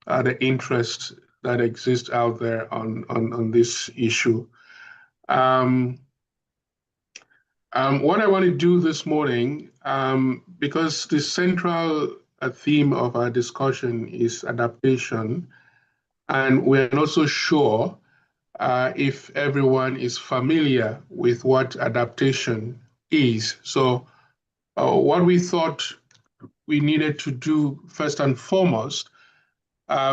the interest that exists out there on this issue. Um, what I want to do this morning, because the central theme of our discussion is adaptation, and we're not so sure if everyone is familiar with what adaptation is. So, what we thought we needed to do first and foremost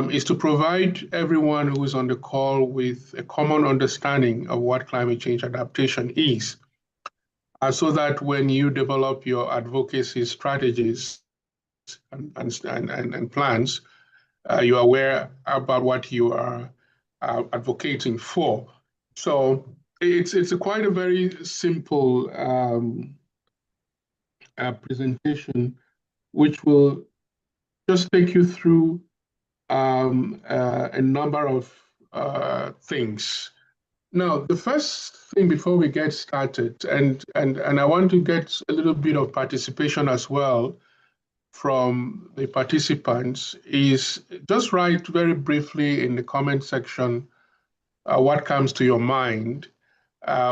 is to provide everyone who is on the call with a common understanding of what climate change adaptation is, so that when you develop your advocacy strategies and plans, you're aware about what you are advocating for. So it's quite a very simple presentation, which will just take you through a number of things. Now, the first thing before we get started, and I want to get a little bit of participation as well from the participants, is just write very briefly in the comment section what comes to your mind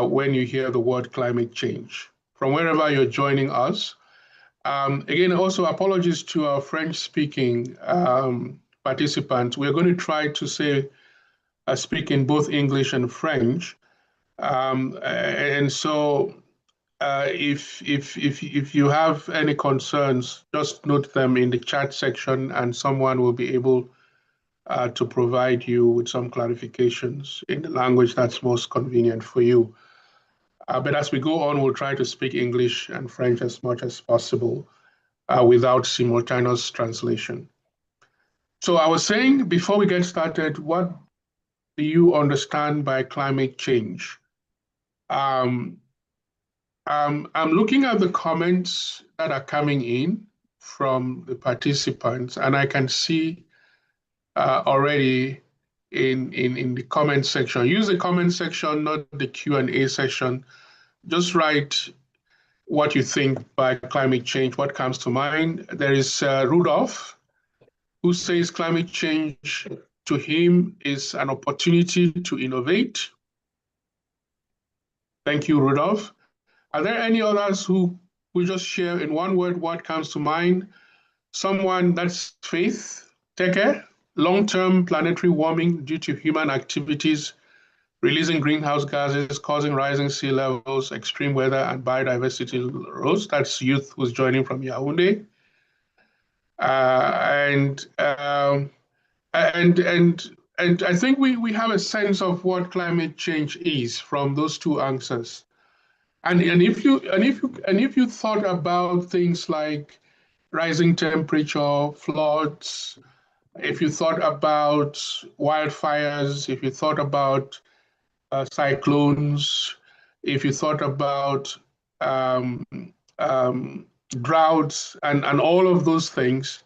when you hear the word climate change, from wherever you're joining us. Again, also apologies to our French-speaking participants. We're going to try to speak in both English and French. And so if you have any concerns, just note them in the chat section and someone will be able to provide you with some clarifications in the language that's most convenient for you. But as we go on, we'll try to speak English and French as much as possible without simultaneous translation. So I was saying before we get started, what do you understand by climate change? I'm looking at the comments that are coming in from the participants, and I can see already in the comment section. Use the comment section, not the Q&A section. Just write what you think by climate change, what comes to mind. There is Rudolph, who says climate change to him is an opportunity to innovate. Thank you, Rudolph. Are there any others who just share in one word what comes to mind? Someone, that's Faith Teke, long-term planetary warming due to human activities, releasing greenhouse gases, causing rising sea levels, extreme weather, and biodiversity loss. That's Youth who's joining from Yaoundé. And I think we have a sense of what climate change is from those two answers. And if you thought about things like rising temperature, floods, if you thought about wildfires, if you thought about cyclones, if you thought about droughts and all of those things,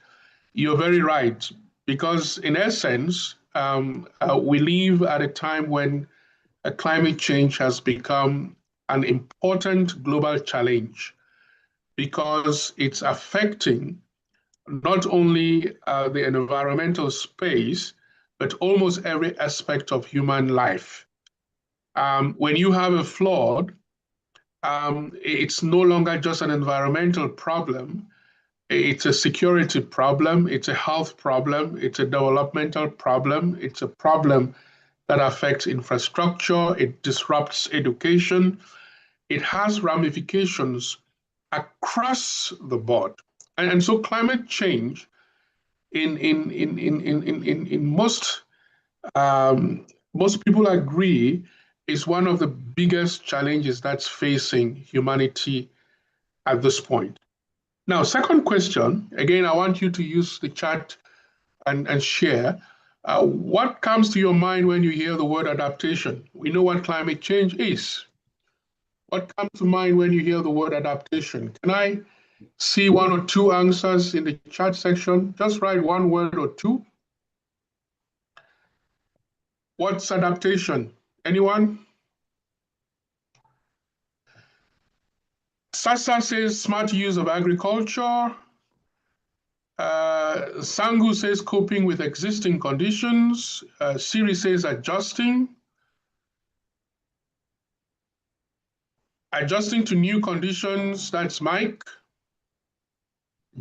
you're very right. Because in essence, we live at a time when climate change has become an important global challenge because it's affecting not only the environmental space, but almost every aspect of human life. When you have a flood, it's no longer just an environmental problem. It's a security problem. It's a health problem. It's a developmental problem. It's a problem that affects infrastructure. It disrupts education. It has ramifications across the board. And so climate change in most people agree is one of the biggest challenges that's facing humanity at this point. Now, second question, again, I want you to use the chat and share. What comes to your mind when you hear the word adaptation? We know what climate change is. What comes to mind when you hear the word adaptation? Can I see one or two answers in the chat section? Just write one word or two. What's adaptation? Anyone? Sasa says smart use of agriculture. Sangu says coping with existing conditions. Siri says adjusting. Adjusting to new conditions, that's Mike.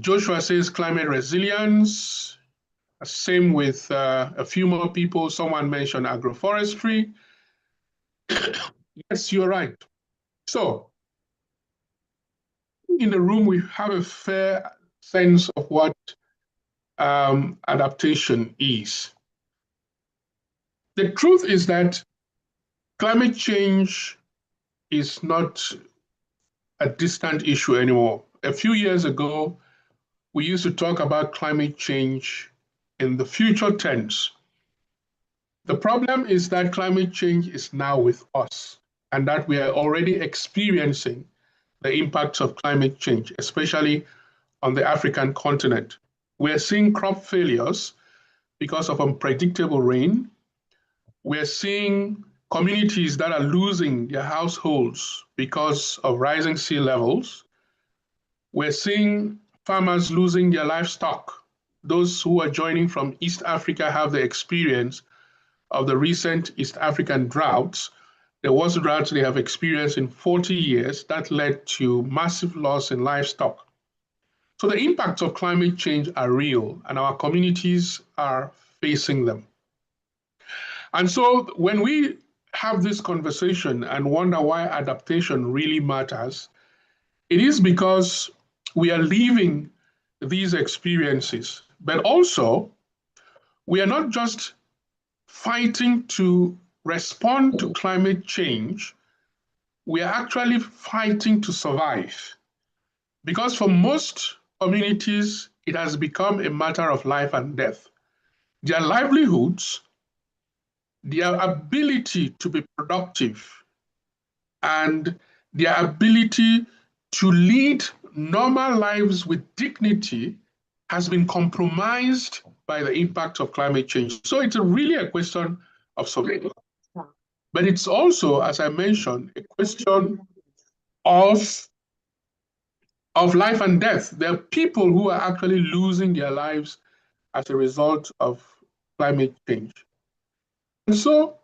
Joshua says climate resilience. Same with a few more people. Someone mentioned agroforestry. Yes, you're right. So in the room, we have a fair sense of what adaptation is. The truth is that climate change is not a distant issue anymore. A few years ago, we used to talk about climate change in the future tense. The problem is that climate change is now with us and that we are already experiencing the impacts of climate change, especially on the African continent. We're seeing crop failures because of unpredictable rain. We're seeing communities that are losing their households because of rising sea levels. We're seeing farmers losing their livestock. Those who are joining from East Africa have the experience of the recent East African droughts. The worst droughts they have experienced in 40 years that led to massive loss in livestock. So the impacts of climate change are real, and our communities are facing them. And so when we have this conversation and wonder why adaptation really matters, it is because we are living these experiences, but also we are not just fighting to respond to climate change, we are actually fighting to survive. Because for most communities, it has become a matter of life and death. Their livelihoods, their ability to be productive, and their ability to lead normal lives with dignity has been compromised by the impact of climate change. So it's really a question of survival. But it's also, as I mentioned, a question of, of life and death. There are people who are actually losing their lives as a result of climate change. And so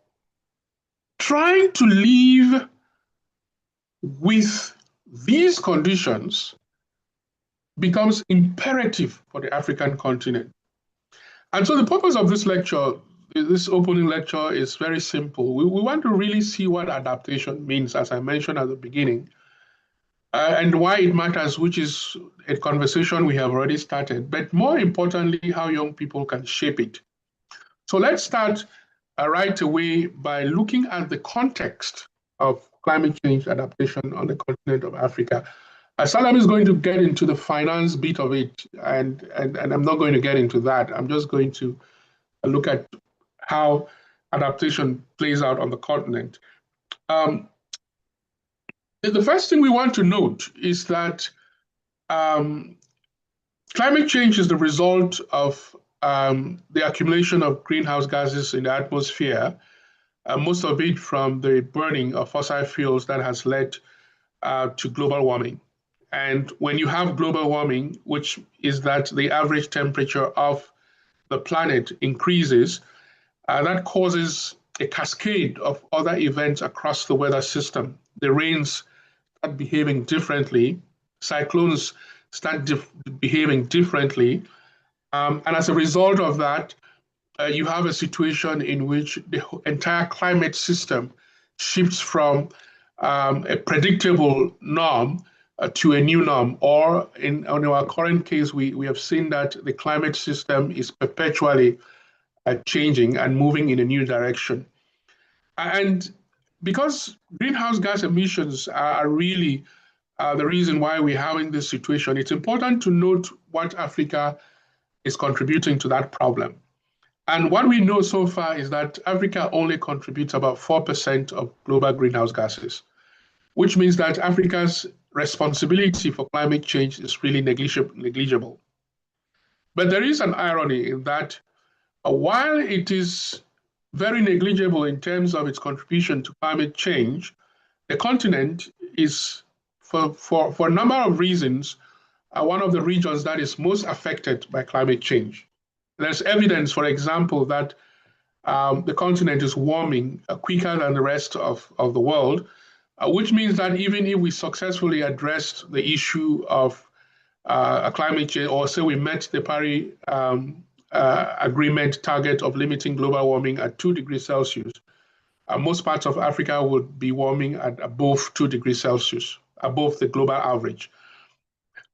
trying to live with these conditions becomes imperative for the African continent. And so the purpose of this lecture, this opening lecture, is very simple. We want to really see what adaptation means, as I mentioned at the beginning, and why it matters, which is a conversation we have already started, but more importantly, how young people can shape it. So let's start right away by looking at the context of climate change adaptation on the continent of Africa. Salam is going to get into the finance bit of it, and I'm not going to get into that. I'm just going to look at how adaptation plays out on the continent. The first thing we want to note is that climate change is the result of the accumulation of greenhouse gases in the atmosphere, most of it from the burning of fossil fuels that has led to global warming. And when you have global warming, which is that the average temperature of the planet increases, that causes a cascade of other events across the weather system. The rains start behaving differently, cyclones start behaving differently. And as a result of that, you have a situation in which the entire climate system shifts from a predictable norm to a new norm, or in our current case, we have seen that the climate system is perpetually changing and moving in a new direction. And because greenhouse gas emissions are really the reason why we're having this situation, it's important to note what Africa is contributing to that problem. And what we know so far is that Africa only contributes about 4% of global greenhouse gases, which means that Africa's responsibility for climate change is really negligible. But there is an irony in that while it is very negligible in terms of its contribution to climate change, the continent is, for a number of reasons, one of the regions that is most affected by climate change. There's evidence, for example, that the continent is warming quicker than the rest of the world, which means that even if we successfully addressed the issue of climate change, or say we met the Paris Agreement target of limiting global warming at 2 degrees Celsius, most parts of Africa would be warming at above 2 degrees Celsius, above the global average.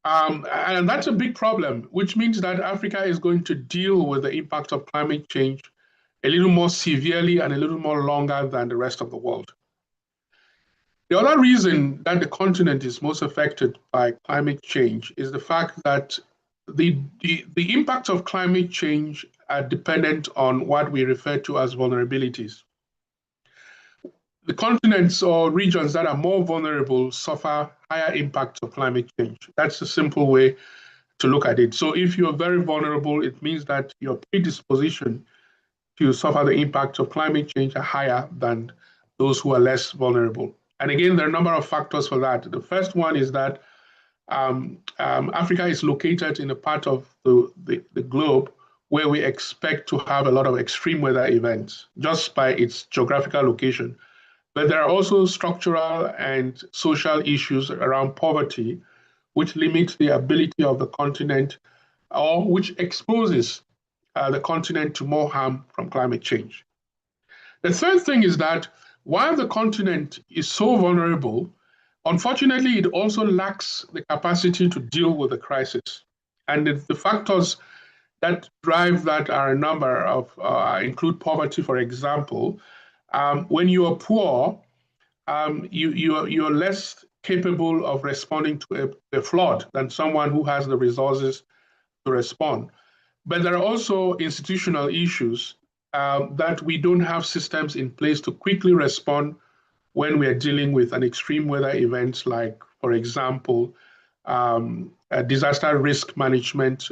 And that's a big problem, which means that Africa is going to deal with the impact of climate change a little more severely and a little more longer than the rest of the world. The other reason that the continent is most affected by climate change is the fact that the impact of climate change are dependent on what we refer to as vulnerabilities. The continents or regions that are more vulnerable suffer higher impacts of climate change. That's a simple way to look at it. So if you're very vulnerable, it means that your predisposition to suffer the impact of climate change are higher than those who are less vulnerable. And again, there are a number of factors for that. The first one is that Africa is located in a part of the globe where we expect to have a lot of extreme weather events just by its geographical location. But there are also structural and social issues around poverty, which limit the ability of the continent or which exposes the continent to more harm from climate change. The third thing is that while the continent is so vulnerable, unfortunately, it also lacks the capacity to deal with the crisis. And the factors that drive that are a number of, include poverty, for example. When you are poor, you're less capable of responding to a flood than someone who has the resources to respond. But there are also institutional issues that we don't have systems in place to quickly respond when we are dealing with an extreme weather events like, for example, disaster risk management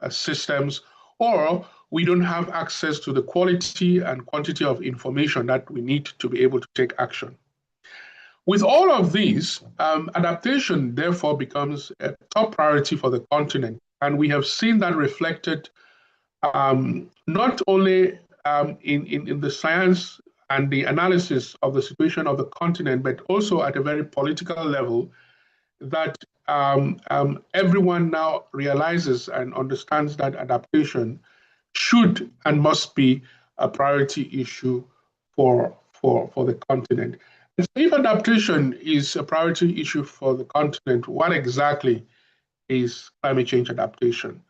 systems, or we don't have access to the quality and quantity of information that we need to be able to take action. With all of these, adaptation therefore becomes a top priority for the continent. And we have seen that reflected not only in the science and the analysis of the situation of the continent, but also at a very political level, that everyone now realizes and understands that adaptation should and must be a priority issue for the continent. And so if adaptation is a priority issue for the continent, what exactly is climate change adaptation?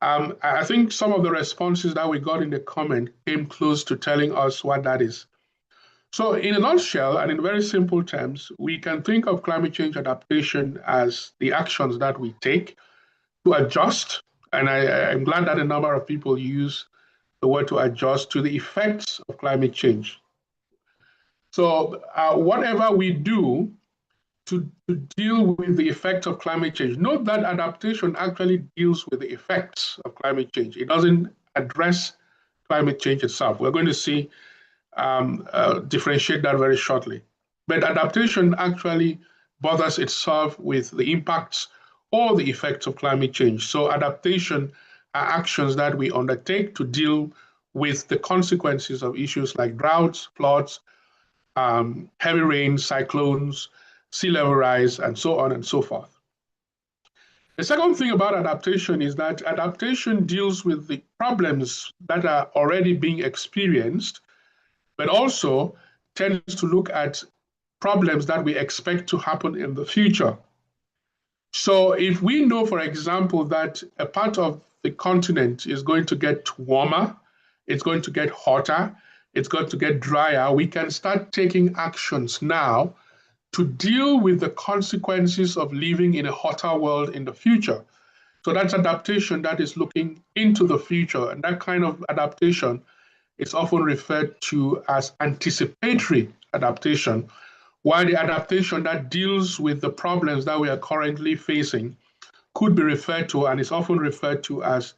I think some of the responses that we got in the comment came close to telling us what that is. So in a nutshell, and in very simple terms, we can think of climate change adaptation as the actions that we take to adjust, and I'm glad that a number of people use the word to adjust to the effects of climate change. So whatever we do to deal with the effect of climate change, note that adaptation actually deals with the effects of climate change. It doesn't address climate change itself. We're going to see differentiate that very shortly. But adaptation actually bothers itself with the impacts or the effects of climate change. So adaptation are actions that we undertake to deal with the consequences of issues like droughts, floods, heavy rain, cyclones, sea level rise, and so on and so forth. The second thing about adaptation is that adaptation deals with the problems that are already being experienced, but also tends to look at problems that we expect to happen in the future. So if we know, for example, that a part of the continent is going to get warmer, it's going to get hotter, it's going to get drier, we can start taking actions now to deal with the consequences of living in a hotter world in the future. So that's adaptation that is looking into the future, and that kind of adaptation is often referred to as anticipatory adaptation, while the adaptation that deals with the problems that we are currently facing could be referred to and is often referred to as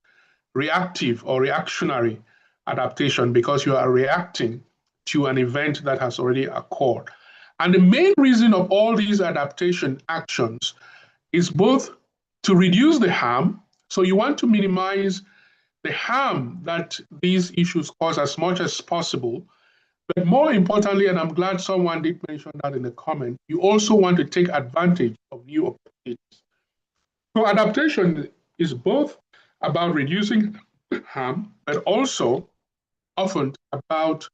reactive or reactionary adaptation, because you are reacting to an event that has already occurred. And the main reason of all these adaptation actions is both to reduce the harm. So you want to minimize the harm that these issues cause as much as possible. But more importantly, and I'm glad someone did mention that in the comment, you also want to take advantage of new opportunities. So adaptation is both about reducing harm, but also often about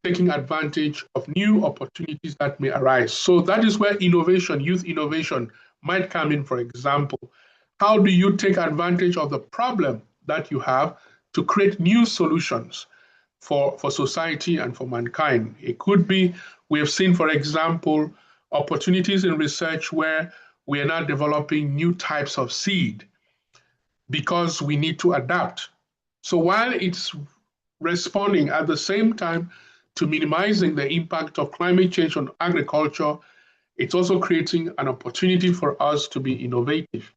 taking advantage of new opportunities that may arise. So that is where innovation, youth innovation, might come in, for example. How do you take advantage of the problem that you have to create new solutions for society and for mankind? It could be, we have seen, for example, opportunities in research where we are now developing new types of seed because we need to adapt. So while it's responding at the same time to minimizing the impact of climate change on agriculture, it's also creating an opportunity for us to be innovative.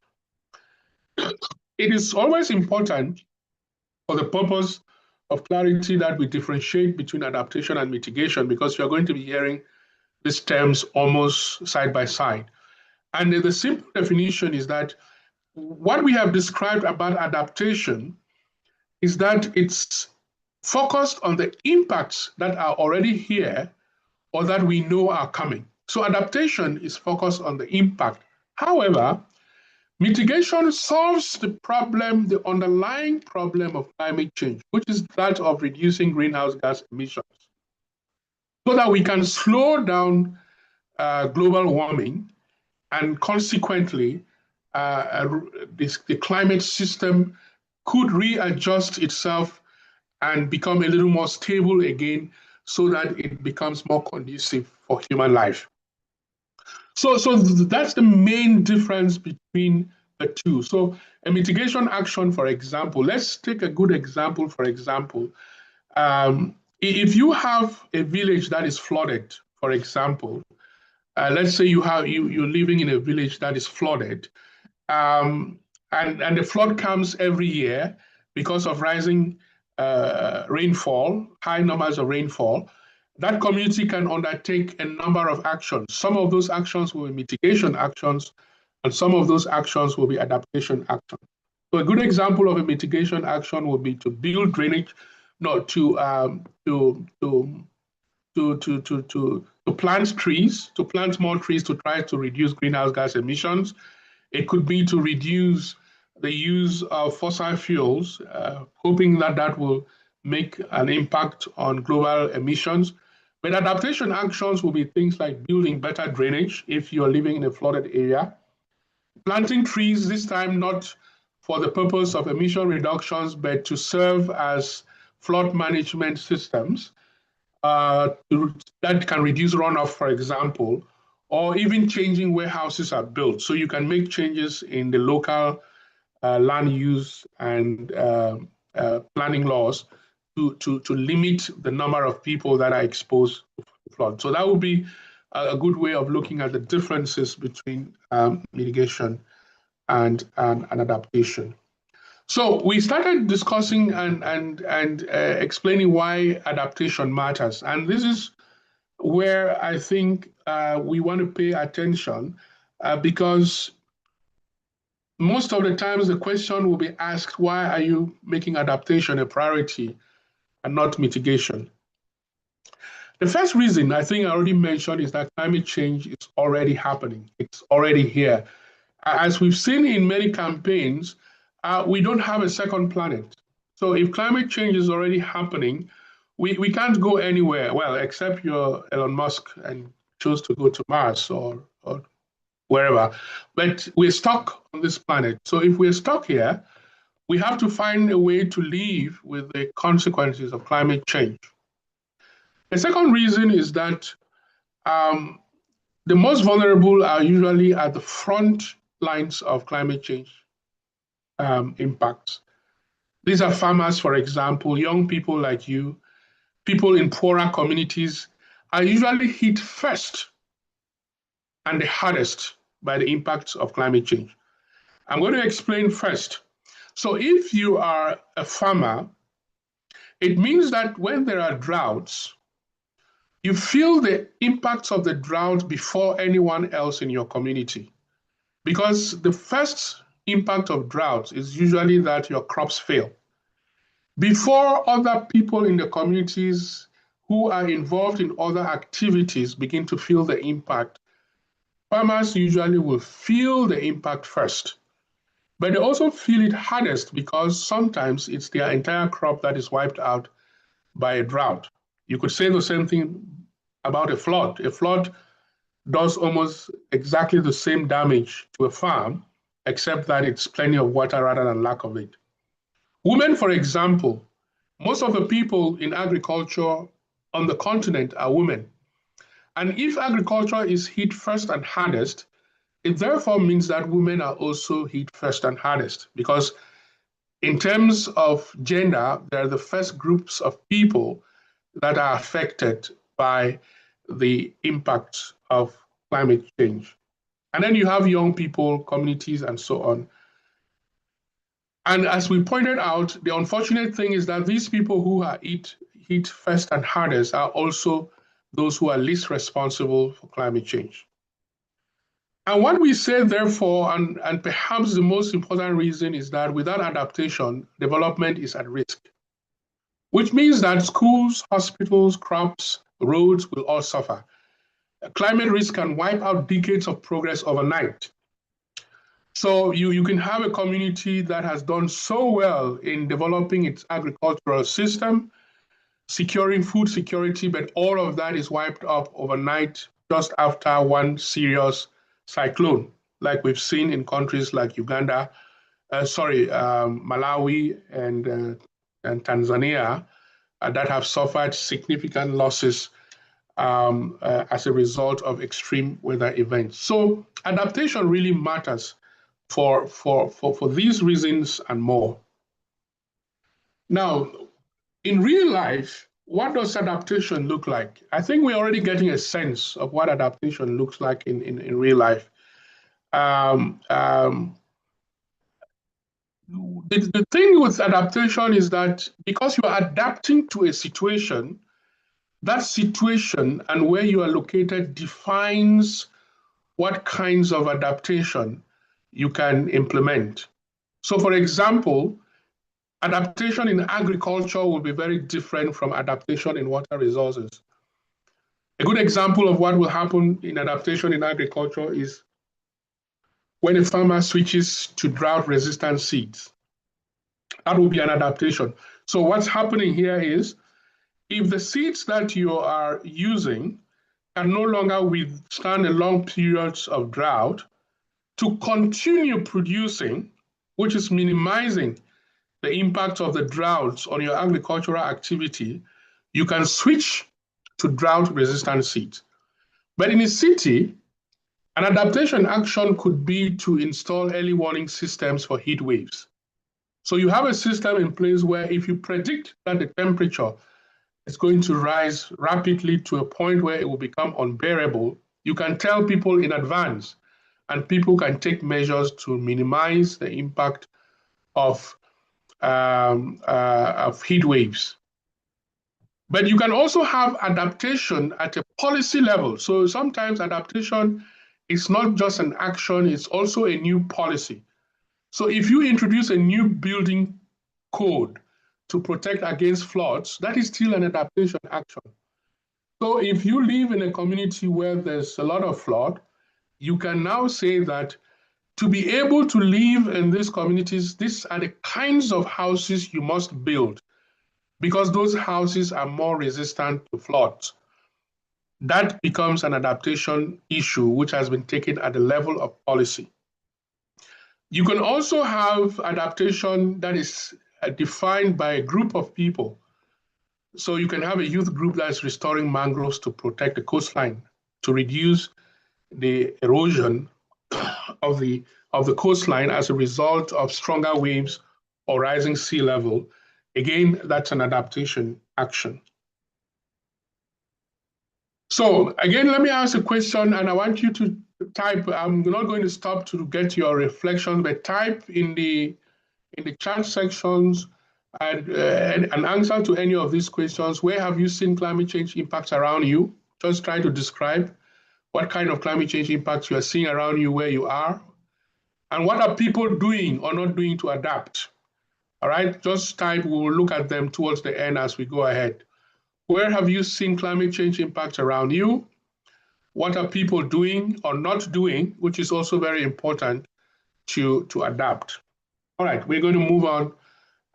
It is always important, for the purpose of clarity, that we differentiate between adaptation and mitigation, because you're going to be hearing these terms almost side by side. And the simple definition is that what we have described about adaptation is that it's focused on the impacts that are already here or that we know are coming. So adaptation is focused on the impact. However, mitigation solves the problem, the underlying problem of climate change, which is that of reducing greenhouse gas emissions, so that we can slow down global warming, and consequently, the climate system could readjust itself and become a little more stable again, so that it becomes more conducive for human life. So that's the main difference between the two. So a mitigation action, for example, let's take a good example, for example. If you have a village that is flooded, for example, let's say you're living in a village that is flooded, and the flood comes every year because of rising rainfall, high numbers of rainfall. That community can undertake a number of actions. Some of those actions will be mitigation actions, and some of those actions will be adaptation actions. So a good example of a mitigation action would be to build drainage, no, to plant trees, to plant more trees to try to reduce greenhouse gas emissions. It could be to reduce the use of fossil fuels, hoping that that will make an impact on global emissions. But adaptation actions will be things like building better drainage if you're living in a flooded area, planting trees, this time not for the purpose of emission reductions, but to serve as flood management systems that can reduce runoff, for example, or even changing where houses are built. So you can make changes in the local land use and planning laws to limit the number of people that are exposed to flood. So that would be a good way of looking at the differences between mitigation and adaptation. So we started discussing and explaining why adaptation matters. And this is where I think we want to pay attention, because most of the times the question will be asked, why are you making adaptation a priority and not mitigation? The first reason, I think I already mentioned, is that climate change is already happening. It's already here. As we've seen in many campaigns, we don't have a second planet. So if climate change is already happening, we can't go anywhere, well, except you're Elon Musk and chose to go to Mars or wherever. But we're stuck on this planet. So if we're stuck here, we have to find a way to live with the consequences of climate change. The second reason is that the most vulnerable are usually at the front lines of climate change impacts. These are farmers, for example, young people like you, people in poorer communities are usually hit first and the hardest by the impacts of climate change. I'm going to explain first. So if you are a farmer, it means that when there are droughts, you feel the impacts of the drought before anyone else in your community, because the first impact of droughts is usually that your crops fail. Before other people in the communities who are involved in other activities begin to feel the impact, farmers usually will feel the impact first. But they also feel it hardest because sometimes it's their entire crop that is wiped out by a drought. You could say the same thing about a flood. A flood does almost exactly the same damage to a farm, except that it's plenty of water rather than lack of it. Women, for example, most of the people in agriculture on the continent are women. And if agriculture is hit first and hardest, it therefore means that women are also hit first and hardest because in terms of gender, they're the first groups of people that are affected by the impact of climate change. And then you have young people, communities, and so on. And as we pointed out, the unfortunate thing is that these people who are hit first and hardest are also those who are least responsible for climate change. And what we say, therefore, and perhaps the most important reason is that without adaptation, development is at risk, which means that schools, hospitals, crops, roads will all suffer. Climate risk can wipe out decades of progress overnight. So you can have a community that has done so well in developing its agricultural system, securing food security, but all of that is wiped up overnight just after one serious cyclone, like we've seen in countries like Malawi and Tanzania that have suffered significant losses as a result of extreme weather events. So adaptation really matters for these reasons and more. Now, in real life, what does adaptation look like? I think we're already getting a sense of what adaptation looks like in real life. The thing with adaptation is that because you are adapting to a situation, that situation and where you are located defines what kinds of adaptation you can implement. So, for example, adaptation in agriculture will be very different from adaptation in water resources. A good example of what will happen in adaptation in agriculture is when a farmer switches to drought-resistant seeds. That will be an adaptation. So what's happening here is if the seeds that you are using can no longer withstand the long periods of drought, to continue producing, which is minimizing the impact of the droughts on your agricultural activity, you can switch to drought-resistant seeds. But in a city, an adaptation action could be to install early warning systems for heat waves. So you have a system in place where if you predict that the temperature is going to rise rapidly to a point where it will become unbearable, you can tell people in advance, and people can take measures to minimize the impact of heat waves. But you can also have adaptation at a policy level. So sometimes adaptation is not just an action, it's also a new policy. So if you introduce a new building code to protect against floods, that is still an adaptation action. So if you live in a community where there's a lot of flood, you can now say that to be able to live in these communities, these are the kinds of houses you must build because those houses are more resistant to floods. That becomes an adaptation issue which has been taken at the level of policy. You can also have adaptation that is defined by a group of people. So you can have a youth group that is restoring mangroves to protect the coastline, to reduce the erosion of the coastline as a result of stronger waves or rising sea level. Again, that's an adaptation action. So again, let me ask a question, and I want you to type. I'm not going to stop to get your reflections, but type in the chat sections and an answer to any of these questions. Where have you seen climate change impacts around you? Just try to describe what kind of climate change impacts you are seeing around you where you are. And what are people doing or not doing to adapt? All right, just type, we will look at them towards the end as we go ahead. Where have you seen climate change impacts around you? What are people doing or not doing, which is also very important to adapt. All right, we're going to move on.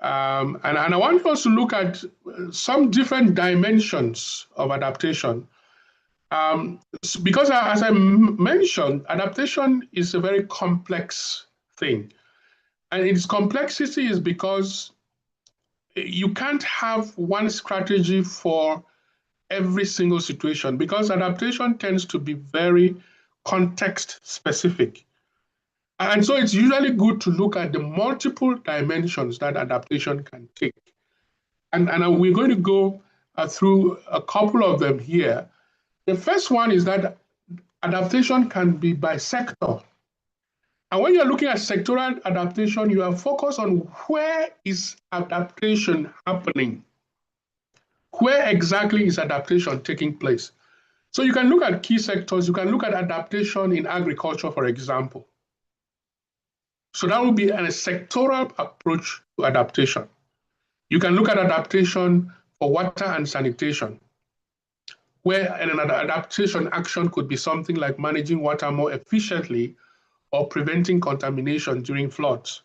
And I want us to look at some different dimensions of adaptation. Because as I mentioned, adaptation is a very complex thing. And its complexity is because you can't have one strategy for every single situation, because adaptation tends to be very context specific. And so it's usually good to look at the multiple dimensions that adaptation can take. And we're going to go through a couple of them here. The first one is that adaptation can be by sector. And when you're looking at sectoral adaptation, you are focused on where is adaptation happening? Where exactly is adaptation taking place? So you can look at key sectors. You can look at adaptation in agriculture, for example. So that would be a sectoral approach to adaptation. You can look at adaptation for water and sanitation, where an adaptation action could be something like managing water more efficiently or preventing contamination during floods.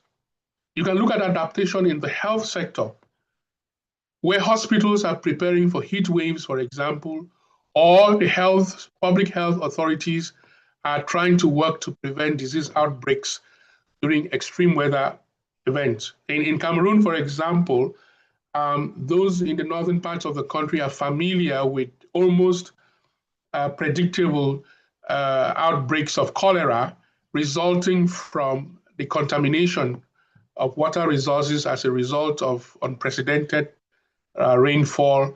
You can look at adaptation in the health sector, where hospitals are preparing for heat waves, for example, or the public health authorities are trying to work to prevent disease outbreaks during extreme weather events. In Cameroon, for example, those in the northern parts of the country are familiar with almost predictable outbreaks of cholera resulting from the contamination of water resources as a result of unprecedented rainfall,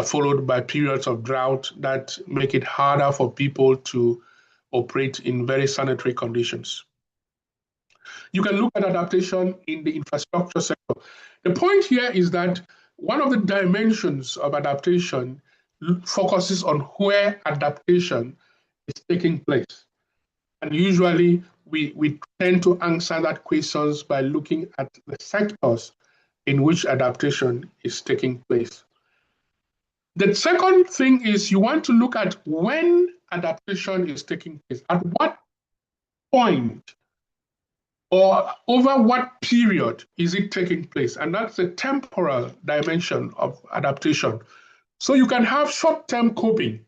followed by periods of drought that make it harder for people to operate in very sanitary conditions. You can look at adaptation in the infrastructure sector. The point here is that one of the dimensions of adaptation focuses on where adaptation is taking place. And usually we tend to answer that questions by looking at the sectors in which adaptation is taking place. The second thing is you want to look at when adaptation is taking place. At what point or over what period is it taking place? And that's the temporal dimension of adaptation. So you can have short-term coping.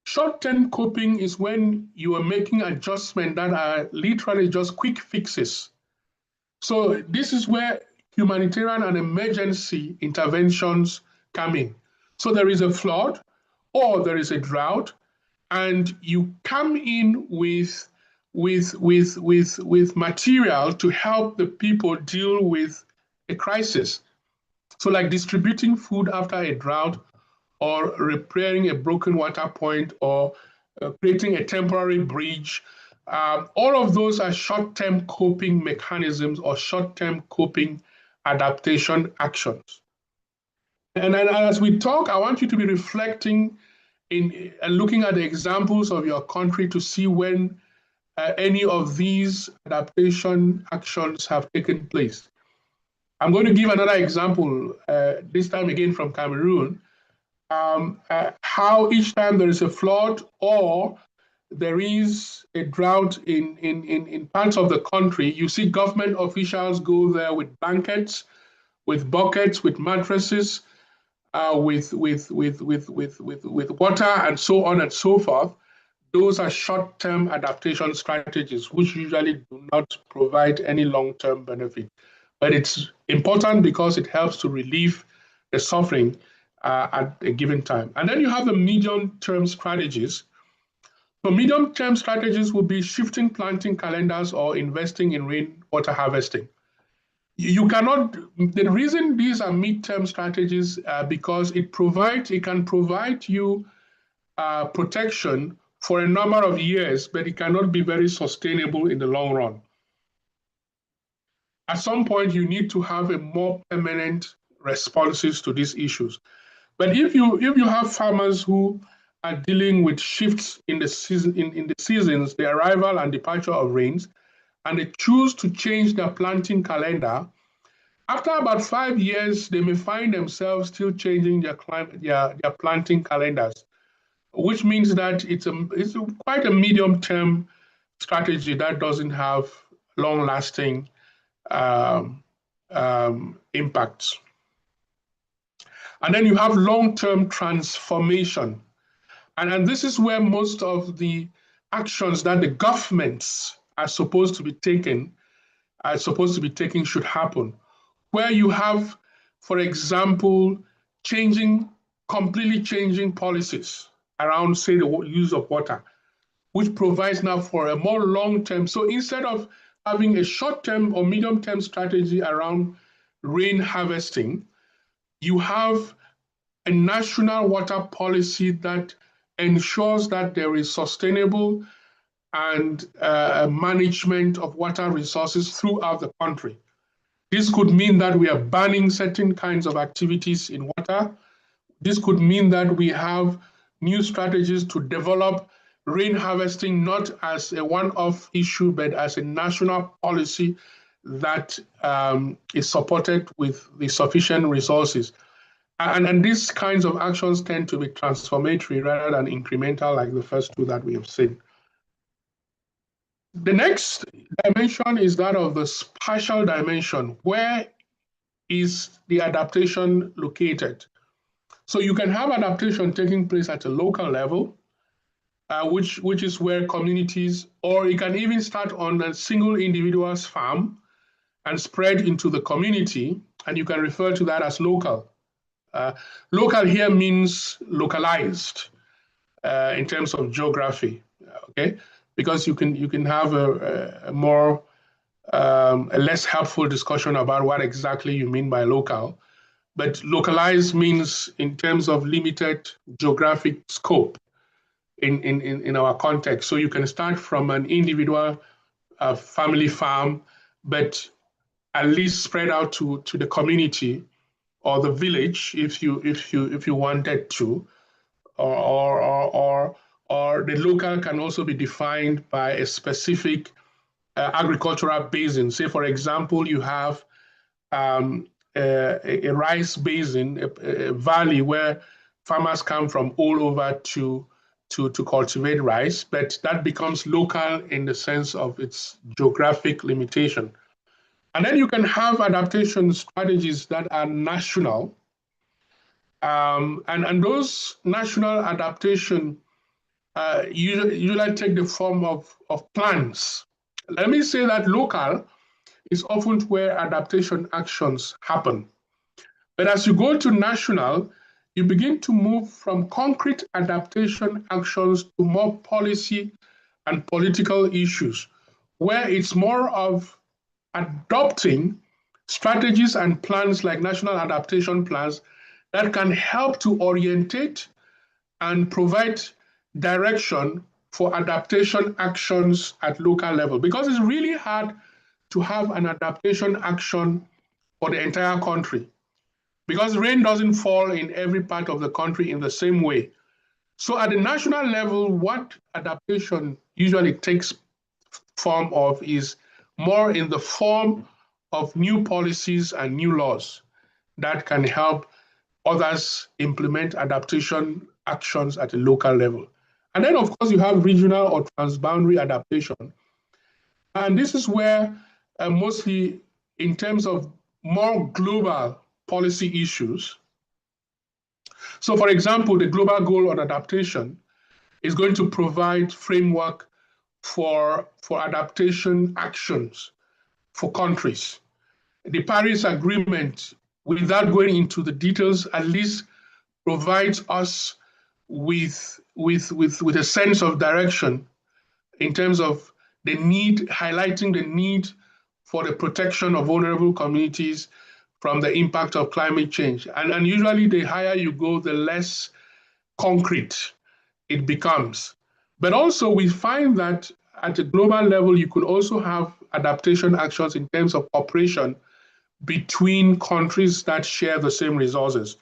Short-term coping is when you are making adjustments that are literally just quick fixes. So this is where humanitarian and emergency interventions come in. So there is a flood or there is a drought, and you come in with material to help the people deal with a crisis. So like distributing food after a drought, or repairing a broken water point, or creating a temporary bridge. All of those are short-term coping mechanisms or short-term coping adaptation actions. And then as we talk, I want you to be reflecting in looking at the examples of your country to see when any of these adaptation actions have taken place. I'm going to give another example, this time again from Cameroon, how each time there is a flood or there is a drought in parts of the country, you see government officials go there with blankets, with buckets, with mattresses, with water and so on and so forth. Those are short-term adaptation strategies, which usually do not provide any long-term benefit. But it's important because it helps to relieve the suffering at a given time. And then you have the medium-term strategies. So medium-term strategies will be shifting planting calendars or investing in rainwater harvesting. You cannot, the reason these are mid-term strategies because it can provide you protection for a number of years, but it cannot be very sustainable in the long run. At some point, you need to have a more permanent responses to these issues. But if you have farmers who are dealing with shifts in the season, in the seasons, the arrival and departure of rains, and they choose to change their planting calendar, after about 5 years, they may find themselves still changing their planting calendars, which means that it's quite a medium-term strategy that doesn't have long-lasting um, impacts. And then you have long-term transformation. And this is where most of the actions that the governments are supposed to be taking should happen, where you have, for example, completely changing policies around, say, the use of water, which provides now for a more long-term. So instead of having a short-term or medium-term strategy around rain harvesting, you have a national water policy that ensures that there is sustainable and management of water resources throughout the country. This could mean that we are banning certain kinds of activities in water. This could mean that we have new strategies to develop rain harvesting, not as a one-off issue, but as a national policy that is supported with the sufficient resources. And these kinds of actions tend to be transformatory rather than incremental, like the first two that we have seen. The next dimension is that of the spatial dimension. Where is the adaptation located? So you can have adaptation taking place at a local level, which is where communities, or you can even start on a single individual's farm and spread into the community, and you can refer to that as local. Local here means localized in terms of geography, okay? Because you can have a less helpful discussion about what exactly you mean by local. But localized means in terms of limited geographic scope in our context. So you can start from an individual family farm, but at least spread out to the community or the village if you wanted to, or the local can also be defined by a specific agricultural basin. Say, for example, you have a rice basin, a valley where farmers come from all over to cultivate rice, but that becomes local in the sense of its geographic limitation. And then you can have adaptation strategies that are national. And those national adaptation usually take the form of plans. Let me say that local is often where adaptation actions happen. But as you go to national, you begin to move from concrete adaptation actions to more policy and political issues, where it's more of adopting strategies and plans like national adaptation plans that can help to orientate and provide direction for adaptation actions at local level. Because it's really hard to have an adaptation action for the entire country, because rain doesn't fall in every part of the country in the same way. So at the national level, what adaptation usually takes form of is more in the form of new policies and new laws that can help others implement adaptation actions at a local level. And then, of course, you have regional or transboundary adaptation. And this is where mostly in terms of more global policy issues. So, for example, the global goal on adaptation is going to provide framework for adaptation actions for countries. The Paris Agreement, without going into the details, at least provides us with a sense of direction in terms of the need, highlighting the need for the protection of vulnerable communities from the impact of climate change. And usually the higher you go, the less concrete it becomes. But also we find that at a global level, you could also have adaptation actions in terms of cooperation between countries that share the same resources.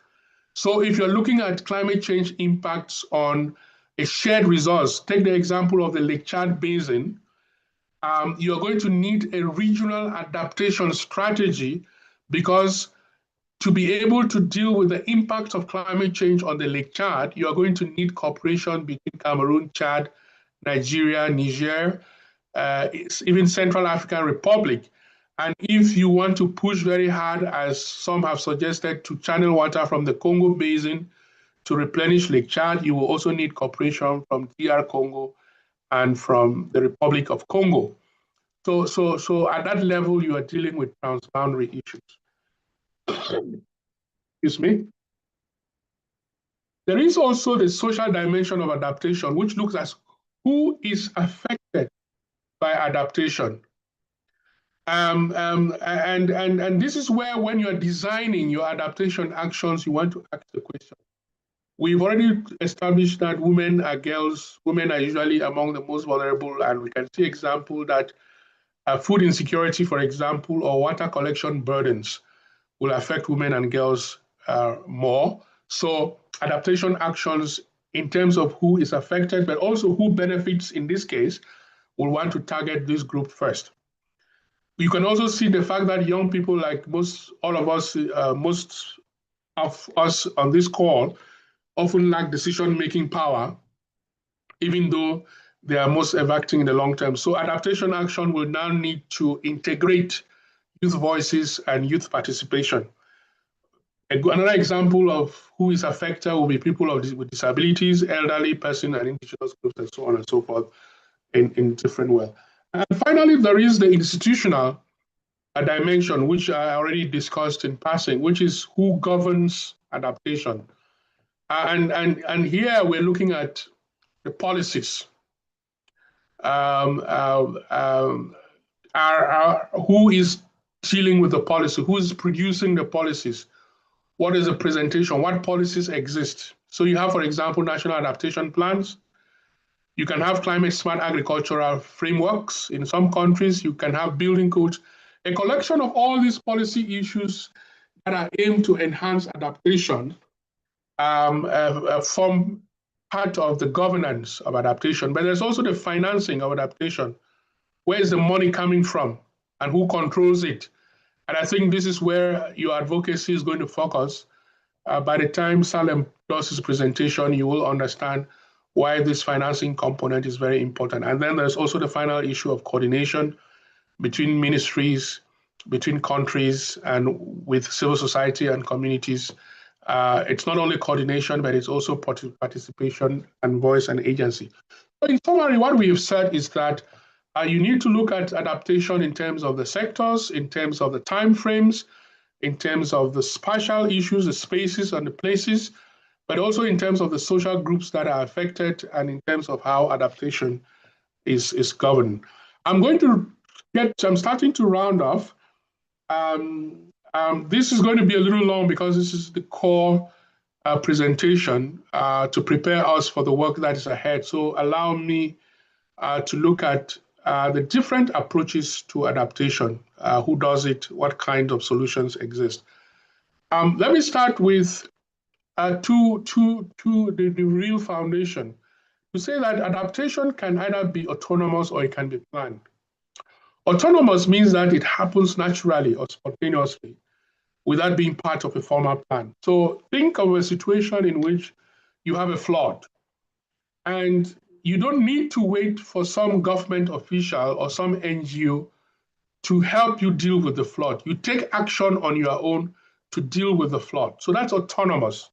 So if you're looking at climate change impacts on a shared resource, take the example of the Lake Chad Basin. you're going to need a regional adaptation strategy, because to be able to deal with the impact of climate change on the Lake Chad, you are going to need cooperation between Cameroon, Chad, Nigeria, Niger, even Central African Republic. And if you want to push very hard, as some have suggested, to channel water from the Congo Basin to replenish Lake Chad, you will also need cooperation from DR Congo and from the Republic of Congo. So at that level, you are dealing with transboundary issues. Excuse me. There is also the social dimension of adaptation, which looks at who is affected by adaptation. And this is where, when you're designing your adaptation actions, you want to ask the question. We've already established that women are usually among the most vulnerable, and we can see example that food insecurity, for example, or water collection burdens will affect women and girls more. So adaptation actions in terms of who is affected, but also who benefits in this case, will want to target this group first. You can also see the fact that young people, like most of us on this call, often lack decision-making power, even though they are most acting in the long term. So adaptation action will now need to integrate youth voices and youth participation. Another example of who is affected will be people with disabilities, elderly person, and indigenous groups, and so on and so forth in different ways. And finally, there is the institutional dimension, which I already discussed in passing, which is who governs adaptation. And here we're looking at the policies. Who is dealing with the policy? Who is producing the policies? What is the presentation? What policies exist? So you have, for example, national adaptation plans. You can have climate smart agricultural frameworks. In some countries, you can have building codes. A collection of all these policy issues that are aimed to enhance adaptation form part of the governance of adaptation. But there's also the financing of adaptation. Where is the money coming from and who controls it? And I think this is where your advocacy is going to focus. By the time Salem does his presentation, you will understand why this financing component is very important. And then there's also the final issue of coordination between ministries, between countries, and with civil society and communities. It's not only coordination, but it's also participation and voice and agency. So in summary, what we've said is that you need to look at adaptation in terms of the sectors, in terms of the timeframes, in terms of the spatial issues, the spaces and the places, but also in terms of the social groups that are affected and in terms of how adaptation is governed. I'm starting to round off. This is going to be a little long because this is the core presentation to prepare us for the work that is ahead. So allow me to look at the different approaches to adaptation. Who does it? What kind of solutions exist? Let me start with the real foundation. To say that adaptation can either be autonomous or it can be planned. Autonomous means that it happens naturally or spontaneously without being part of a formal plan. So think of a situation in which you have a flood and you don't need to wait for some government official or some NGO to help you deal with the flood. You take action on your own to deal with the flood. So that's autonomous.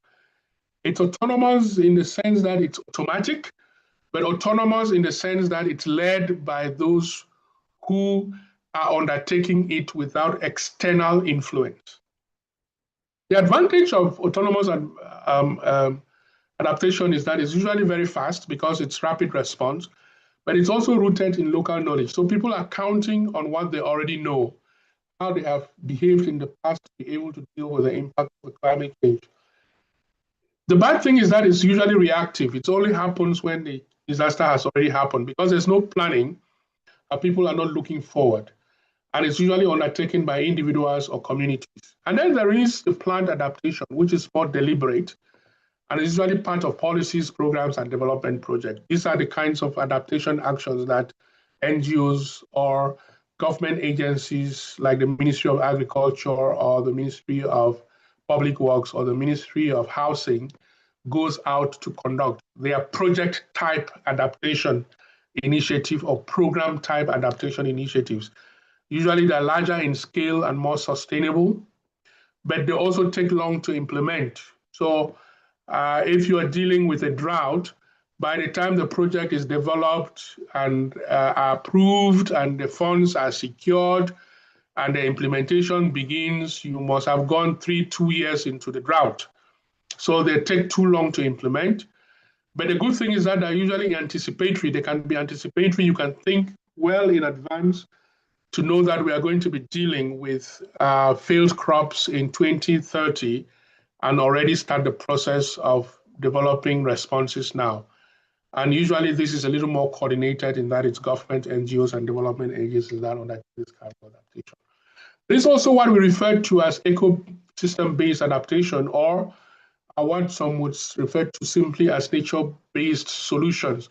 It's autonomous in the sense that it's automatic, but autonomous in the sense that it's led by those who are undertaking it without external influence. The advantage of autonomous adaptation is that it's usually very fast because it's rapid response, but it's also rooted in local knowledge. So people are counting on what they already know, how they have behaved in the past to be able to deal with the impact of climate change. The bad thing is that it's usually reactive. It only happens when the disaster has already happened because there's no planning. People are not looking forward. And it's usually undertaken by individuals or communities. And then there is the planned adaptation, which is more deliberate, and it's usually part of policies, programs, and development projects. These are the kinds of adaptation actions that NGOs or government agencies like the Ministry of Agriculture or the Ministry of Public Works or the Ministry of Housing goes out to conduct. They are project type adaptation initiative or program type adaptation initiatives. Usually they're larger in scale and more sustainable, but they also take long to implement. So if you are dealing with a drought, by the time the project is developed and approved and the funds are secured and the implementation begins, you must have gone 2 years into the drought. So they take too long to implement. But the good thing is that they're usually anticipatory. They can be anticipatory. You can think well in advance to know that we are going to be dealing with failed crops in 2030 and already start the process of developing responses now. And usually this is a little more coordinated in that it's government, NGOs, and development agencies that undertake this kind of adaptation. This is also what we refer to as ecosystem-based adaptation, or what some would refer to simply as nature-based solutions.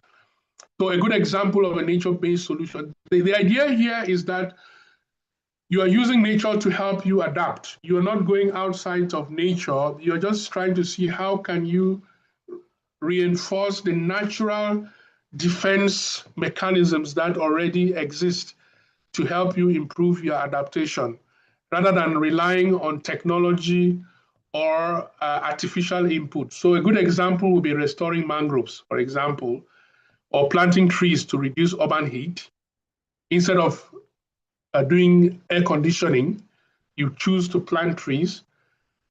So a good example of a nature-based solution, the idea here is that you are using nature to help you adapt. You are not going outside of nature. You're just trying to see how can you reinforce the natural defense mechanisms that already exist to help you improve your adaptation, rather than relying on technology or artificial input. So a good example would be restoring mangroves, for example, or planting trees to reduce urban heat. Instead of doing air conditioning, you choose to plant trees,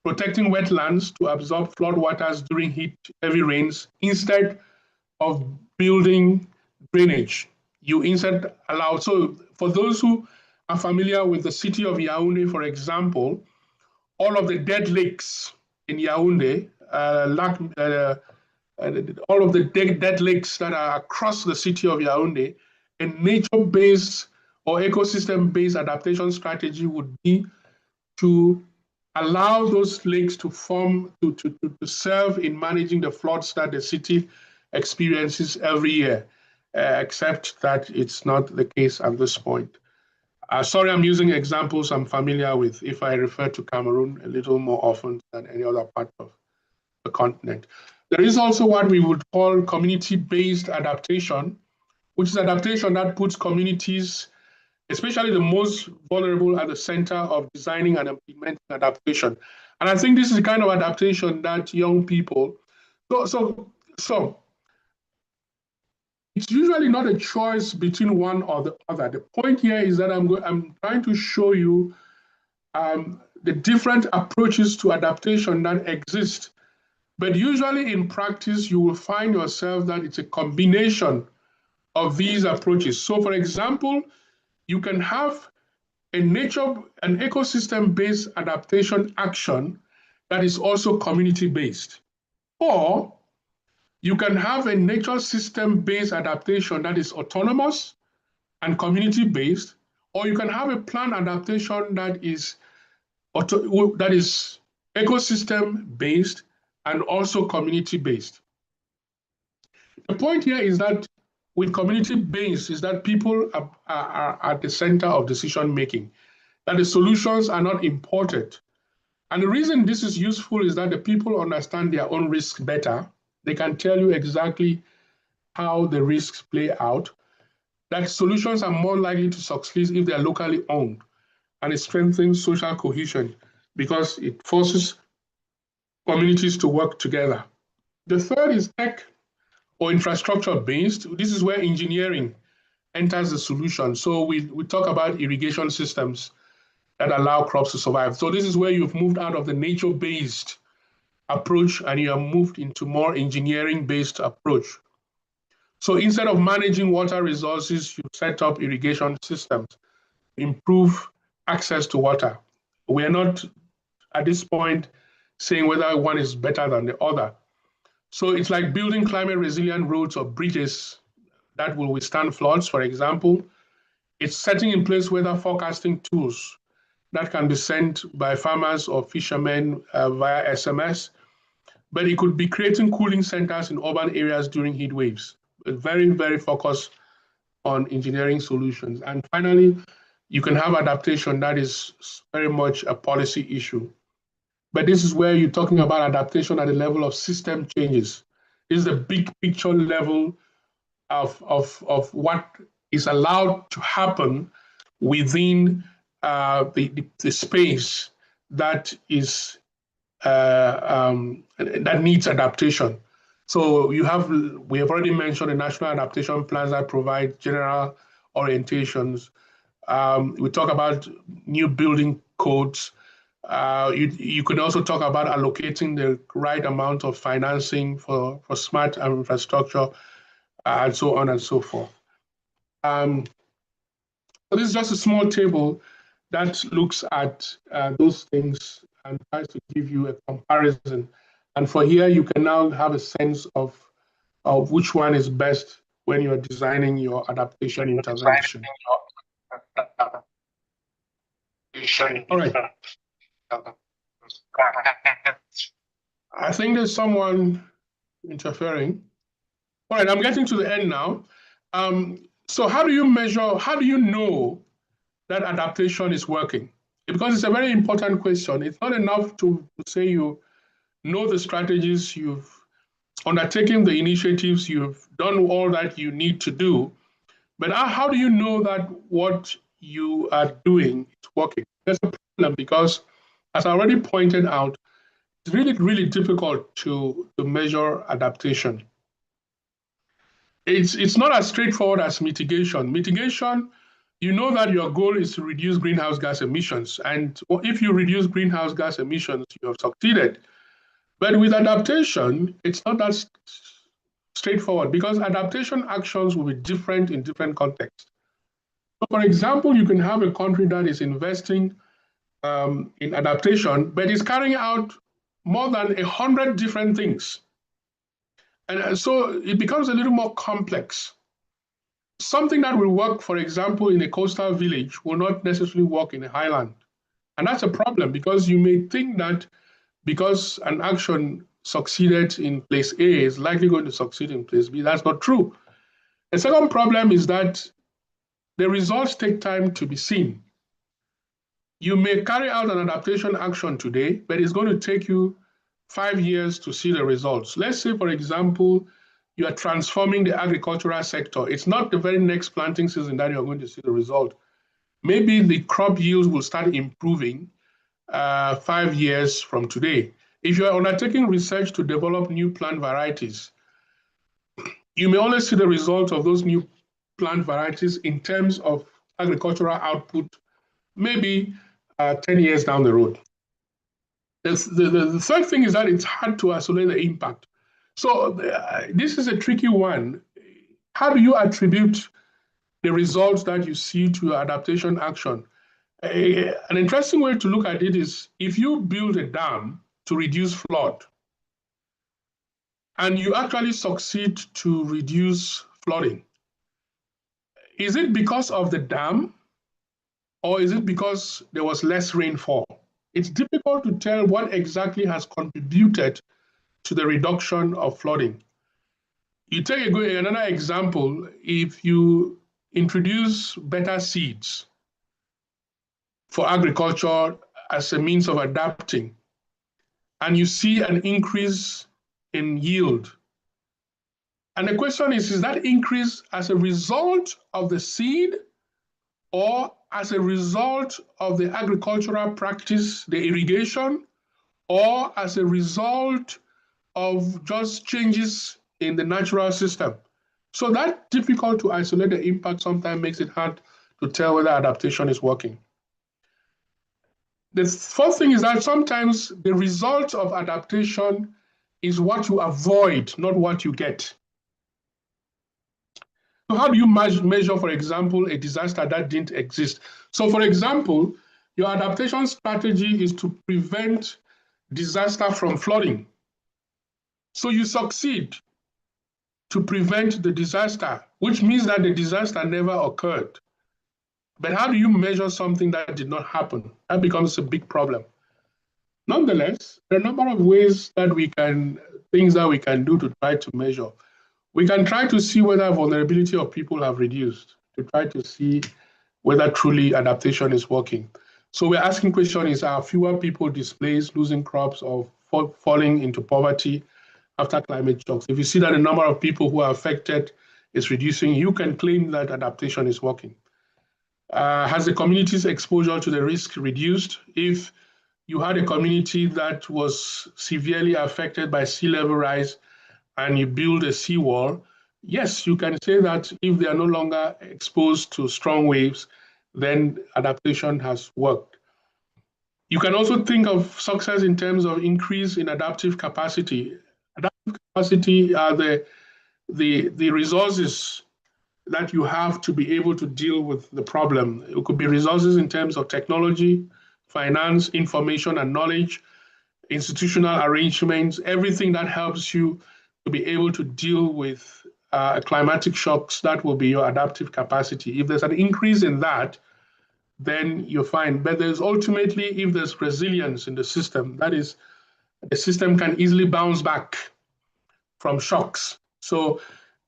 protecting wetlands to absorb floodwaters during heat, heavy rains, instead of building drainage. You instead allow, so for those who are familiar with the city of Yaoundé, for example, all of the dead lakes in Yaoundé, all of the dead lakes that are across the city of Yaoundé, a nature-based or ecosystem-based adaptation strategy would be to allow those lakes to form, to serve in managing the floods that the city experiences every year, except that it's not the case at this point. Sorry, I'm using examples I'm familiar with if I refer to Cameroon a little more often than any other part of the continent. There is also what we would call community-based adaptation, which is adaptation that puts communities, especially the most vulnerable, at the center of designing and implementing adaptation. And I think this is the kind of adaptation that young people, so it's usually not a choice between one or the other. The point here is that I'm trying to show you the different approaches to adaptation that exist. But usually in practice, you will find yourself that it's a combination of these approaches. So for example, you can have an ecosystem-based adaptation action that is also community-based. Or you can have a nature system-based adaptation that is autonomous and community-based, or you can have a planned adaptation that is ecosystem-based and also community-based. The point here is that with community-based is that people are at the center of decision-making, that the solutions are not imported. And the reason this is useful is that the people understand their own risks better. They can tell you exactly how the risks play out, that solutions are more likely to succeed if they are locally owned, and it strengthens social cohesion because it forces communities to work together. The third is tech or infrastructure-based. This is where engineering enters the solution. So we talk about irrigation systems that allow crops to survive. So this is where you've moved out of the nature-based approach and you have moved into more engineering-based approach. So instead of managing water resources, you set up irrigation systems, improve access to water. We are not at this point saying whether one is better than the other. So it's like building climate resilient roads or bridges that will withstand floods, for example. It's setting in place weather forecasting tools that can be sent by farmers or fishermen via SMS. But it could be creating cooling centers in urban areas during heat waves. Very, very focused on engineering solutions. And finally, you can have adaptation that is very much a policy issue. But this is where you're talking about adaptation at the level of system changes. This is the big picture level of what is allowed to happen within the space that is that needs adaptation. So we have already mentioned the national adaptation plans that provide general orientations. We talk about new building codes. You could also talk about allocating the right amount of financing for smart infrastructure, and so on and so forth. So this is just a small table that looks at those things and tries to give you a comparison. And for here, you can now have a sense of which one is best when you're designing your adaptation intervention. All right. I think there's someone interfering. All right, I'm getting to the end now. So how do you measure, how do you know that adaptation is working? Because it's a very important question. It's not enough to say you know the strategies, you've undertaken the initiatives, you've done all that you need to do, but how do you know that what you are doing is working? There's a problem because, as I already pointed out, it's really, really difficult to measure adaptation. It's not as straightforward as mitigation. Mitigation, you know that your goal is to reduce greenhouse gas emissions. And if you reduce greenhouse gas emissions, you have succeeded. But with adaptation, it's not that straightforward because adaptation actions will be different in different contexts. So for example, you can have a country that is investing in adaptation, but is carrying out more than 100 different things. And so it becomes a little more complex. Something that will work, for example, in a coastal village will not necessarily work in a highland. And that's a problem because you may think that because an action succeeded in place A is likely going to succeed in place B. That's not true. The second problem is that the results take time to be seen. You may carry out an adaptation action today, but it's going to take you 5 years to see the results. Let's say, for example, you are transforming the agricultural sector. It's not the very next planting season that you're going to see the result. Maybe the crop yields will start improving 5 years from today. If you are undertaking research to develop new plant varieties, you may only see the results of those new plant varieties in terms of agricultural output, maybe 10 years down the road. The third thing is that it's hard to isolate the impact. So this is a tricky one. How do you attribute the results that you see to your adaptation action? An interesting way to look at it is if you build a dam to reduce flood, and you actually succeed to reduce flooding, is it because of the dam or is it because there was less rainfall? It's difficult to tell what exactly has contributed to the reduction of flooding. You take another example, if you introduce better seeds for agriculture as a means of adapting, and you see an increase in yield. And the question is that increase as a result of the seed or as a result of the agricultural practice, the irrigation, or as a result of just changes in the natural system? So that's difficult to isolate the impact sometimes makes it hard to tell whether adaptation is working. The fourth thing is that sometimes the result of adaptation is what you avoid, not what you get. So how do you measure, for example, a disaster that didn't exist? So for example, your adaptation strategy is to prevent disaster from flooding. So you succeed to prevent the disaster, which means that the disaster never occurred. But how do you measure something that did not happen? That becomes a big problem. Nonetheless, there are a number of ways that things that we can do to try to measure. We can try to see whether vulnerability of people have reduced, to try to see whether truly adaptation is working. So we're asking question is, are fewer people displaced, losing crops, or falling into poverty after climate shocks? If you see that the number of people who are affected is reducing, you can claim that adaptation is working. Has the community's exposure to the risk reduced? If you had a community that was severely affected by sea level rise and you build a seawall, yes, you can say that if they are no longer exposed to strong waves, then adaptation has worked. You can also think of success in terms of increase in adaptive capacity. Adaptive capacity are the resources that you have to be able to deal with the problem. It could be resources in terms of technology, finance, information and knowledge, institutional arrangements, everything that helps you to be able to deal with climatic shocks. That will be your adaptive capacity. If there's an increase in that, then you're fine. But there's ultimately, if there's resilience in the system, that is, the system can easily bounce back from shocks. So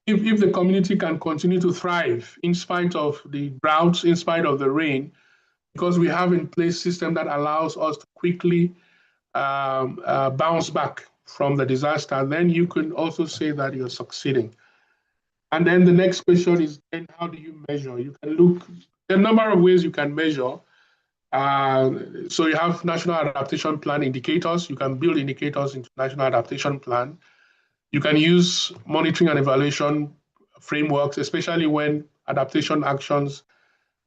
if the community can continue to thrive in spite of the droughts, in spite of the rain, because we have in place system that allows us to quickly bounce back from the disaster, then you can also say that you're succeeding. And then the next question is, then how do you measure? You can look, there are a number of ways you can measure. So you have National Adaptation Plan indicators. You can build indicators into National Adaptation Plan. You can use monitoring and evaluation frameworks, especially when adaptation actions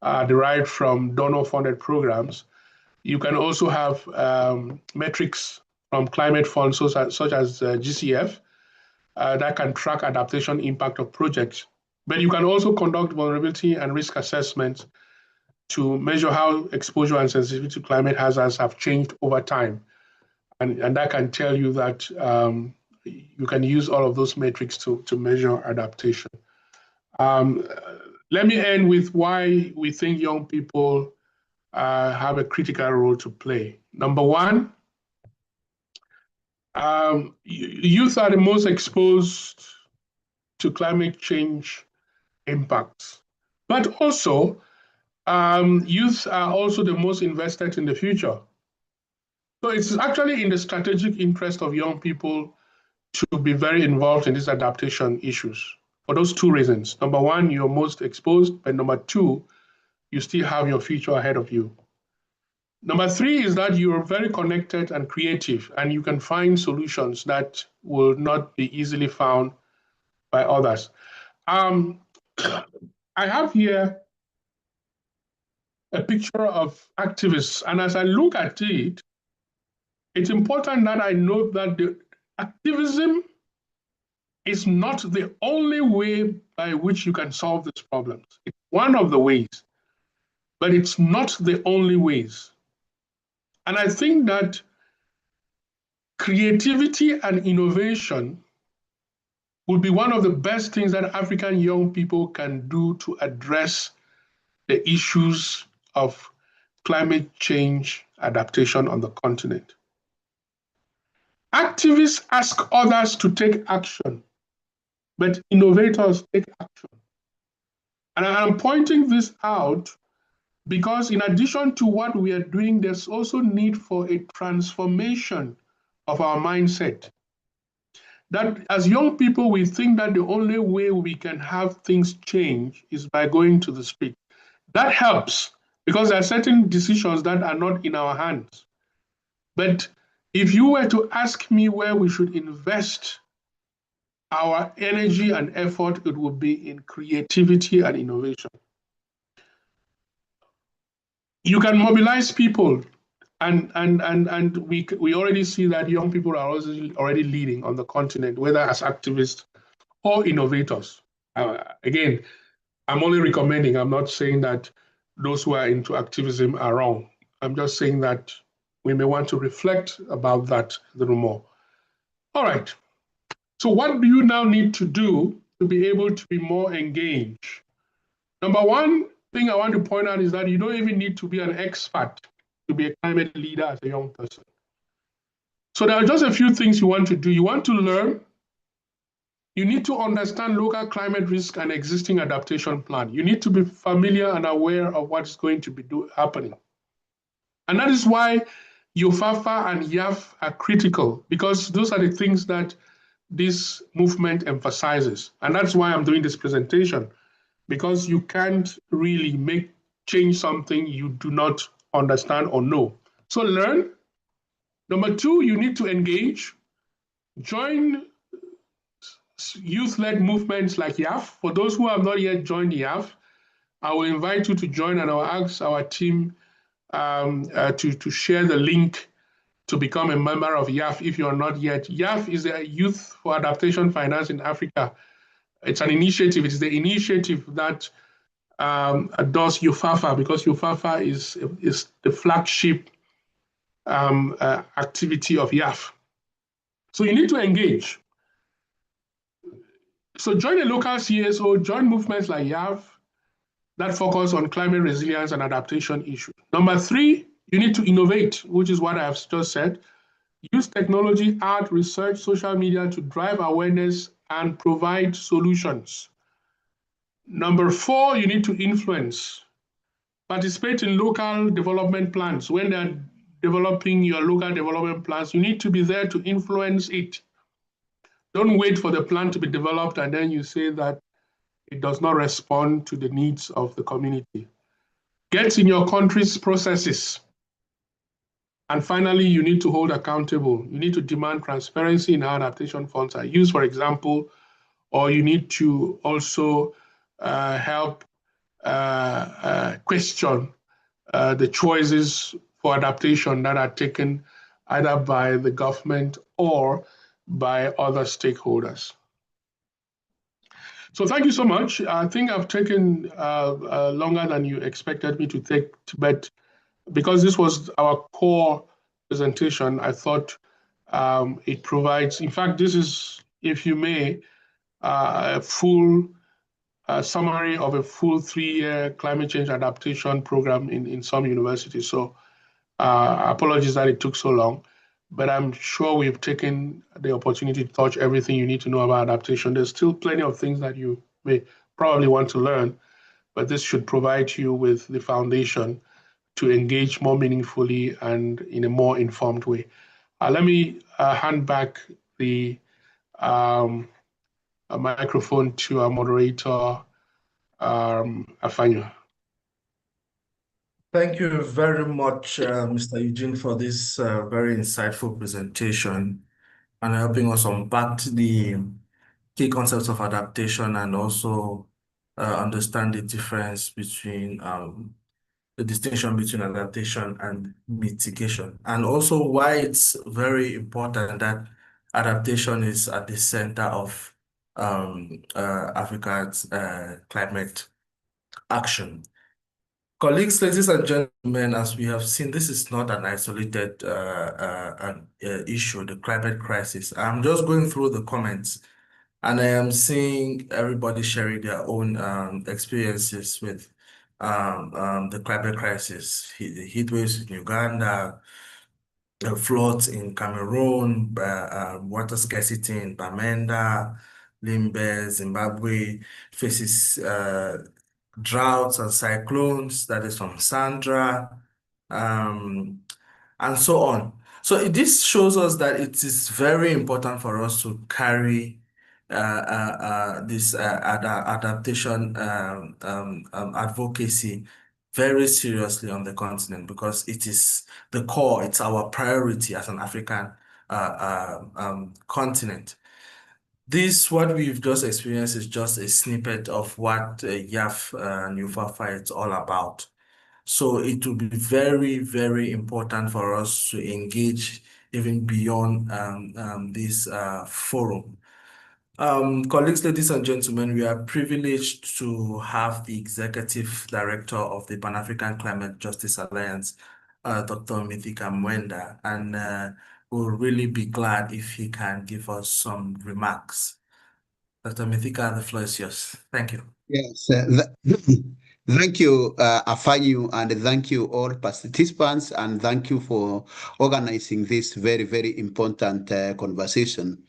are derived from donor-funded programs. You can also have metrics from climate funds such as GCF that can track adaptation impact of projects. But you can also conduct vulnerability and risk assessments to measure how exposure and sensitivity to climate hazards have changed over time. And that can tell you that you can use all of those metrics to measure adaptation. Let me end with why we think young people have a critical role to play. Number one, youth are the most exposed to climate change impacts, but also youth are also the most invested in the future. So it's actually in the strategic interest of young people to be very involved in these adaptation issues for those two reasons. Number one, you're most exposed, but number two, you still have your future ahead of you. Number three is that you're very connected and creative, and you can find solutions that will not be easily found by others. I have here a picture of activists, and as I look at it, it's important that I note that the activism is not the only way by which you can solve these problems. It's one of the ways, but it's not the only ways. And I think that creativity and innovation would be one of the best things that African young people can do to address the issues of climate change adaptation on the continent. Activists ask others to take action, but innovators take action. And I'm pointing this out because in addition to what we are doing, there's also need for a transformation of our mindset. That as young people, we think that the only way we can have things change is by going to the street. That helps because there are certain decisions that are not in our hands. But if you were to ask me where we should invest our energy and effort, it would be in creativity and innovation. You can mobilize people, and we already see that young people are also already leading on the continent, whether as activists or innovators. Again, I'm only recommending, I'm not saying that those who are into activism are wrong. I'm just saying that we may want to reflect about that a little more. All right. So what do you now need to do to be able to be more engaged? Number one thing I want to point out is that you don't even need to be an expert to be a climate leader as a young person. So there are just a few things you want to do. You want to learn, You need to understand local climate risk and existing adaptation plan. You need to be familiar and aware of what's going to be happening. And that is why YOFAFA and YAF are critical, because those are the things that this movement emphasizes. And that's why I'm doing this presentation, because you can't really change something you do not understand or know. So learn. Number two, you need to engage. Join youth-led movements like YAF. For those who have not yet joined YAF, I will invite you to join, and I will ask our team to share the link to become a member of YAF if you are not yet. YAF is a Youth for Adaptation Finance in Africa. It's an initiative. It's the initiative that does YOFAFA, because YOFAFA is the flagship activity of YAF. So you need to engage. So join a local CSO, join movements like YAF that focus on climate resilience and adaptation issues. Number three, you need to innovate, which is what I have just said. Use technology, art, research, social media to drive awareness and provide solutions. Number four, you need to influence. Participate in local development plans. When they're developing your local development plans, you need to be there to influence it. Don't wait for the plan to be developed and then you say that it does not respond to the needs of the community. Get in your country's processes. And finally, you need to hold accountable. You need to demand transparency in how adaptation funds are used, for example, or you need to also help question the choices for adaptation that are taken either by the government or by other stakeholders. So thank you so much. I think I've taken longer than you expected me to take, but because this was our core presentation, I thought it provides, in fact, this is, if you may, a full summary of a full 3-year climate change adaptation program in some universities. So apologies that it took so long, but I'm sure we've taken the opportunity to touch everything you need to know about adaptation. There's still plenty of things that you may probably want to learn, but this should provide you with the foundation to engage more meaningfully and in a more informed way. Let me hand back the microphone to our moderator, Afanyo. Thank you very much, Mr. Eugene, for this very insightful presentation and helping us unpack the key concepts of adaptation and also understand the difference between the distinction between adaptation and mitigation, and also why it's very important that adaptation is at the center of Africa's climate action. Colleagues, ladies and gentlemen, as we have seen, this is not an isolated issue, the climate crisis. I'm just going through the comments and I am seeing everybody sharing their own experiences with the climate crisis, the heat waves in Uganda, floods in Cameroon, water scarcity in Bamenda, Limbe, Zimbabwe, faces droughts and cyclones, that is from Sandra, and so on. So this shows us that it is very important for us to carry this adaptation advocacy very seriously on the continent, because it is the core, it's our priority as an African continent. This, what we've just experienced, is just a snippet of what YAF and YOFAFA is all about. So it will be very, very important for us to engage even beyond this forum. Colleagues, ladies and gentlemen, we are privileged to have the Executive Director of the Pan-African Climate Justice Alliance, Dr. Mithika Mwenda, and we'll really be glad if he can give us some remarks. Dr. Mithika, the floor is yours. Thank you. Yes, thank you, Afanyu, and thank you all participants, and thank you for organizing this very, very important conversation.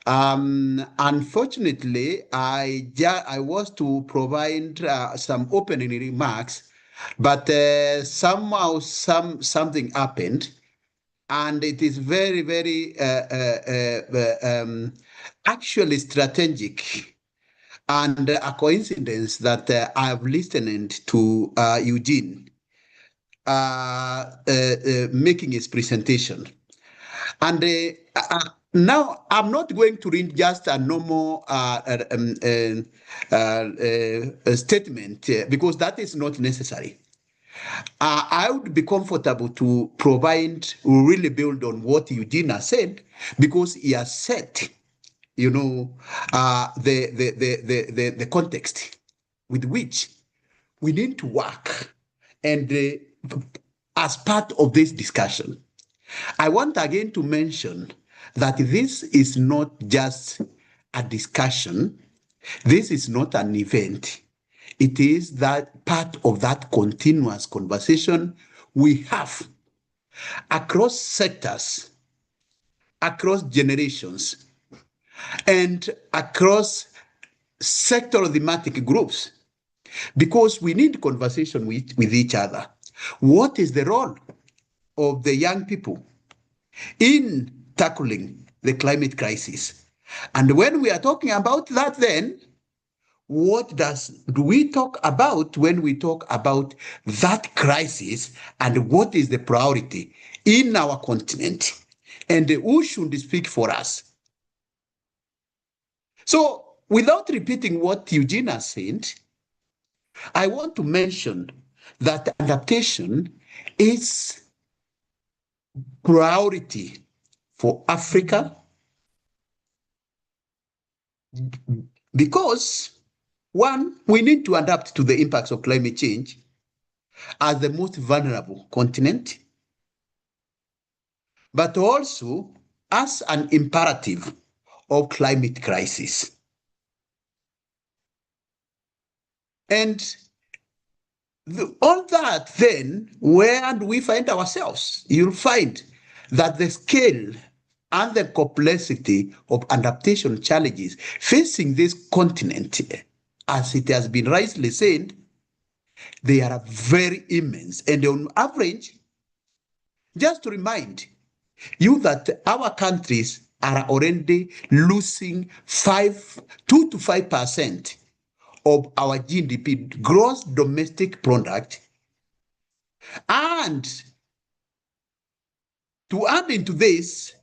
Unfortunately, I was to provide some opening remarks, but somehow something happened, and it is very, very actually strategic and a coincidence that I have listened to Eugene making his presentation. And now I'm not going to read just a normal statement because that is not necessary. I would be comfortable to provide, really build on what Eugene has said, because he has set, the context with which we need to work. And as part of this discussion, I want again to mention that this is not just a discussion, this is not an event. It is that part of that continuous conversation we have across sectors, across generations, and across sectoral thematic groups, because we need conversation with each other. What is the role of the young people in tackling the climate crisis? And when we are talking about that, then what do we talk about when we talk about that crisis, and what is the priority in our continent, and who should speak for us? So without repeating what Eugene has said, I want to mention that adaptation is priority for Africa, because one, we need to adapt to the impacts of climate change as the most vulnerable continent, but also as an imperative of climate crisis. And all that, then, where do we find ourselves? You'll find that the scale and the complexity of adaptation challenges facing this continent, as it has been rightly said, they are very immense. And on average, just to remind you that our countries are already losing 2 to 5% of our GDP, gross domestic product, and to add into this,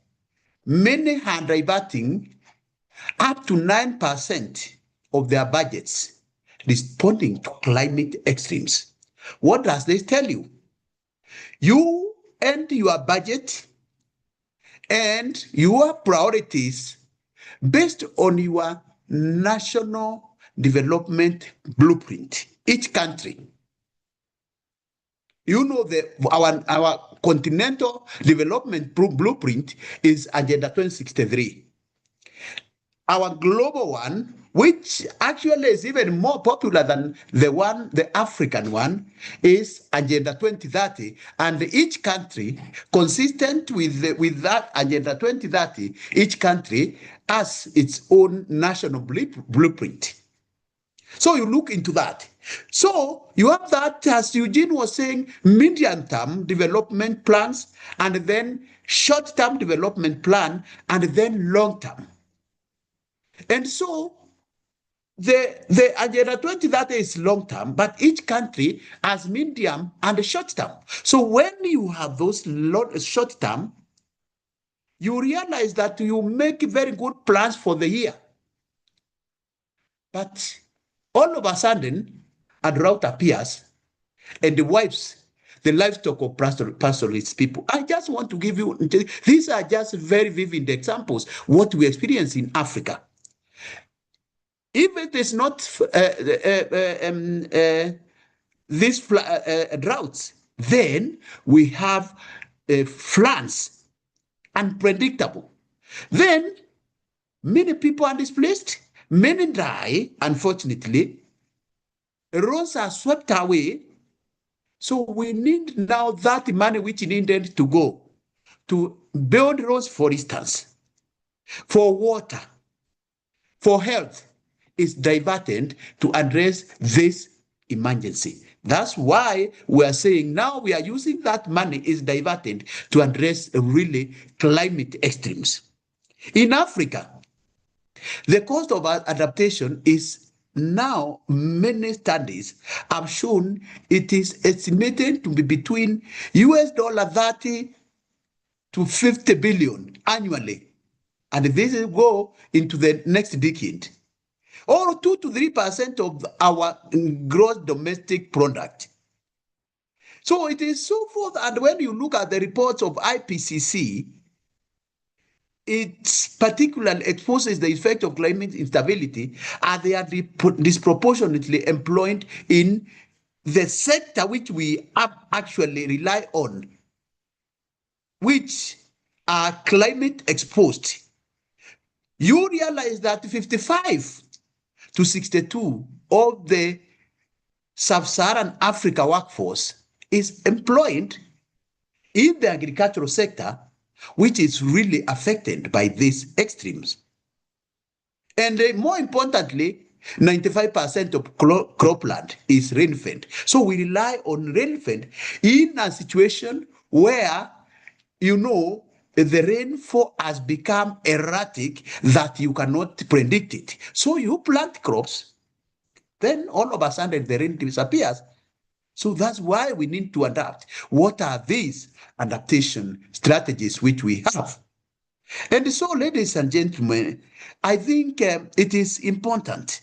many are diverting up to 9% of their budgets responding to climate extremes. What does this tell you? You and your budget and your priorities based on your national development blueprint. Each country, our continental development blueprint is Agenda 2063. Our global one, which actually is even more popular than the African one, is Agenda 2030. And each country, consistent with that Agenda 2030, each country has its own national blueprint. So you look into that. So you have that, as Eugene was saying, medium-term development plans, and then short-term development plan, and then long-term. And so the Agenda 2030 is long-term, but each country has medium and short-term. So when you have those short-term, you realize that you make very good plans for the year. But all of a sudden, a drought appears and wipes the livestock of pastoralist people. I just want to give you, these are just very vivid examples, what we experience in Africa. If it is not these droughts, then we have floods, unpredictable. Then many people are displaced, many die, unfortunately. Roads are swept away. So we need now that money which needed to go to build roads, for instance, for water, for health is diverted to address this emergency. That's why we are saying now we are using that money is diverted to address really climate extremes. In Africa, the cost of adaptation is now, many studies have shown it is estimated to be between $30 to 50 billion annually. And this will go into the next decade, or 2 to 3% of our gross domestic product. So it is so forth. And when you look at the reports of IPCC, it particularly exposes the effect of climate instability, and they are disproportionately employed in the sector which we actually rely on, which are climate exposed. You realize that 55 to 62 of the sub-Saharan Africa workforce is employed in the agricultural sector, which is really affected by these extremes. And more importantly, 95% of cropland is rain-fed. So we rely on rain-fed in a situation where, you know, the rainfall has become erratic that you cannot predict it. So you plant crops, then all of a sudden the rain disappears. So that's why we need to adapt. What are these adaptation strategies which we have? And so, ladies and gentlemen, I think it is important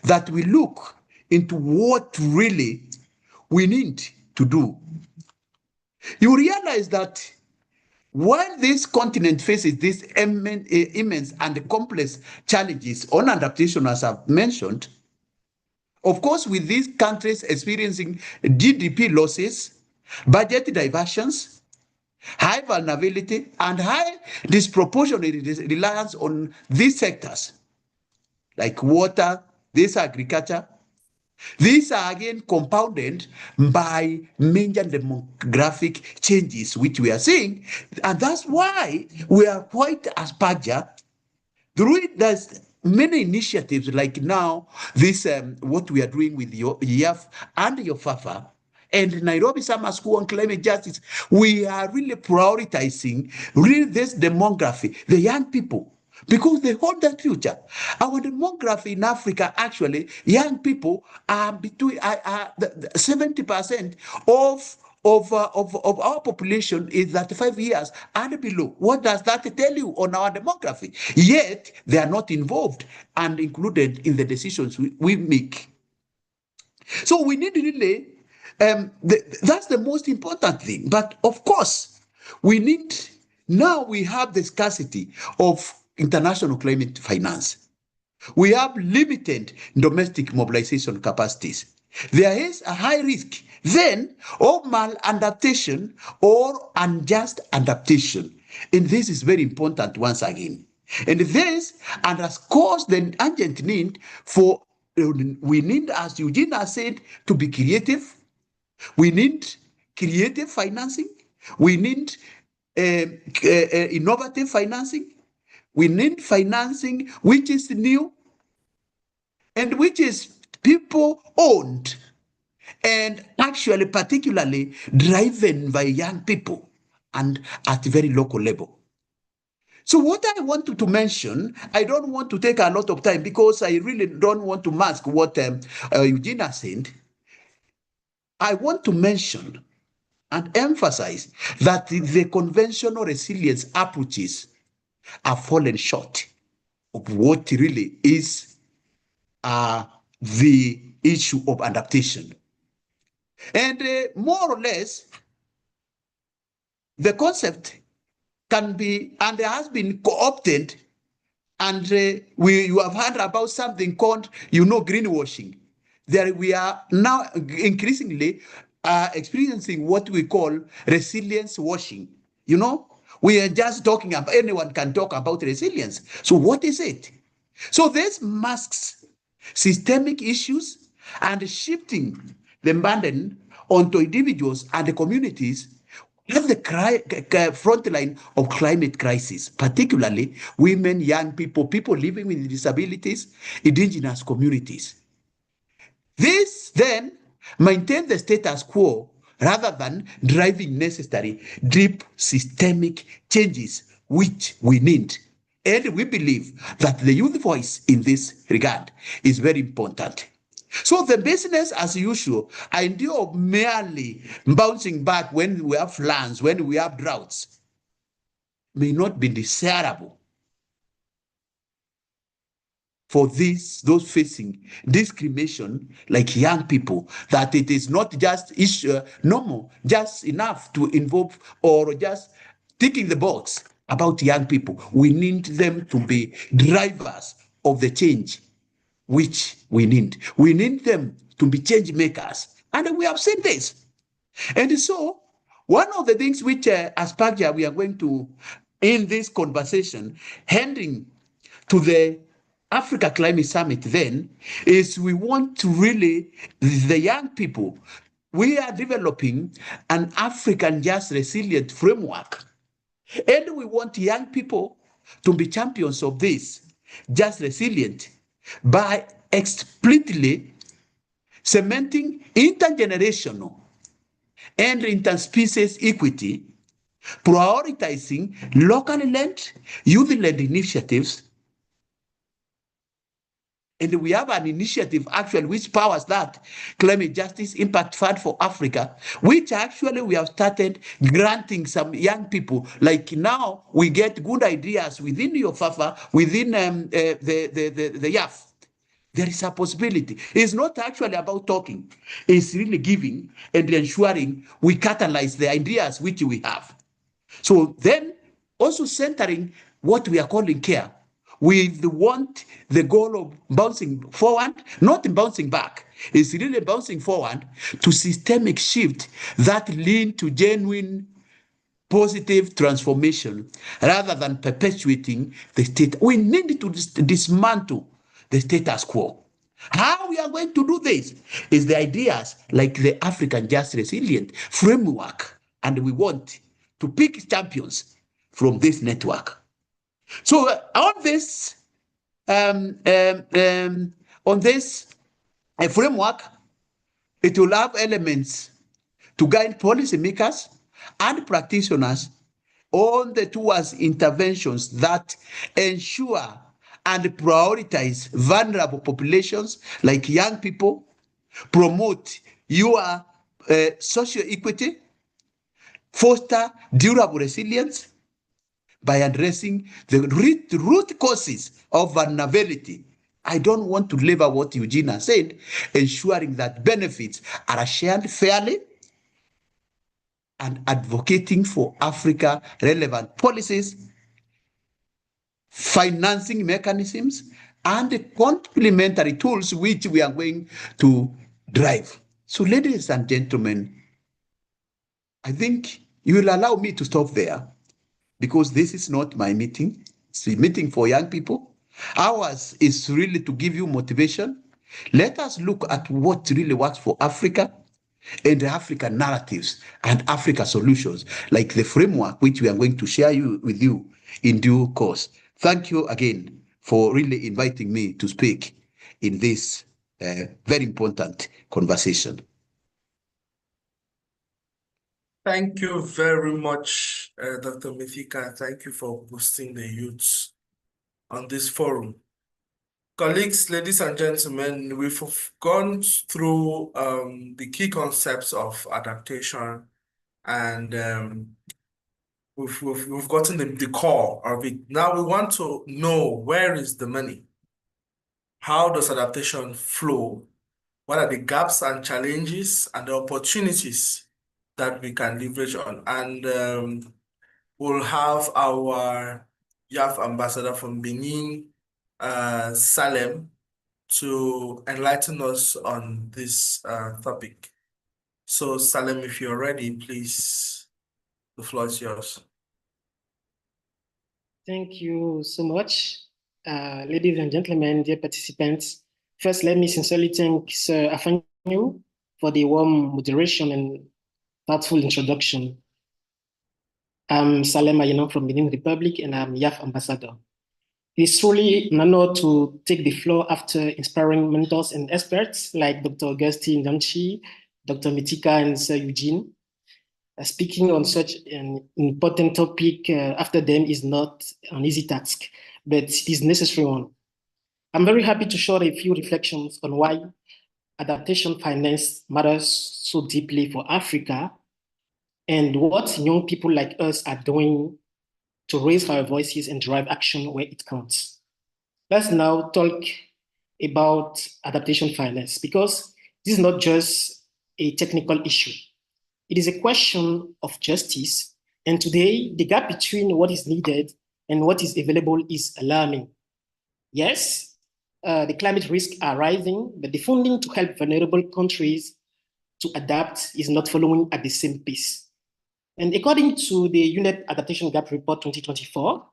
that we look into what really we need to do. You realize that while this continent faces these immense and complex challenges on adaptation, as I've mentioned, of course, with these countries experiencing GDP losses, budget diversions, high vulnerability, and high disproportionate reliance on these sectors, like water, this agriculture. These are again compounded by major demographic changes which we are seeing, and that's why we are quite asperger. Through it, there's many initiatives like now this what we are doing with your YAF and YOFAFA and Nairobi Summer School on Climate Justice. We are really prioritizing really this demography, the young people, because they hold that future. Our demography in Africa, actually, young people are between 70% of our population is 35 years and below. What does that tell you on our demography? Yet they are not involved and included in the decisions we make. So we need really, that's the most important thing. But of course, now we have the scarcity of international climate finance. We have limited domestic mobilization capacities. There is a high risk then of maladaptation or unjust adaptation. And this is very important once again. And this underscores the urgent need for, we need, as Eugene has said, to be creative. We need creative financing. We need innovative financing. We need financing which is new and which is people owned and actually particularly driven by young people and at very local level. So what I wanted to mention, I don't want to take a lot of time because I really don't want to mask what Eugene said. I want to mention and emphasize that the conventional resilience approaches have fallen short of what really is the issue of adaptation. And more or less, the concept can be, and there has been co-opted, and you have heard about something called, greenwashing. There we are now increasingly experiencing what we call resilience washing. We are just talking about, anyone can talk about resilience. So what is it? So this masks systemic issues and shifting the burden onto individuals and the communities at the front line of climate crisis, particularly women, young people, people living with disabilities, indigenous communities. This then maintain the status quo rather than driving necessary deep systemic changes which we need. And we believe that the youth voice in this regard is very important. So the business as usual idea of merely bouncing back when we have floods, when we have droughts, may not be desirable for those facing discrimination like young people, that it is not just normal, just enough to involve or just ticking the box about young people. We need them to be drivers of the change which we need. We need them to be change makers. And we have seen this. And so, one of the things which, as PAGJA, we are going to, in this conversation, handing to the Africa Climate Summit then, is we want to really, the young people, we are developing an African just resilient framework. And we want young people to be champions of this, just resilient, by explicitly cementing intergenerational and interspecies equity, prioritizing locally led, youth-led initiatives. And we have an initiative actually which powers that Climate Justice Impact Fund for Africa, which actually we have started granting some young people. Like now we get good ideas within YOFAFA, within the YAF. There is a possibility. It's not actually about talking. It's really giving and ensuring we catalyze the ideas which we have. So then also centering what we are calling care. We want the goal of bouncing forward, not bouncing back. It's really bouncing forward to systemic shift that lead to genuine positive transformation rather than perpetuating the state. We need to dismantle the status quo. How we are going to do this is the ideas like the African Just Resilient framework, and we want to pick champions from this network. So on this framework, it will have elements to guide policymakers and practitioners on the towards interventions that ensure and prioritize vulnerable populations like young people, promote your social equity, foster durable resilience by addressing the root causes of vulnerability. I don't want to labor what Eugenia said, ensuring that benefits are shared fairly and advocating for Africa relevant policies, financing mechanisms, and complementary tools which we are going to drive. So ladies and gentlemen, I think you will allow me to stop there because this is not my meeting. It's a meeting for young people. Ours is really to give you motivation. Let us look at what really works for Africa and the African narratives and Africa solutions, like the framework which we are going to share with you in due course. Thank you again for really inviting me to speak in this very important conversation. Thank you very much, Dr. Mithika. Thank you for hosting the youths on this forum. Colleagues, ladies and gentlemen, we've gone through the key concepts of adaptation, and we've gotten the core of it. Now we want to know, where is the money? How does adaptation flow? What are the gaps and challenges and the opportunities that we can leverage on? And we'll have our YAF ambassador from Benin, Salem, to enlighten us on this topic. So Salem, if you're ready, please, the floor is yours. Thank you so much, ladies and gentlemen, dear participants. First, let me sincerely thank Sir Afanyu for the warm moderation and thoughtful introduction. I'm Salem Ayenon from Benin Republic, and I'm YAF ambassador. It's truly an honor to take the floor after inspiring mentors and experts like Dr. Augustine Damchi, Dr. Mitika, and Sir Eugene. Speaking on such an important topic after them is not an easy task, but it is a necessary one. I'm very happy to share a few reflections on why adaptation finance matters so deeply for Africa and what young people like us are doing to raise our voices and drive action where it counts. Let's now talk about adaptation finance, because this is not just a technical issue. It is a question of justice. And today, the gap between what is needed and what is available is alarming. Yes, the climate risks are rising, but the funding to help vulnerable countries to adapt is not following at the same pace. And according to the UNEP Adaptation Gap Report 2024,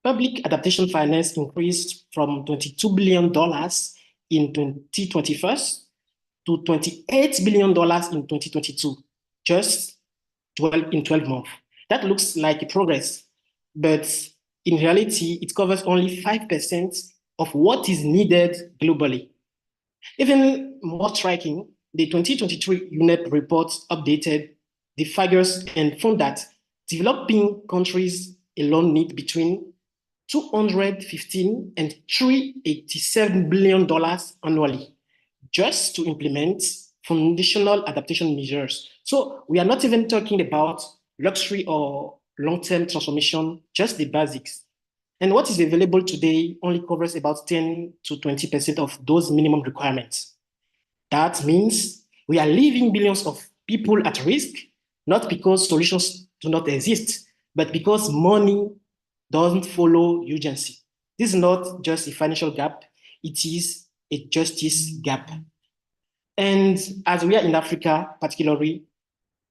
public adaptation finance increased from $22 billion in 2021 to $28 billion in 2022, just 12 months. That looks like progress, but in reality, it covers only 5% of what is needed globally. Even more striking, the 2023 UNEP report updated the figures and found that developing countries alone need between $215 and $387 billion annually just to implement foundational adaptation measures. So we are not even talking about luxury or long-term transformation, just the basics. And what is available today only covers about 10 to 20% of those minimum requirements. That means we are leaving billions of people at risk, not because solutions do not exist, but because money doesn't follow urgency. This is not just a financial gap, it is a justice gap. And as we are in Africa, particularly,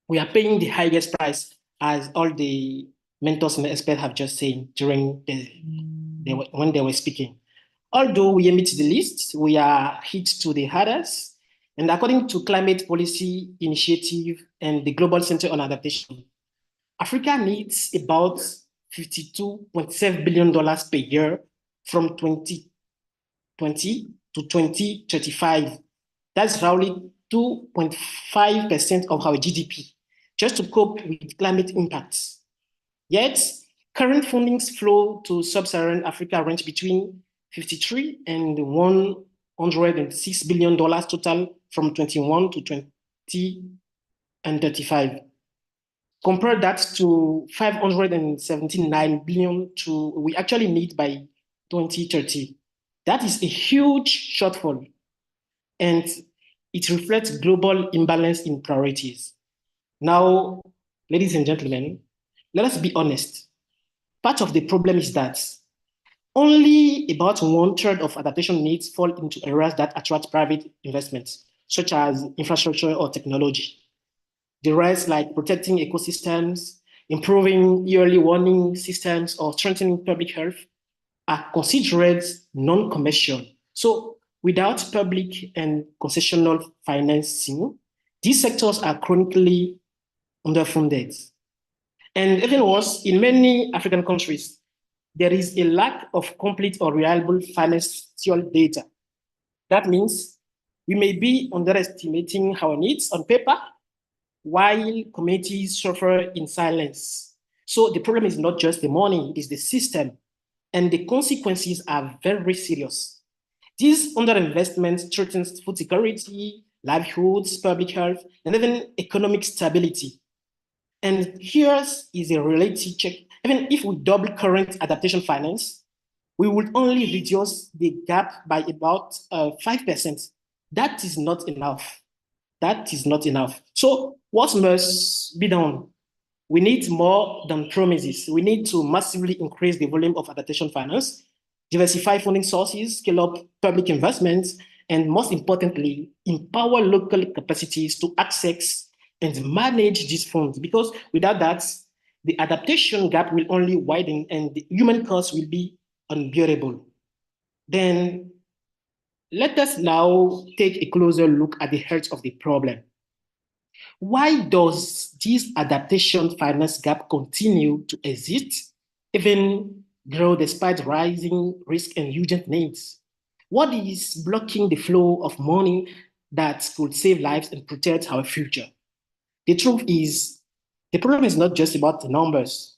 we are paying the highest price, as all the mentors and experts have just said during when they were speaking. Although we emit the least, we are hit to the hardest. And according to Climate Policy Initiative and the Global Center on Adaptation, Africa needs about $52.7 billion per year from 2020 to 2035. That's roughly 2.5% of our GDP, just to cope with climate impacts. Yet, current fundings flow to sub-Saharan Africa range between 53 and $106 billion total from 21 to 2035. Compare that to 579 billion to we actually need by 2030. That is a huge shortfall, and it reflects global imbalance in priorities. Now, ladies and gentlemen, let us be honest. Part of the problem is that only about 1/3 of adaptation needs fall into areas that attract private investments, such as infrastructure or technology. The rest, like protecting ecosystems, improving early warning systems, or strengthening public health, are considered non-commercial. So without public and concessional financing, these sectors are chronically underfunded. And even worse, in many African countries, there is a lack of complete or reliable financial data. That means we may be underestimating our needs on paper, while communities suffer in silence. So the problem is not just the money, it is the system, and the consequences are very serious. This underinvestment threatens food security, livelihoods, public health, and even economic stability. And here is a reality check. Even if we double current adaptation finance, we would only reduce the gap by about 5%. That is not enough. That is not enough. So what must be done? We need more than promises. We need to massively increase the volume of adaptation finance, diversify funding sources, scale up public investments, and most importantly, empower local capacities to access and manage these funds. Because without that, the adaptation gap will only widen and the human cost will be unbearable. Then let us now take a closer look at the heart of the problem. Why does this adaptation finance gap continue to exist, even grow despite rising risk and urgent needs? What is blocking the flow of money that could save lives and protect our future? The truth is, the problem is not just about the numbers.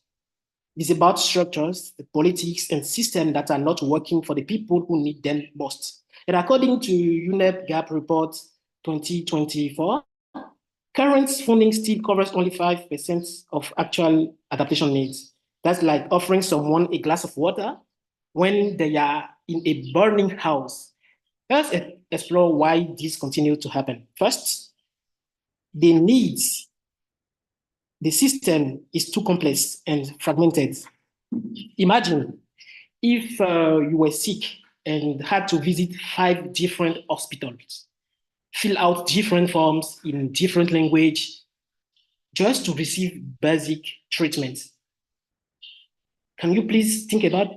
It's about structures, the politics, and systems that are not working for the people who need them most. And according to UNEP Gap Report 2024, current funding still covers only 5% of actual adaptation needs. That's like offering someone a glass of water when they are in a burning house. Let's explore why this continues to happen. First, the needs. The system is too complex and fragmented. Imagine if you were sick and had to visit 5 different hospitals, fill out different forms in different language just to receive basic treatment. Can you please think about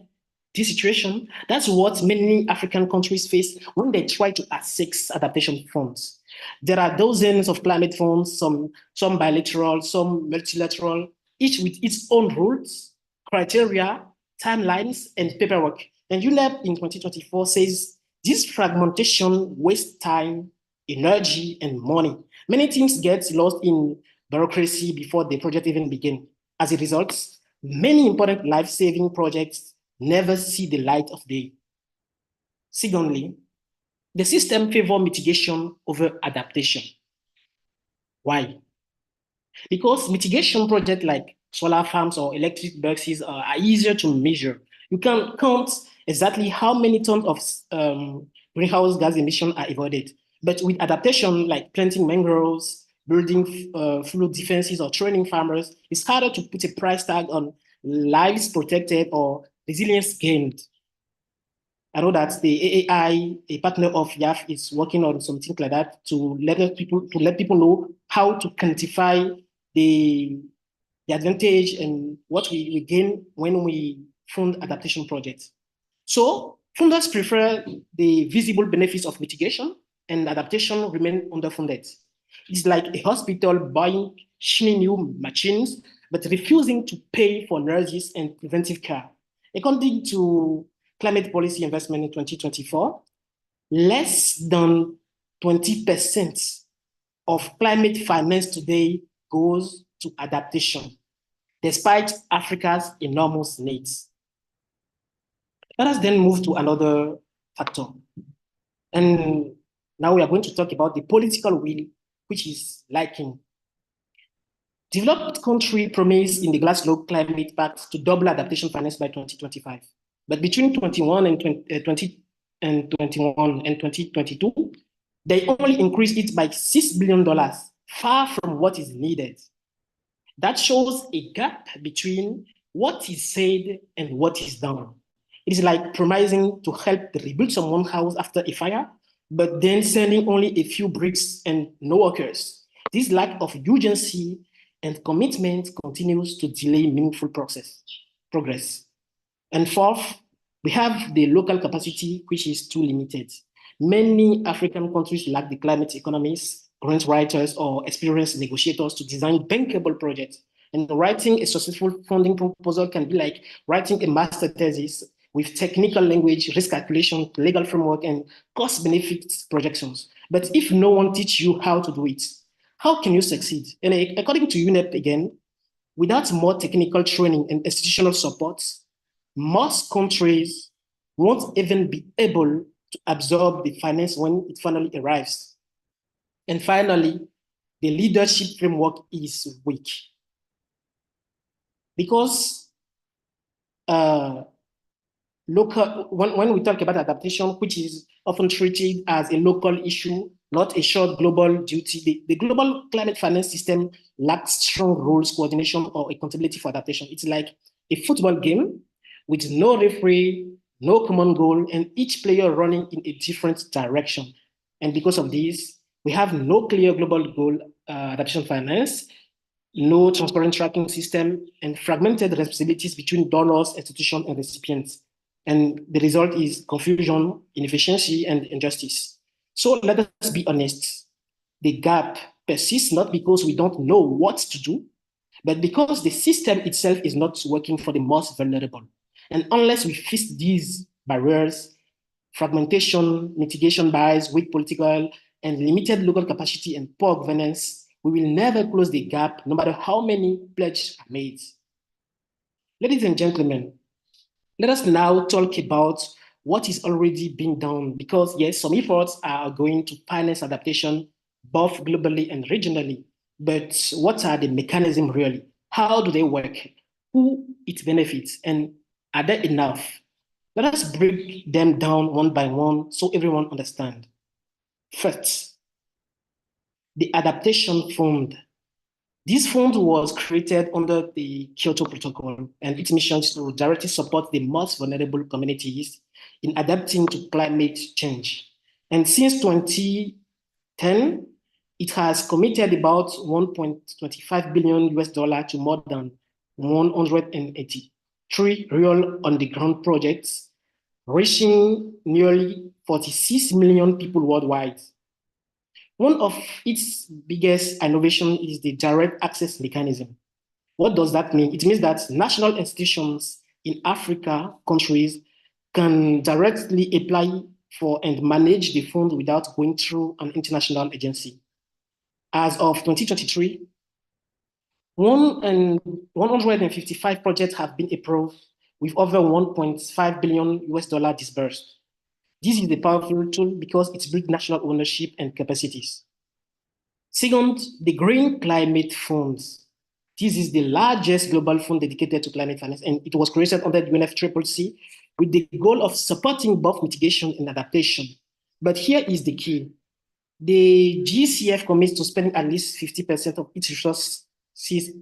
this situation? That's what many African countries face when they try to access adaptation funds. There are dozens of climate funds, some bilateral, some multilateral, each with its own rules, criteria, timelines, and paperwork. And UNEP in 2024 says this fragmentation wastes time, energy, and money. Many things get lost in bureaucracy before the project even begins. As a result, many important life-saving projects never see the light of day. Secondly, the system favors mitigation over adaptation. Why? Because mitigation projects like solar farms or electric buses are easier to measure. You can count exactly how many tons of greenhouse gas emissions are avoided. But with adaptation, like planting mangroves, building flood defenses, or training farmers, it's harder to put a price tag on lives protected or resilience gained. I know that the AAI, a partner of YAF, is working on something like that to let people know how to quantify the advantage and what we gain when we fund adaptation projects. So funders prefer the visible benefits of mitigation, and adaptation remain underfunded. It's like a hospital buying shiny new machines, but refusing to pay for nurses and preventive care. According to Climate Policy Investment in 2024, less than 20% of climate finance today goes to adaptation, despite Africa's enormous needs. Let us then move to another factor. And now we are going to talk about the political will, which is lacking. Developed countries promise in the Glasgow Climate Pact to double adaptation finance by 2025. But between 2021 and 2022, they only increased it by $6 billion, far from what is needed. That shows a gap between what is said and what is done. It is like promising to help rebuild someone's house after a fire, but then sending only a few bricks and no workers. This lack of urgency and commitment continues to delay meaningful progress. And fourth, we have the local capacity, which is too limited. Many African countries lack the climate economists, grant writers, or experienced negotiators to design bankable projects. And writing a successful funding proposal can be like writing a master thesis with technical language, risk calculation, legal framework, and cost-benefit projections. But if no one teaches you how to do it, how can you succeed? And according to UNEP again, without more technical training and institutional support, most countries won't even be able to absorb the finance when it finally arrives. And finally, the leadership framework is weak. Because when we talk about adaptation, which is often treated as a local issue, not a short global duty, the global climate finance system lacks strong rules, coordination, or accountability for adaptation. It's like a football game with no referee, no common goal, and each player running in a different direction. And because of this, we have no clear global goal adaptation finance, no transparent tracking system, and fragmented responsibilities between donors, institutions, and recipients. And the result is confusion, inefficiency, and injustice. So let us be honest. The gap persists not because we don't know what to do, but because the system itself is not working for the most vulnerable. And unless we fix these barriers, fragmentation, mitigation bias, weak political and limited local capacity and poor governance, we will never close the gap, no matter how many pledges are made. Ladies and gentlemen, let us now talk about what is already being done, because yes, some efforts are going to finance adaptation both globally and regionally, but what are the mechanisms really? How do they work? Who it benefits, and are they enough? Let us break them down one by one so everyone understands. First, the Adaptation Fund. This fund was created under the Kyoto Protocol, and its mission is to directly support the most vulnerable communities in adapting to climate change. And since 2010, it has committed about 1.25 billion US dollar to more than 183 real on-the-ground projects, reaching nearly 46 million people worldwide. One of its biggest innovations is the direct access mechanism. What does that mean? It means that national institutions in Africa countries can directly apply for and manage the fund without going through an international agency. As of 2023, 155 projects have been approved with over 1.5 billion US dollar disbursed. This is a powerful tool because it builds national ownership and capacities. Second, the Green Climate Funds. This is the largest global fund dedicated to climate finance, and it was created under the UNFCCC with the goal of supporting both mitigation and adaptation. But here is the key. The GCF commits to spending at least 50% of its resources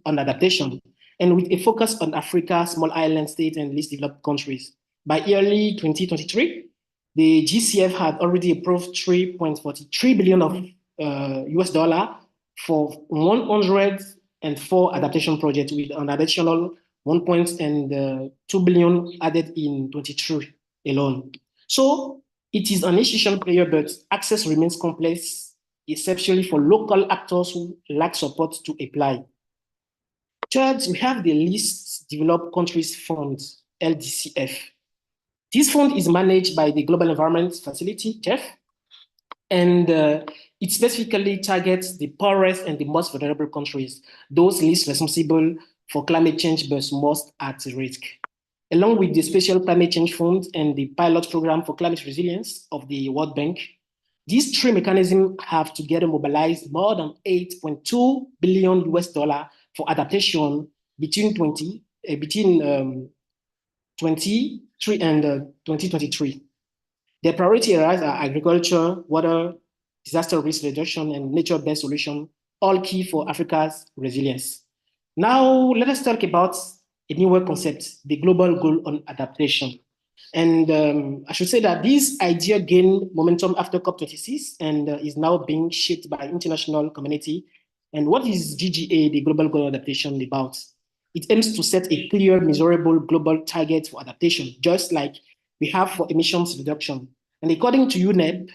on adaptation, and with a focus on Africa, small island states, and least developed countries. By early 2023, the GCF had already approved 3.43 billion of US dollar for 104 adaptation projects, with an additional 1.2 billion added in 23 alone. So it is an institutional player, but access remains complex, especially for local actors who lack support to apply. Third, we have the Least Developed Countries Fund, LDCF. This fund is managed by the Global Environment Facility, GEF, and it specifically targets the poorest and the most vulnerable countries, those least responsible for climate change but most at risk. Along with the Special Climate Change Fund and the Pilot Program for Climate Resilience of the World Bank, these three mechanisms have together mobilized more than 8.2 billion US dollar for adaptation between 2023 and 2023. Their priority areas are agriculture, water, disaster risk reduction, and nature-based solutions, all key for Africa's resilience. Now, let us talk about a newer concept, the global goal on adaptation. And I should say that this idea gained momentum after COP26 and is now being shaped by international community. And what is GGA, the Global Goal on Adaptation, about? It aims to set a clear, measurable global target for adaptation, just like we have for emissions reduction. And according to UNEP,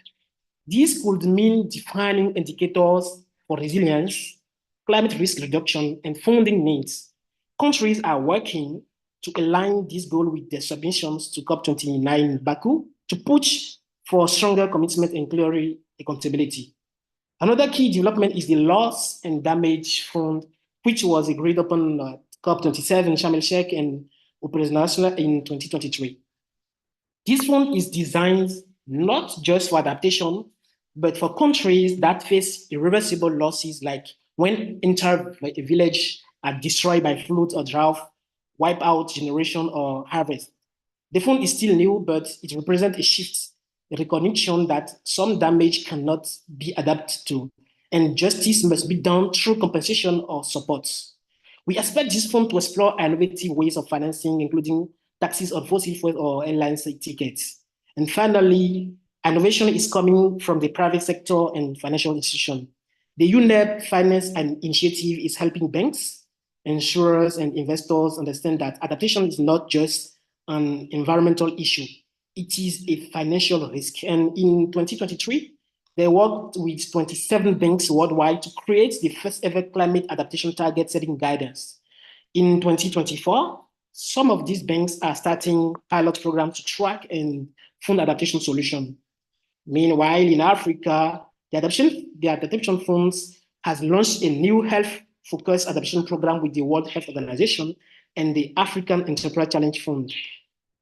this could mean defining indicators for resilience, climate risk reduction, and funding needs. Countries are working to align this goal with their submissions to COP29 in Baku to push for stronger commitment and clearer accountability. Another key development is the Loss and Damage Fund, which was agreed upon COP27 Sharm el-Sheikh and operational in 2023. This fund is designed not just for adaptation, but for countries that face irreversible losses, like when entire village are destroyed by flood or drought, wipe out generation or harvest. The fund is still new, but it represents a shift, a recognition that some damage cannot be adapted to, and justice must be done through compensation or support. We expect this fund to explore innovative ways of financing, including taxes on fossil fuels or airline tickets. And finally, innovation is coming from the private sector and financial institutions. The UNEP Finance and Initiative is helping banks, insurers, and investors understand that adaptation is not just an environmental issue. It is a financial risk. And in 2023, They worked with 27 banks worldwide to create the first ever climate adaptation target setting guidance. In 2024, some of these banks are starting pilot programs to track and fund adaptation solutions. Meanwhile, in Africa, the adaptation funds has launched a new health-focused adaptation program with the World Health Organization and the African Enterprise Challenge Fund.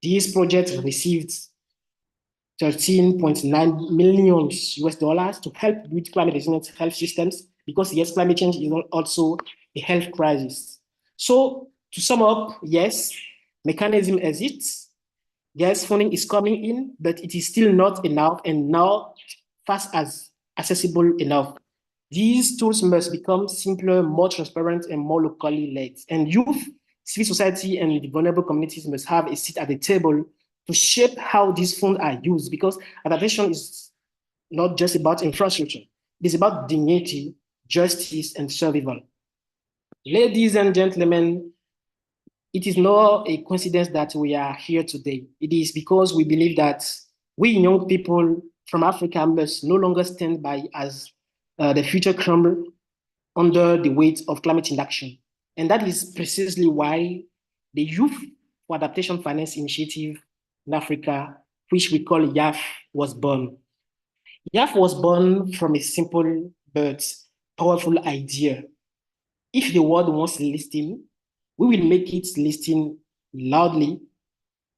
These projects received 13.9 million US dollars to help build climate resilient health systems, because yes, climate change is also a health crisis. So to sum up, yes, mechanism exists. Yes, funding is coming in, but it is still not enough and not fast as accessible enough. These tools must become simpler, more transparent, and more locally led. And youth, civil society, and the vulnerable communities must have a seat at the table to shape how these funds are used, because adaptation is not just about infrastructure. It is about dignity, justice, and survival. Ladies and gentlemen, it is not a coincidence that we are here today. It is because we believe that we young people from Africa must no longer stand by as the future crumble under the weight of climate inaction. And that is precisely why the Youth for Adaptation Finance Initiative in Africa, which we call YAF, was born. YAF was born from a simple but powerful idea. If the world wants to listen, we will make it listen loudly,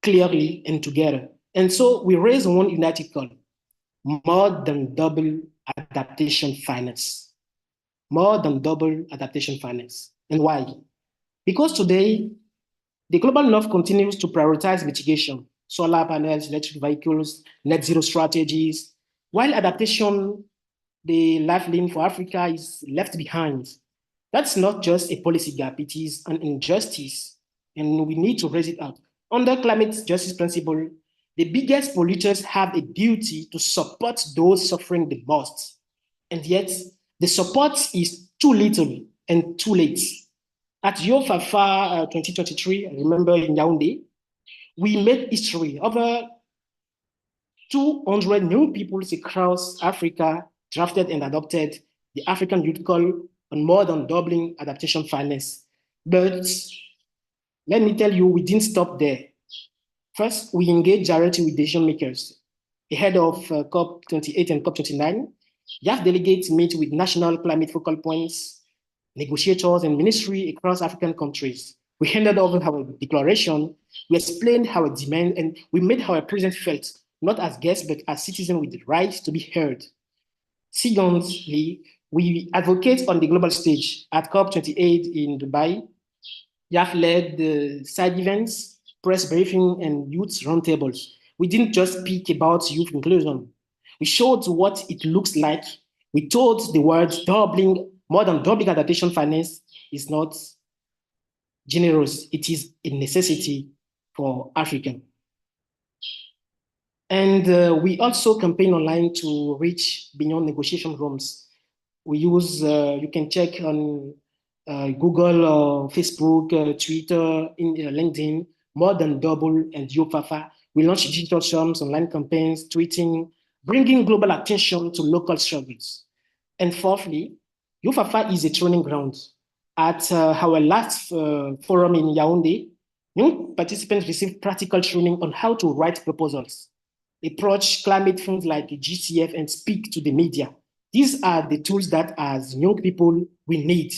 clearly, and together. And so we raise one united call: more than double adaptation finance. More than double adaptation finance. And why? Because today, the global north continues to prioritize mitigation, solar panels, electric vehicles, net zero strategies, while adaptation, the lifeline for Africa, is left behind. That's not just a policy gap, it is an injustice, and we need to raise it out. Under climate justice principle, the biggest polluters have a duty to support those suffering the most. And yet, the support is too little and too late. At YOFAFA 2023, I remember in Yaoundé, we made history. Over 200 young people across Africa drafted and adopted the African Youth Call on more than doubling adaptation finance. But let me tell you, we didn't stop there. First, we engaged directly with decision makers. Ahead of COP28 and COP29, YAF delegates meet with national climate focal points, negotiators, and ministry across African countries. We handed over our declaration, we explained our demand, and we made our presence felt, not as guests, but as citizens with the right to be heard. Secondly, we advocate on the global stage. At COP28 in Dubai, YAF led the side events, press briefing, and youth roundtables. We didn't just speak about youth inclusion. We showed what it looks like. We told the world more than doubling adaptation finance is not generous. It is a necessity for Africa. And we also campaign online to reach beyond negotiation rooms. We use, you can check on Google, Facebook, Twitter, LinkedIn, more than double, and YOFAFA. We launch digital forums, online campaigns, tweeting, bringing global attention to local struggles. And fourthly, YOFAFA is a training ground. At our last forum in Yaoundé, young participants received practical training on how to write proposals, approach climate funds like the GCF, and speak to the media. These are the tools that, as young people, we need.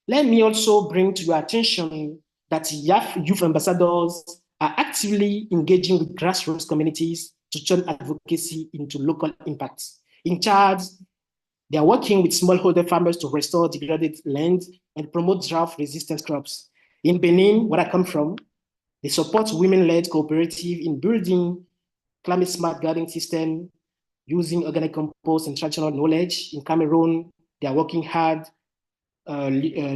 Let me also bring to your attention that YAF youth ambassadors are actively engaging with grassroots communities to turn advocacy into local impacts. In Chad, they are working with smallholder farmers to restore degraded land and promote drought-resistant crops. In Benin, where I come from, they support women-led cooperative in building climate-smart gardening system using organic compost and traditional knowledge. In Cameroon, they are working hard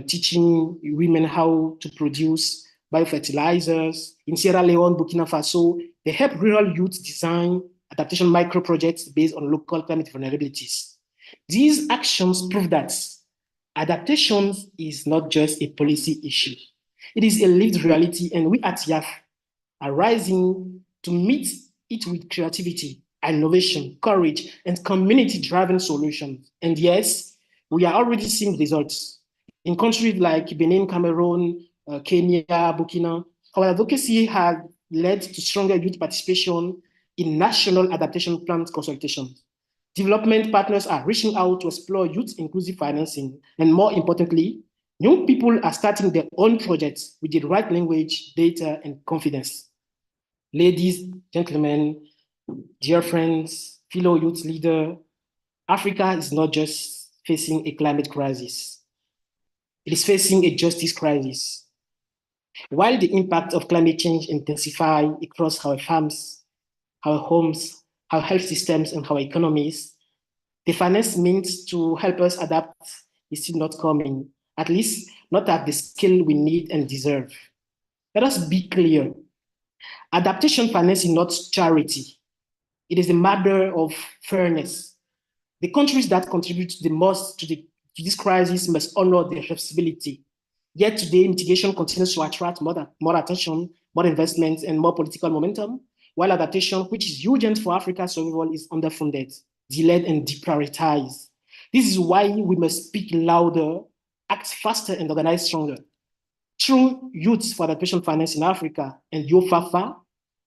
teaching women how to produce biofertilizers. In Sierra Leone, Burkina Faso, they help rural youth design adaptation micro projects based on local climate vulnerabilities. These actions prove that adaptation is not just a policy issue. It is a lived reality, and we at YAF are rising to meet it with creativity, innovation, courage, and community-driven solutions. And yes, we are already seeing results. In countries like Benin, Cameroon, Kenya, Burkina, our advocacy has led to stronger youth participation in national adaptation plan consultations. Development partners are reaching out to explore youth-inclusive financing, and more importantly, young people are starting their own projects with the right language, data, and confidence. Ladies, gentlemen, dear friends, fellow youth leader, Africa is not just facing a climate crisis. It is facing a justice crisis. While the impact of climate change intensify across our farms, our homes, our health systems, and our economies, the finance means to help us adapt is still not coming, at least not at the scale we need and deserve. Let us be clear. Adaptation finance is not charity. It is a matter of fairness. The countries that contribute the most to this crisis must honor their responsibility. Yet today, mitigation continues to attract more attention, more investment, and more political momentum, while adaptation, which is urgent for Africa's survival, is underfunded, delayed, and deprioritized. This is why we must speak louder, act faster, and organize stronger. Through Youth for Adaptation Finance in Africa and YOFAFA,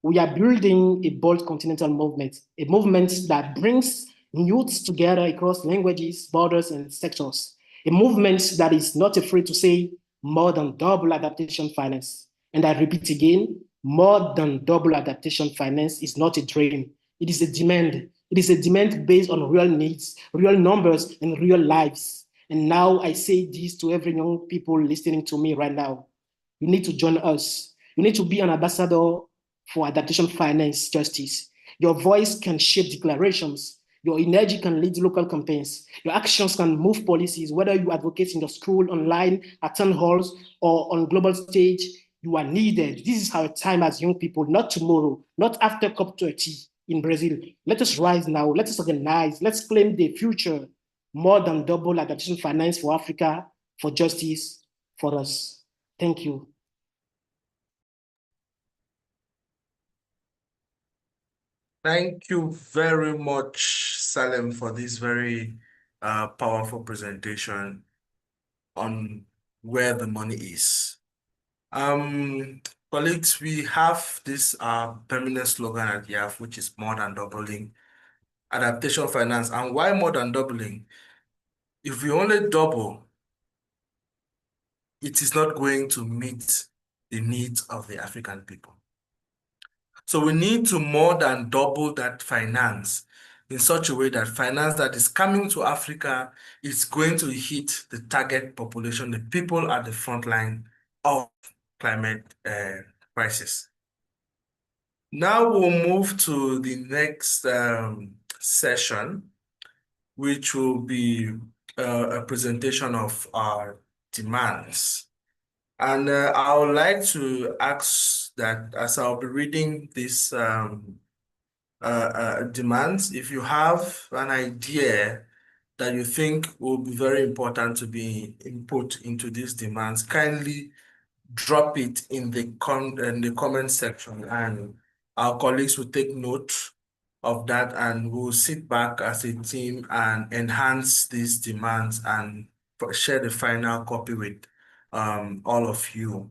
we are building a bold continental movement, a movement that brings youths together across languages, borders, and sectors, a movement that is not afraid to say more than double adaptation finance. And I repeat again, more than double adaptation finance is not a dream. It is a demand. It is a demand based on real needs, real numbers, and real lives. And now I say this to every young people listening to me right now. You need to join us. You need to be an ambassador for adaptation finance justice. Your voice can shape declarations. Your energy can lead local campaigns. Your actions can move policies, whether you advocate in your school, online, at town halls, or on global stage. You are needed. This is our time as young people, not tomorrow, not after COP30 in Brazil. Let us rise now. Let us organize. Let's claim the future. More than double adaptation finance for Africa, for justice, for us. Thank you. Thank you very much, Salem, for this very powerful presentation on where the money is. Colleagues, we have this permanent slogan at YAF, which is more than doubling adaptation finance. And why more than doubling? If we only double, it is not going to meet the needs of the African people. So we need to more than double that finance in such a way that finance that is coming to Africa is going to hit the target population, the people at the front line of climate crisis. Now we'll move to the next session, which will be a presentation of our demands. And I would like to ask that as I'll be reading these demands, if you have an idea that you think will be very important to be input into these demands, kindly drop it in the comment section, and our colleagues will take note of that, and we'll sit back as a team and enhance these demands and share the final copy with all of you.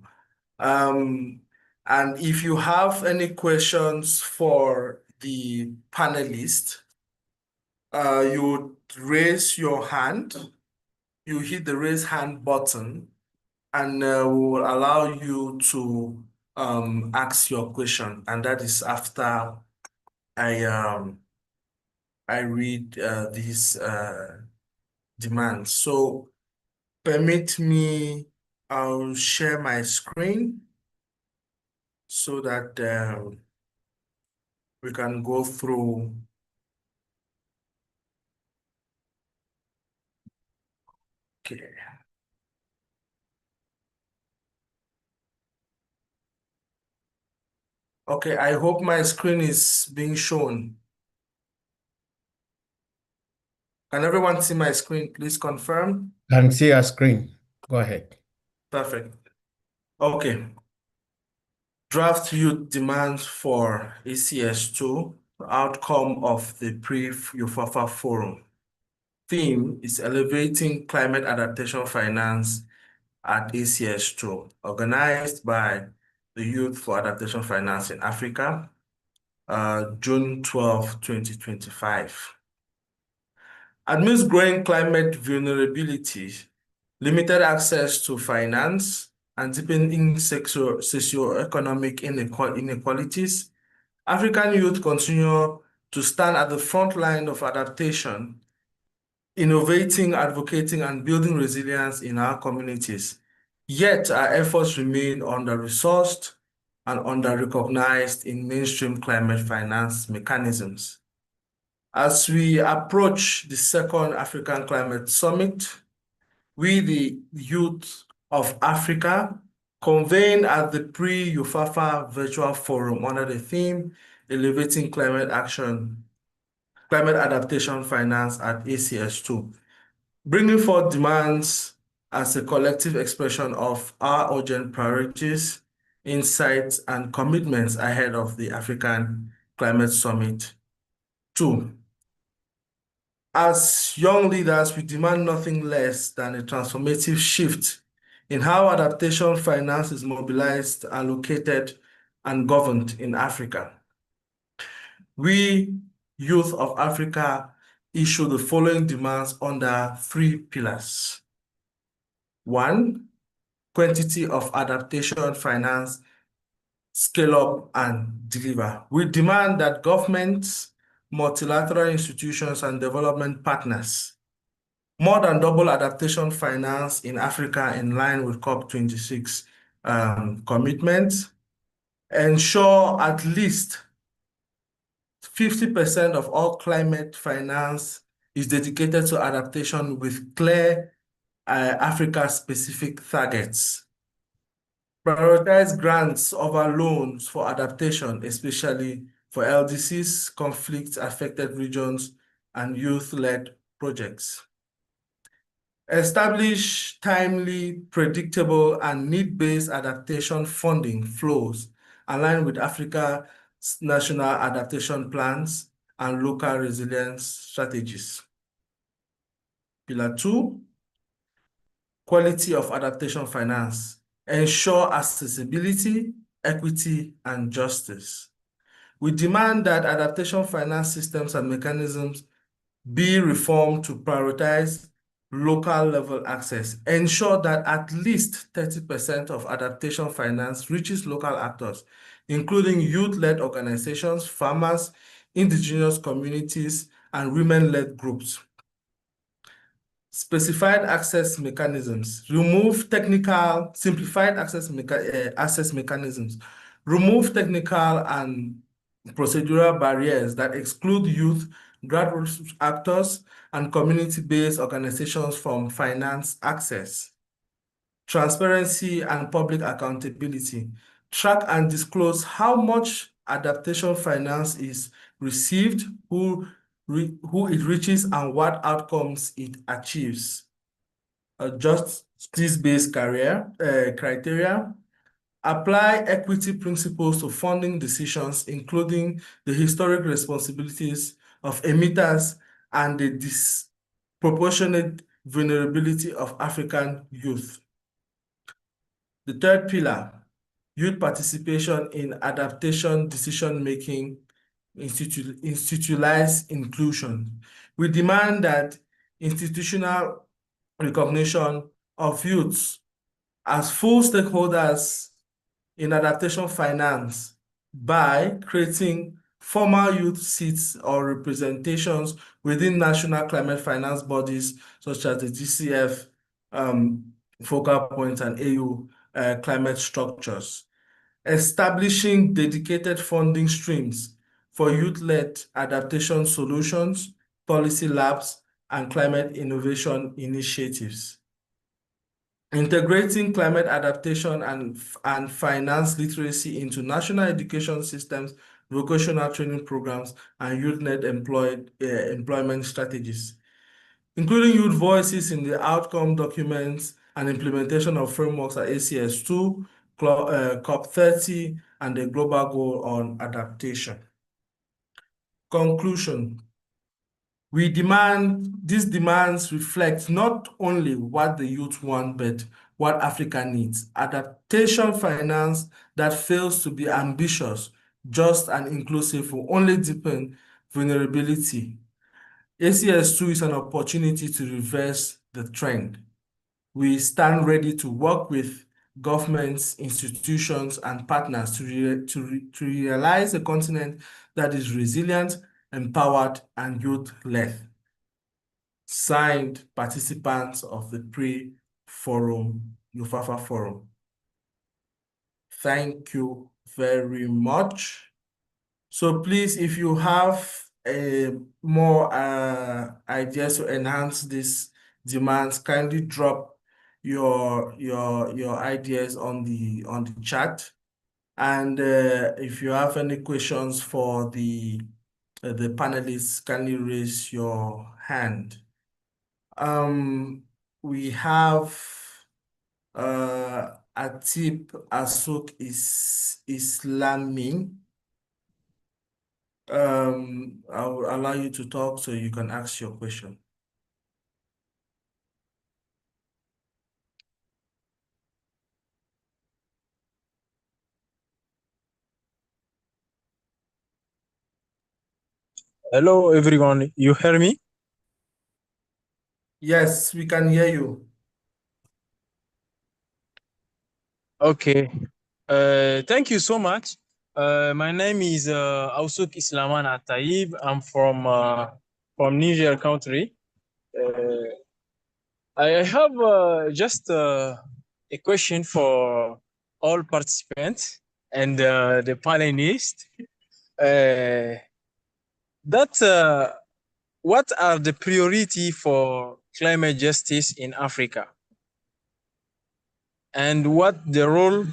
And if you have any questions for the panelists, you would raise your hand. You hit the raise hand button, and we will allow you to ask your question. And that is after I read these demands. So permit me, I'll share my screen so that we can go through. Okay. Okay, I hope my screen is being shown. Can everyone see my screen? Please confirm. Can see your screen. Go ahead. Perfect. Okay. Draft youth demands for ECS2 outcome of the Pre-YOFAFA Forum. Theme is Elevating Climate Adaptation Finance at ACS2, organized by the Youth for Adaptation Finance in Africa, June 12, 2025. Amidst growing climate vulnerability, limited access to finance, and deepening socioeconomic inequalities, African youth continue to stand at the front line of adaptation, innovating, advocating, and building resilience in our communities. Yet our efforts remain under-resourced and under-recognized in mainstream climate finance mechanisms. As we approach the second African Climate Summit, we, the youth of Africa, convene at the Pre-YOFAFA Virtual Forum under the theme, Elevating Climate Adaptation Finance at ACS2, bringing forth demands as a collective expression of our urgent priorities, insights, and commitments ahead of the African Climate Summit 2. As young leaders, we demand nothing less than a transformative shift in how adaptation finance is mobilized, allocated, and governed in Africa. We, youth of Africa, issue the following demands under 3 pillars. 1, quantity of adaptation finance, scale up and deliver. We demand that governments, multilateral institutions, and development partners more than double adaptation finance in Africa in line with COP26 commitments, ensure at least 50% of all climate finance is dedicated to adaptation with clear Africa-specific targets. Prioritize grants over loans for adaptation, especially for LDCs, conflict-affected regions, and youth-led projects. Establish timely, predictable, and need-based adaptation funding flows aligned with Africa's national adaptation plans and local resilience strategies. Pillar 2, quality of adaptation finance. Ensure accessibility, equity, and justice. We demand that adaptation finance systems and mechanisms be reformed to prioritize local level access. Ensure that at least 30% of adaptation finance reaches local actors, including youth-led organizations, farmers, indigenous communities, and women-led groups. Specified access mechanisms. Simplified access mechanisms. Remove technical and procedural barriers that exclude youth, grassroots actors, and community-based organizations from finance access. Transparency and public accountability. Track and disclose how much adaptation finance is received, who it reaches, and what outcomes it achieves. Justice-based criteria. Apply equity principles to funding decisions, including the historic responsibilities of emitters and the disproportionate vulnerability of African youth. The third pillar, youth participation in adaptation decision-making, institutionalized inclusion. We demand that institutional recognition of youths as full stakeholders in adaptation finance by creating formal youth seats or representations within national climate finance bodies such as the GCF, focal points, and AU climate structures. Establishing dedicated funding streams for youth-led adaptation solutions, policy labs, and climate innovation initiatives. Integrating climate adaptation and finance literacy into national education systems, vocational training programs, and youth-led employment strategies. Including youth voices in the outcome documents and implementation of frameworks at ACS2, COP30, and the Global Goal on Adaptation. Conclusion. These demands reflect not only what the youth want, but what Africa needs. Adaptation finance that fails to be ambitious, just, and inclusive will only deepen vulnerability. ACS2 is an opportunity to reverse the trend. We stand ready to work with governments, institutions, and partners to realize a continent that is resilient, empowered, and youth-led. Signed, participants of the Pre-YOFAFA Forum. Thank you very much. So please, if you have more ideas to enhance these demands, kindly drop your ideas on the chat. And if you have any questions for the panelists, kindly raise your hand. We have Atip Asuk Islami. I will allow you to talk so you can ask your question. Hello, everyone. You hear me? Yes, we can hear you. Okay. Thank you so much. My name is Ausuk Islaman Ataib. I'm from Niger country. I have just a question for all participants and the panelists. What are the priority for climate justice in Africa? And what the role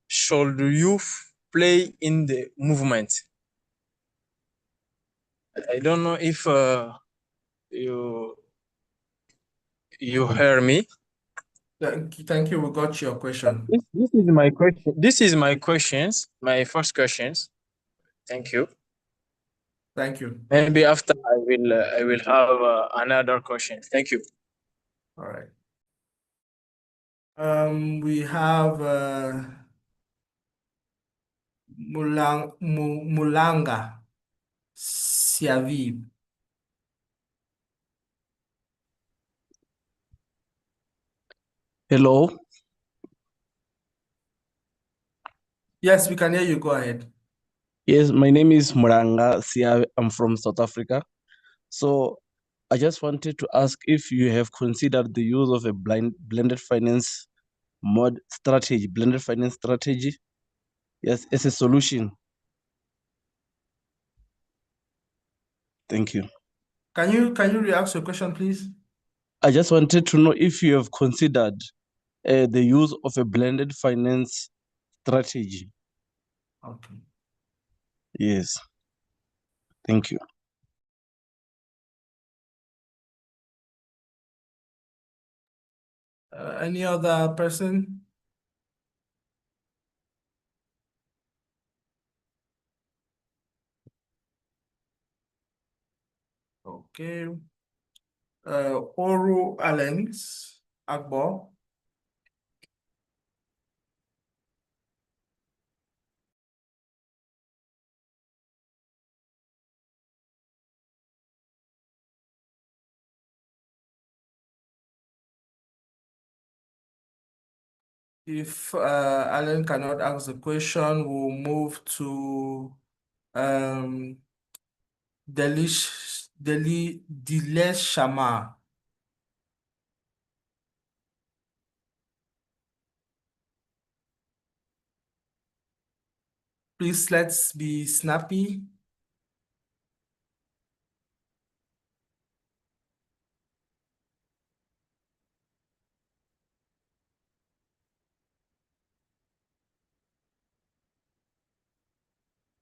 should youth play in the movement? I don't know if you hear me. Thank you. We got your question. This is my question. This is my questions. My first questions. Thank you. Thank you. Maybe after I will have another question. Thank you. All right. We have Mulanga Siavib. Hello. Yes, we can hear you. Go ahead. Yes, my name is Muranga Sia. I'm from South Africa. So I just wanted to ask if you have considered the use of a blended finance blended finance strategy, yes, as a solution. Thank you. Can you re-ask your question, please? I just wanted to know if you have considered the use of a blended finance strategy. Okay. Yes. Thank you. Any other person? Okay. Oru Allens Agbo. If Alan cannot ask the question, we'll move to Dilesh Sharma. Please, let's be snappy.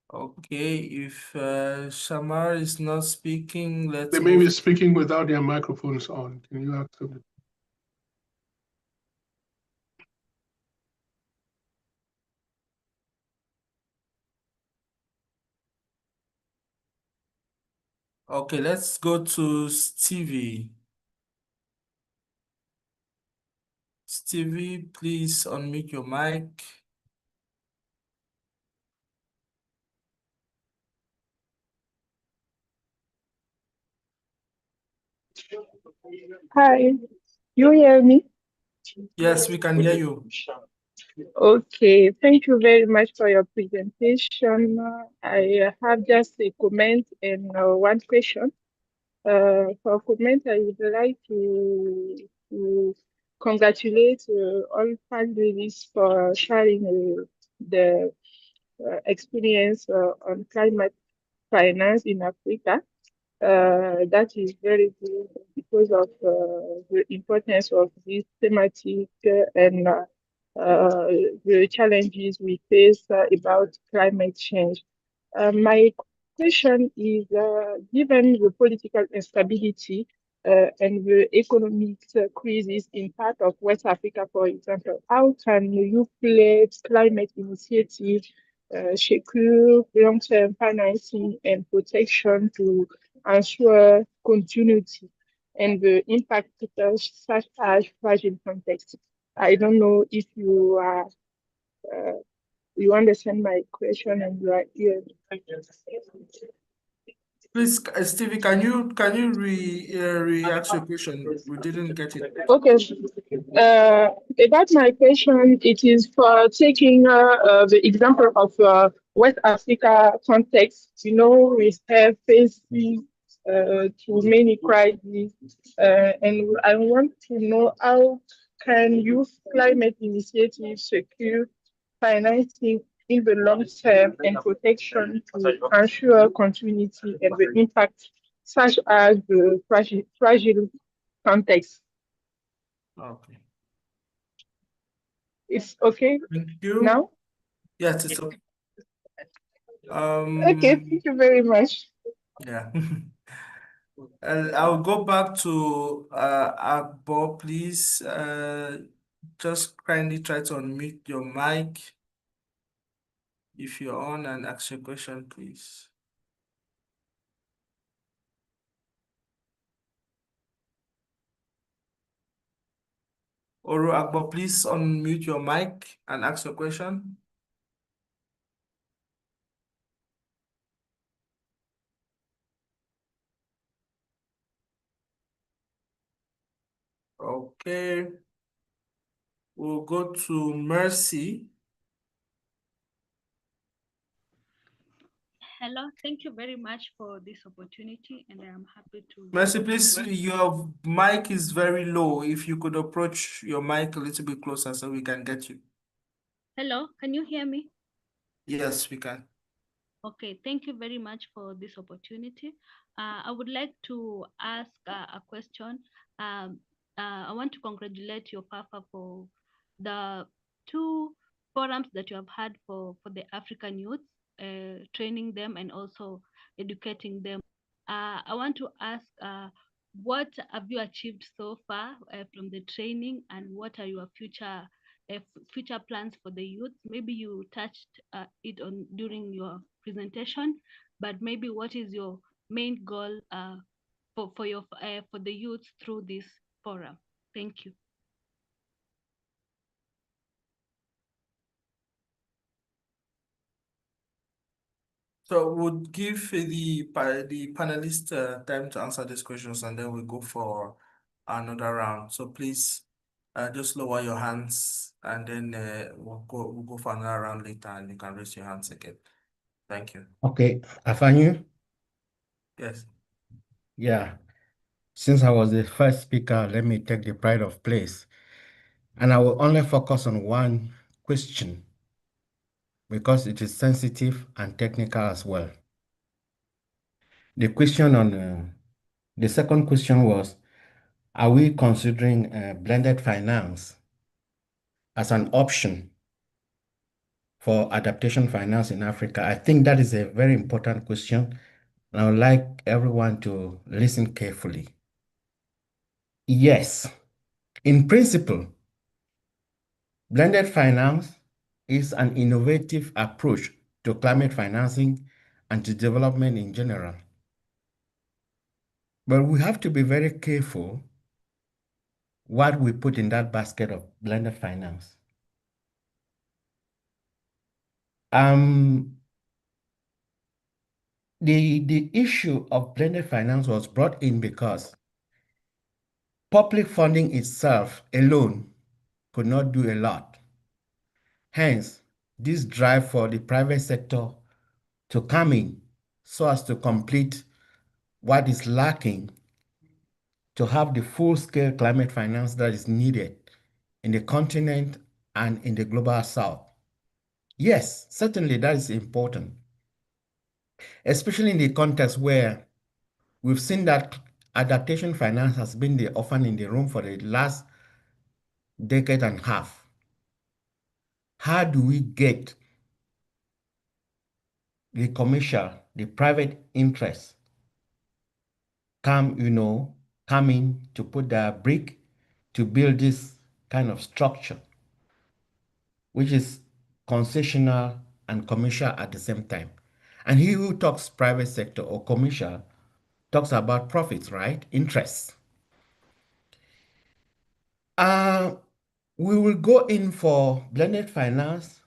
Okay, if Shamar is not speaking, let's They may be speaking without their microphones on. Can you ask them? Okay, let's go to Stevie. Stevie, please unmute your mic. Hi, you hear me? Yes, we can hear you. Okay, thank you very much for your presentation. I have just a comment and one question. For comment, I would like to congratulate all panelists for sharing the experience on climate finance in Africa. That is very good because of the importance of this thematic and the challenges we face about climate change. My question is, given the political instability and the economic crisis in part of West Africa, for example, how can you pledge climate initiative secure long-term financing and protection to ensure continuity and the impact such as fragile context? I don't know if you are you understand my question and you are here. Please, Stevie, can you re-ask your question? We didn't get it. Okay. About my question, it is for taking the example of West Africa context. You know, we have facing too many crises, and I want to know how can youth climate initiatives secure financing in the long term and protection to ensure continuity and the impact, such as the fragile context. Okay. It's okay Thank you. now? Yes, it's okay. Okay, thank you very much. Yeah. And I'll go back to Agbo, please. Just kindly try to unmute your mic if you're on and ask your question, please. Oru Agbo, please unmute your mic and ask your question. Okay. We'll go to Mercy. Hello, thank you very much for this opportunity, and I am happy to. Mercy, please, your mic is very low. If you could approach your mic a little bit closer so we can get you. Hello, can you hear me? Yes, we can. Okay, thank you very much for this opportunity. I would like to ask a question. I want to congratulate YOFAFA for the two forums that you have had for the African youth, training them and also educating them. I want to ask, what have you achieved so far from the training, and what are your future plans for the youth? Maybe you touched it on during your presentation, but maybe what is your main goal for the youth through this forum? Thank you. So we'll give the panelists time to answer these questions, and then we'll go for another round. So please just lower your hands, and then we'll go for another round later, and you can raise your hands again. Thank you. Okay, Afanyu? Yes. Yeah. Since I was the first speaker, let me take the pride of place. And I will only focus on one question because it is sensitive and technical as well. The second question was, are we considering blended finance as an option for adaptation finance in Africa? I think that is a very important question, and I would like everyone to listen carefully. Yes, in principle, blended finance is an innovative approach to climate financing and to development in general. But we have to be very careful what we put in that basket of blended finance. The issue of blended finance was brought in because public funding itself alone could not do a lot. Hence, this drive for the private sector to come in so as to complete what is lacking to have the full-scale climate finance that is needed in the continent and in the global south. Yes, certainly that is important, especially in the context where we've seen that adaptation finance has been the orphan in the room for the last decade and a half. How do we get the commercial, the private interest coming to put their brick to build this kind of structure, which is concessional and commercial at the same time? And he who talks private sector or commercial talks about profits, right? Interest. We will go in for blended finance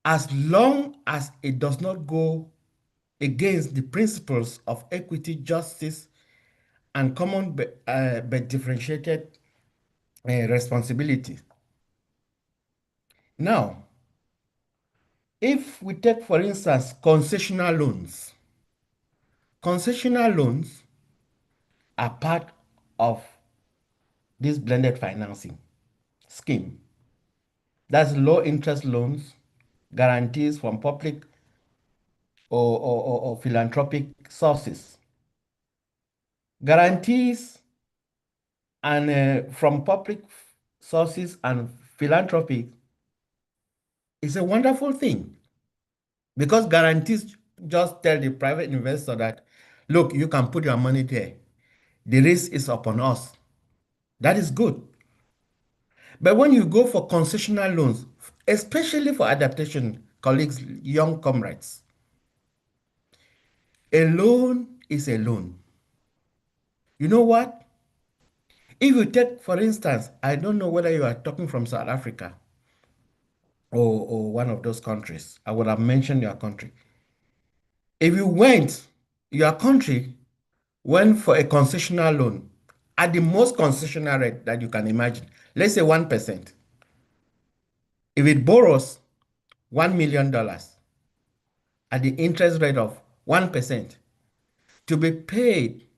as long as it does not go against the principles of equity, justice, and common but differentiated responsibility. Now, if we take, for instance, concessional loans are part of this blended financing scheme. That's low interest loans, guarantees from public or philanthropic sources. Guarantees and from public sources and philanthropy is a wonderful thing, because guarantees just tell the private investor that, look, you can put your money there. The risk is upon us. That is good. But when you go for concessional loans, especially for adaptation, colleagues, young comrades, a loan is a loan. You know what? If you take, for instance, I don't know whether you are talking from South Africa or one of those countries. I would have mentioned your country. If your country went for a concessional loan at the most concessional rate that you can imagine, let's say 1%. If it borrows $1 million at the interest rate of 1%, to be paid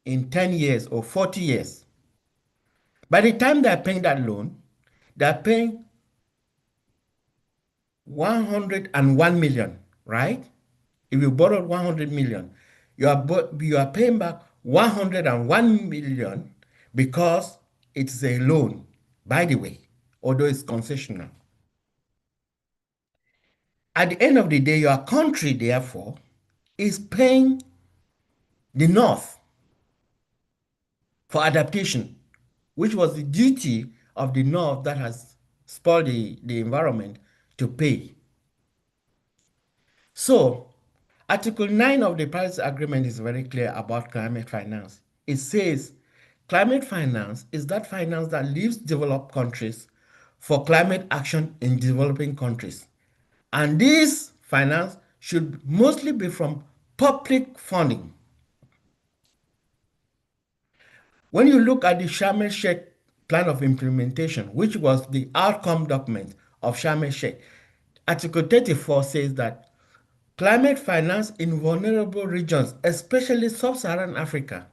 in 10 years or 40 years, by the time they're paying that loan, they're paying 101 million, right? If you borrowed 100 million, you are paying back 101 million because it's a loan, by the way, although it's concessional. At the end of the day, your country, therefore, is paying the North for adaptation, which was the duty of the North that has spoiled the environment to pay. So, Article 9 of the Paris Agreement is very clear about climate finance. It says climate finance is that finance that leaves developed countries for climate action in developing countries. And this finance should mostly be from public funding. When you look at the Sharm el-Sheikh Plan of Implementation, which was the outcome document of Sharm el-Sheikh, Article 34 says that climate finance in vulnerable regions, especially sub-Saharan Africa,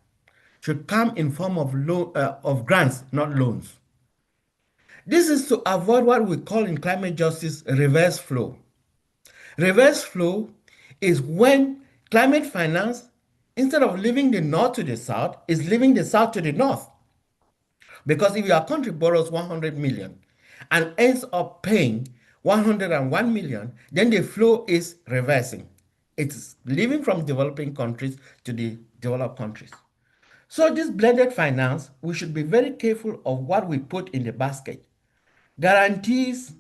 should come in form of grants, not loans. This is to avoid what we call in climate justice reverse flow. Reverse flow is when climate finance, instead of leaving the north to the south, is leaving the south to the north. Because if your country borrows 100 million and ends up paying 101 million, then the flow is reversing. It's leaving from developing countries to the developed countries. So this blended finance, we should be very careful of what we put in the basket. Guarantees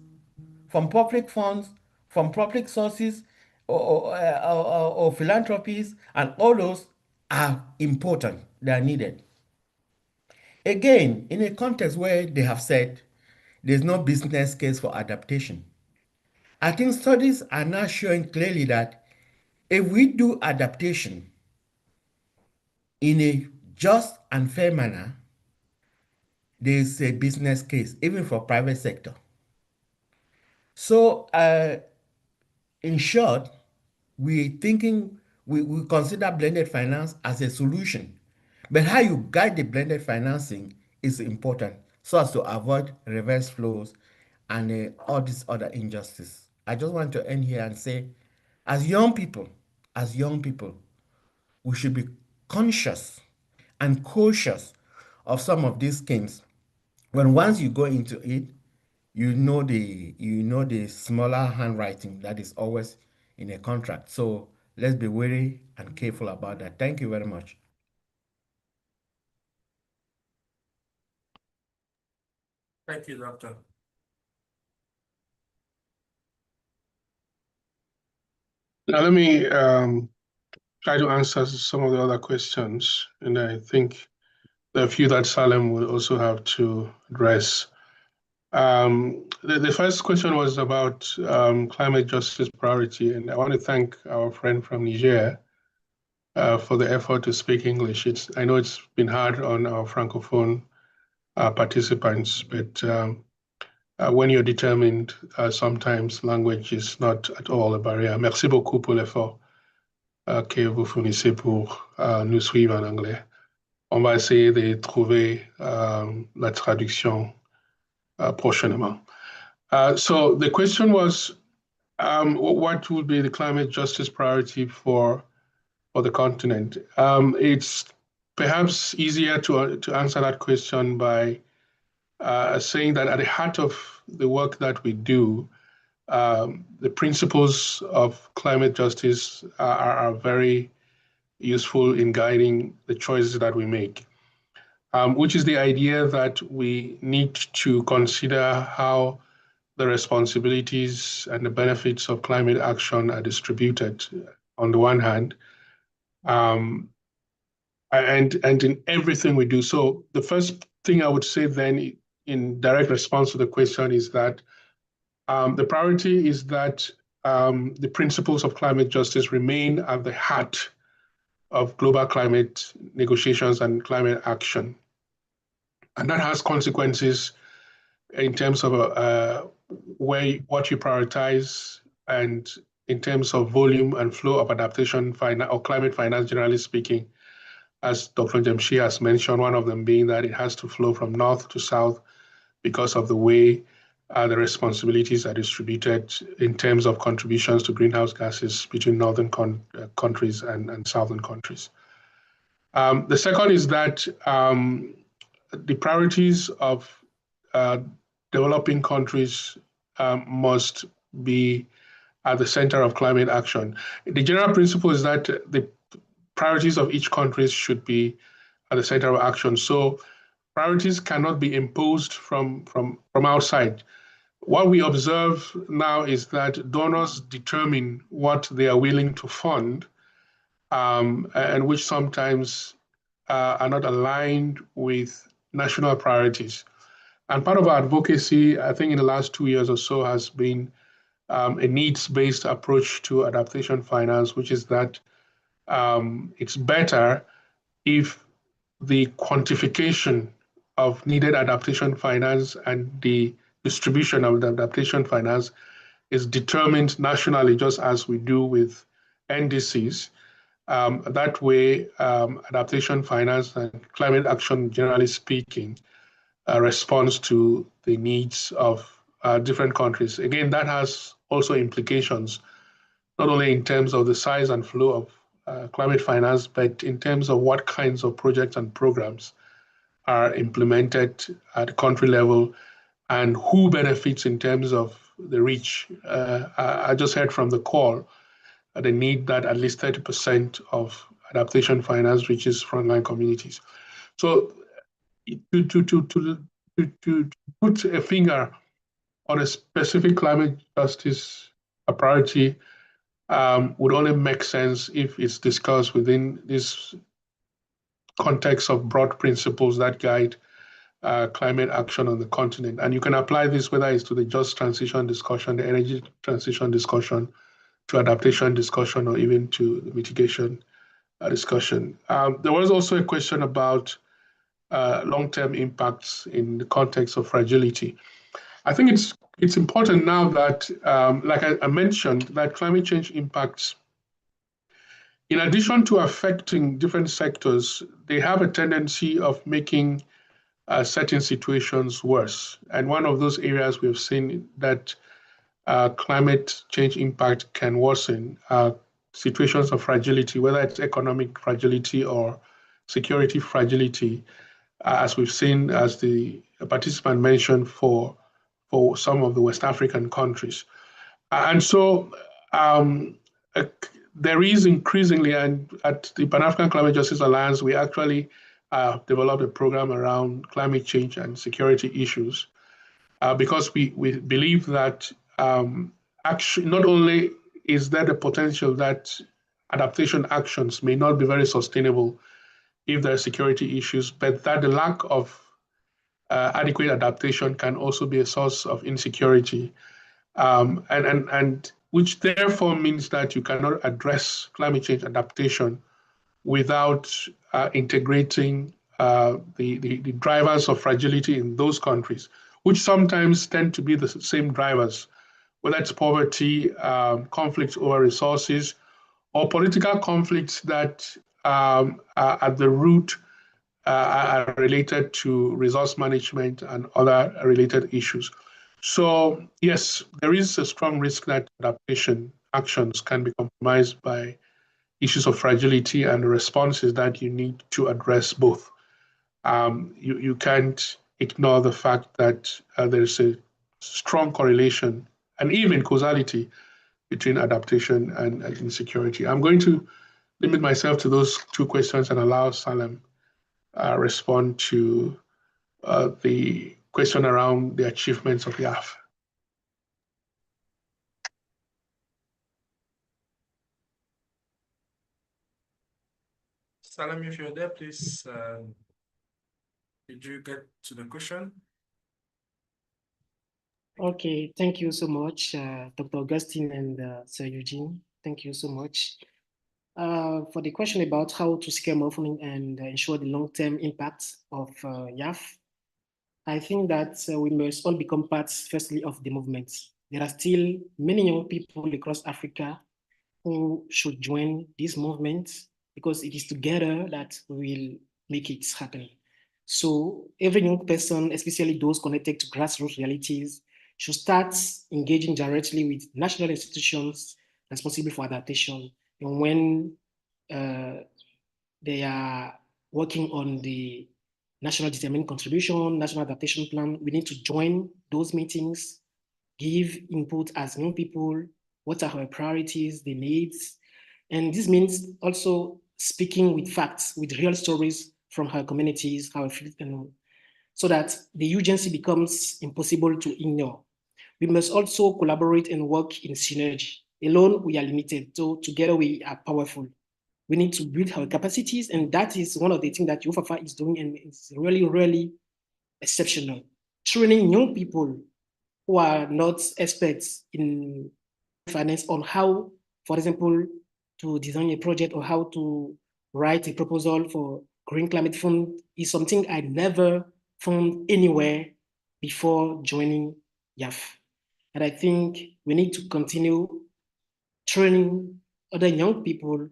from public funds, from public sources, or philanthropies, and all those are important, they are needed. Again, in a context where they have said there's no business case for adaptation, I think studies are now showing clearly that if we do adaptation in a just and fair manner, there is a business case, even for private sector. So, in short, we consider blended finance as a solution, but how you guide the blended financing is important so as to avoid reverse flows and all these other injustice. I just want to end here and say, as young people, we should be conscious and cautious of some of these schemes. When once you go into it, you know the smaller handwriting that is always in a contract. So let's be wary and careful about that. Thank you very much. Thank you, Doctor. Now let me try to answer some of the other questions, and I think there are a few that Salem will also have to address. The first question was about climate justice priority, and I want to thank our friend from Niger for the effort to speak English. I know it's been hard on our Francophone participants, but when you're determined, sometimes language is not at all a barrier. Merci beaucoup pour l'effort que vous fournissez pour nous suivre en anglais. On va essayer de trouver la traduction prochainement. So the question was, what would be the climate justice priority for the continent? It's perhaps easier to answer that question by saying that at the heart of the work that we do, the principles of climate justice are very useful in guiding the choices that we make, which is the idea that we need to consider how the responsibilities and the benefits of climate action are distributed on the one hand, and in everything we do. So the first thing I would say then in direct response to the question is that the priority is that the principles of climate justice remain at the heart of global climate negotiations and climate action. And that has consequences in terms of what you prioritize and in terms of volume and flow of adaptation or climate finance, generally speaking, as Dr. Jamshi has mentioned, one of them being that it has to flow from north to south because of the way the responsibilities are distributed in terms of contributions to greenhouse gases between northern countries and southern countries. The second is that the priorities of developing countries must be at the center of climate action. The general principle is that the priorities of each country should be at the center of action. So priorities cannot be imposed from outside. What we observe now is that donors determine what they are willing to fund, and which sometimes are not aligned with national priorities. And part of our advocacy, I think in the last 2 years or so, has been a needs-based approach to adaptation finance, which is that it's better if the quantification of needed adaptation finance and the distribution of the adaptation finance is determined nationally, just as we do with NDCs. That way, adaptation finance and climate action, generally speaking, responds to the needs of different countries. Again, that has also implications, not only in terms of the size and flow of climate finance, but in terms of what kinds of projects and programs are implemented at country level and who benefits in terms of the reach. I just heard from the call the need that at least 30% of adaptation finance reaches frontline communities. So to put a finger on a specific climate justice priority would only make sense if it's discussed within this context of broad principles that guide climate action on the continent. And you can apply this whether it's to the just transition discussion, the energy transition discussion, to adaptation discussion, or even to the mitigation discussion. There was also a question about long-term impacts in the context of fragility. I think it's important now that, like I mentioned, that climate change impacts, in addition to affecting different sectors, they have a tendency of making certain situations worse. And one of those areas we've seen that climate change impact can worsen situations of fragility, whether it's economic fragility or security fragility, as we've seen, as the participant mentioned, for some of the West African countries. And so there is increasingly, and at the Pan-African Climate Justice Alliance, we actually developed a program around climate change and security issues because we believe that action, not only is there the potential that adaptation actions may not be very sustainable if there are security issues, but that the lack of adequate adaptation can also be a source of insecurity, and which therefore means that you cannot address climate change adaptation without integrating the drivers of fragility in those countries, which sometimes tend to be the same drivers, whether it's poverty, conflicts over resources, or political conflicts that are at the root are related to resource management and other related issues. So yes, there is a strong risk that adaptation actions can be compromised by issues of fragility and the responses that you need to address both. You can't ignore the fact that there's a strong correlation and even causality between adaptation and insecurity. I'm going to limit myself to those two questions and allow Salem respond to the question around the achievements of YAF. Salam, if you're there, please, did you get to the question? Okay, thank you so much, Dr. Augustine and Sir Eugene. Thank you so much. For the question about how to scale more funding and ensure the long-term impact of YAF, I think that we must all become parts, firstly, of the movement. There are still many young people across Africa who should join this movement because it is together that we will make it happen. So every young person, especially those connected to grassroots realities, should start engaging directly with national institutions responsible for adaptation. And when they are working on the national determined contribution, national adaptation plan, we need to join those meetings, give input as young people, what are our priorities, the needs. And this means also speaking with facts, with real stories from our communities, our so that the urgency becomes impossible to ignore. We must also collaborate and work in synergy. Alone, we are limited, so together we are powerful. We need to build our capacities, and that is one of the things that YOFAFA is doing, and it's really, really exceptional. Training young people who are not experts in finance on how, for example, to design a project or how to write a proposal for Green Climate Fund is something I never found anywhere before joining YAF. And I think we need to continue training other young people.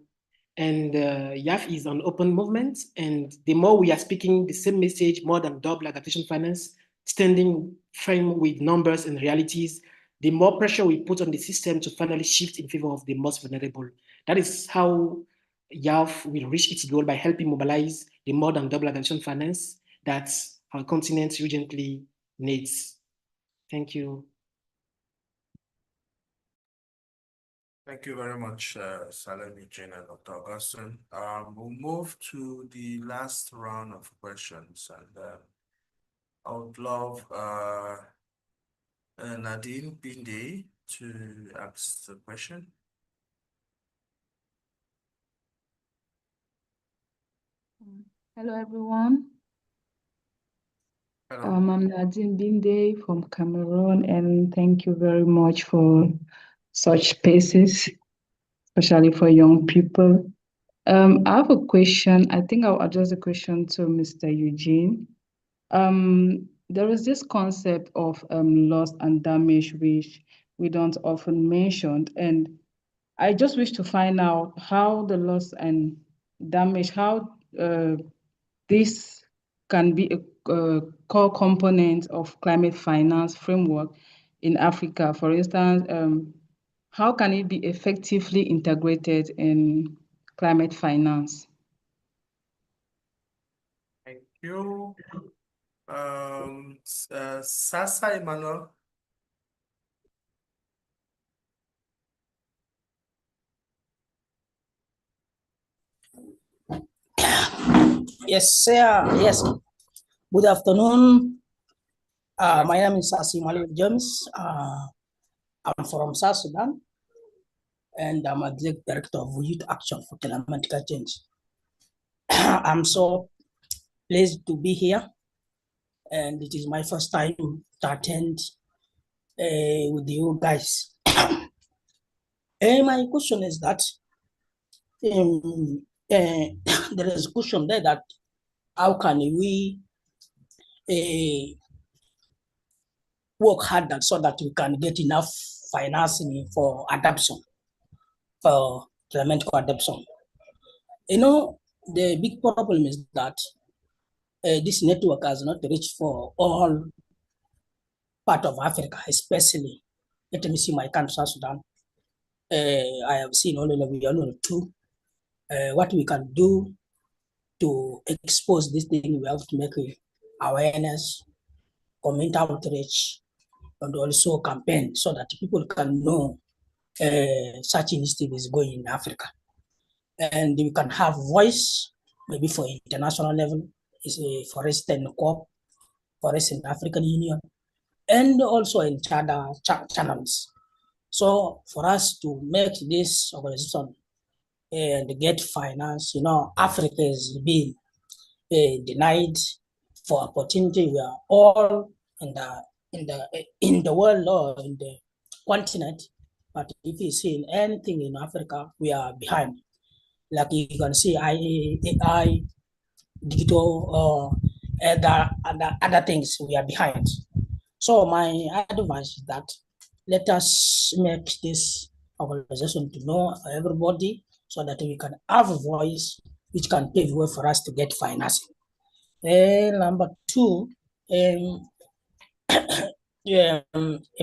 And YAF is an open movement. And the more we are speaking the same message, more than double adaptation finance, standing firm with numbers and realities, the more pressure we put on the system to finally shift in favor of the most vulnerable. That is how YAF will reach its goal by helping mobilize the more than double adaptation finance that our continent urgently needs. Thank you. Thank you very much, Salem, Eugene, and Dr. Augustine. We'll move to the last round of questions, and I would love Nadine Binde to ask the question. Hello, everyone. Hello. I'm Nadine Binde from Cameroon, and thank you very much for such spaces, especially for young people. I have a question. I think I'll address the question to Mr. Eugene. There is this concept of loss and damage, which we don't often mention, and I just wish to find out how the loss and damage, how this can be a core component of climate finance framework in Africa. For instance, how can it be effectively integrated in climate finance? Thank you. Sasa Emmanuel. Yes, sir. Yes. Good afternoon. My name is Sasi Malik James. I'm from South Sudan, and I'm a director of Youth Action for Climatic Change. I'm so pleased to be here, and it is my first time to attend with you guys. My question is that there is a question there that how can we work hard so that we can get enough financing for adoption, for climate adoption. You know, the big problem is that this network has not reached for all part of Africa, especially, let me see my country, South Sudan. I have seen only two. What we can do to expose this thing, we have to make awareness, community outreach, and also campaign so that people can know such initiative is going in Africa. And we can have voice, maybe for international level, for Eastern COP, for Eastern African Union, and also in channels. So for us to make this organization and get finance, you know, Africa is being denied for opportunity. We are all in the world or in the continent, but if you see anything in Africa, we are behind. Like you can see AI, digital, or other things, we are behind. So my advice is that let us make this organization to know everybody so that we can have a voice which can pave way for us to get financing. Number two, a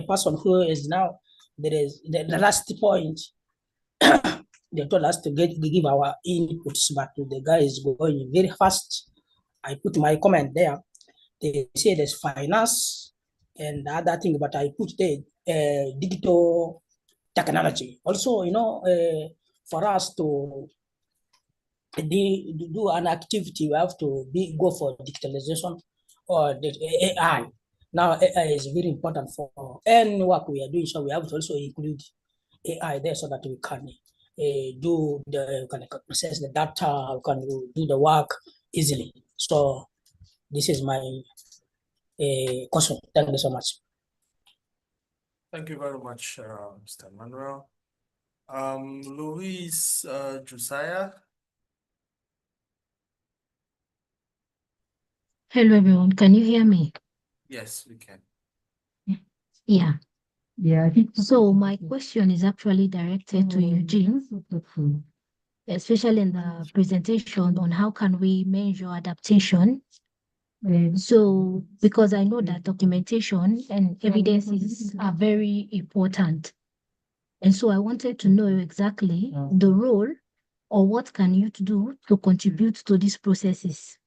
person who is now, there is the last point, they told us to give our inputs, but the guy is going very fast. I put my comment there. They say there's finance and other thing, but I put the digital technology. Also, you know, for us to do an activity, we have to go for digitalization or the AI. Now, AI is very important for any work we are doing, so we have to also include AI there so that we can can process the data, we can do the work easily. So this is my question. Thank you so much. Thank you very much, Mr. Manuel. Louis Josiah. Hello, everyone. Can you hear me? Yes, we can. Yeah. So my question is actually directed to Eugene, especially in the presentation on how can we measure adaptation. So because I know that documentation and evidences are very important. And so I wanted to know exactly the role or what can you do to contribute to these processes.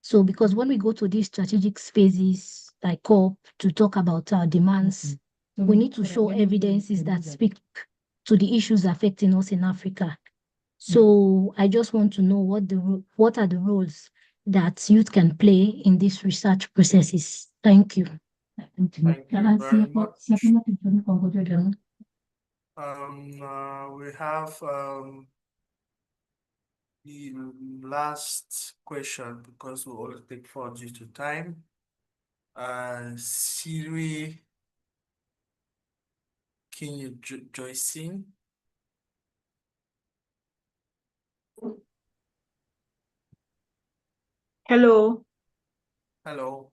So because when we go to these strategic spaces like COP to talk about our demands, we need to show evidences that speak to the issues affecting us in Africa. So I just want to know what are the roles that youth can play in these research processes. Thank you. Thank you very much. We have The last question, because we only take 4 due to time. Siri, can you join in? Hello. Hello.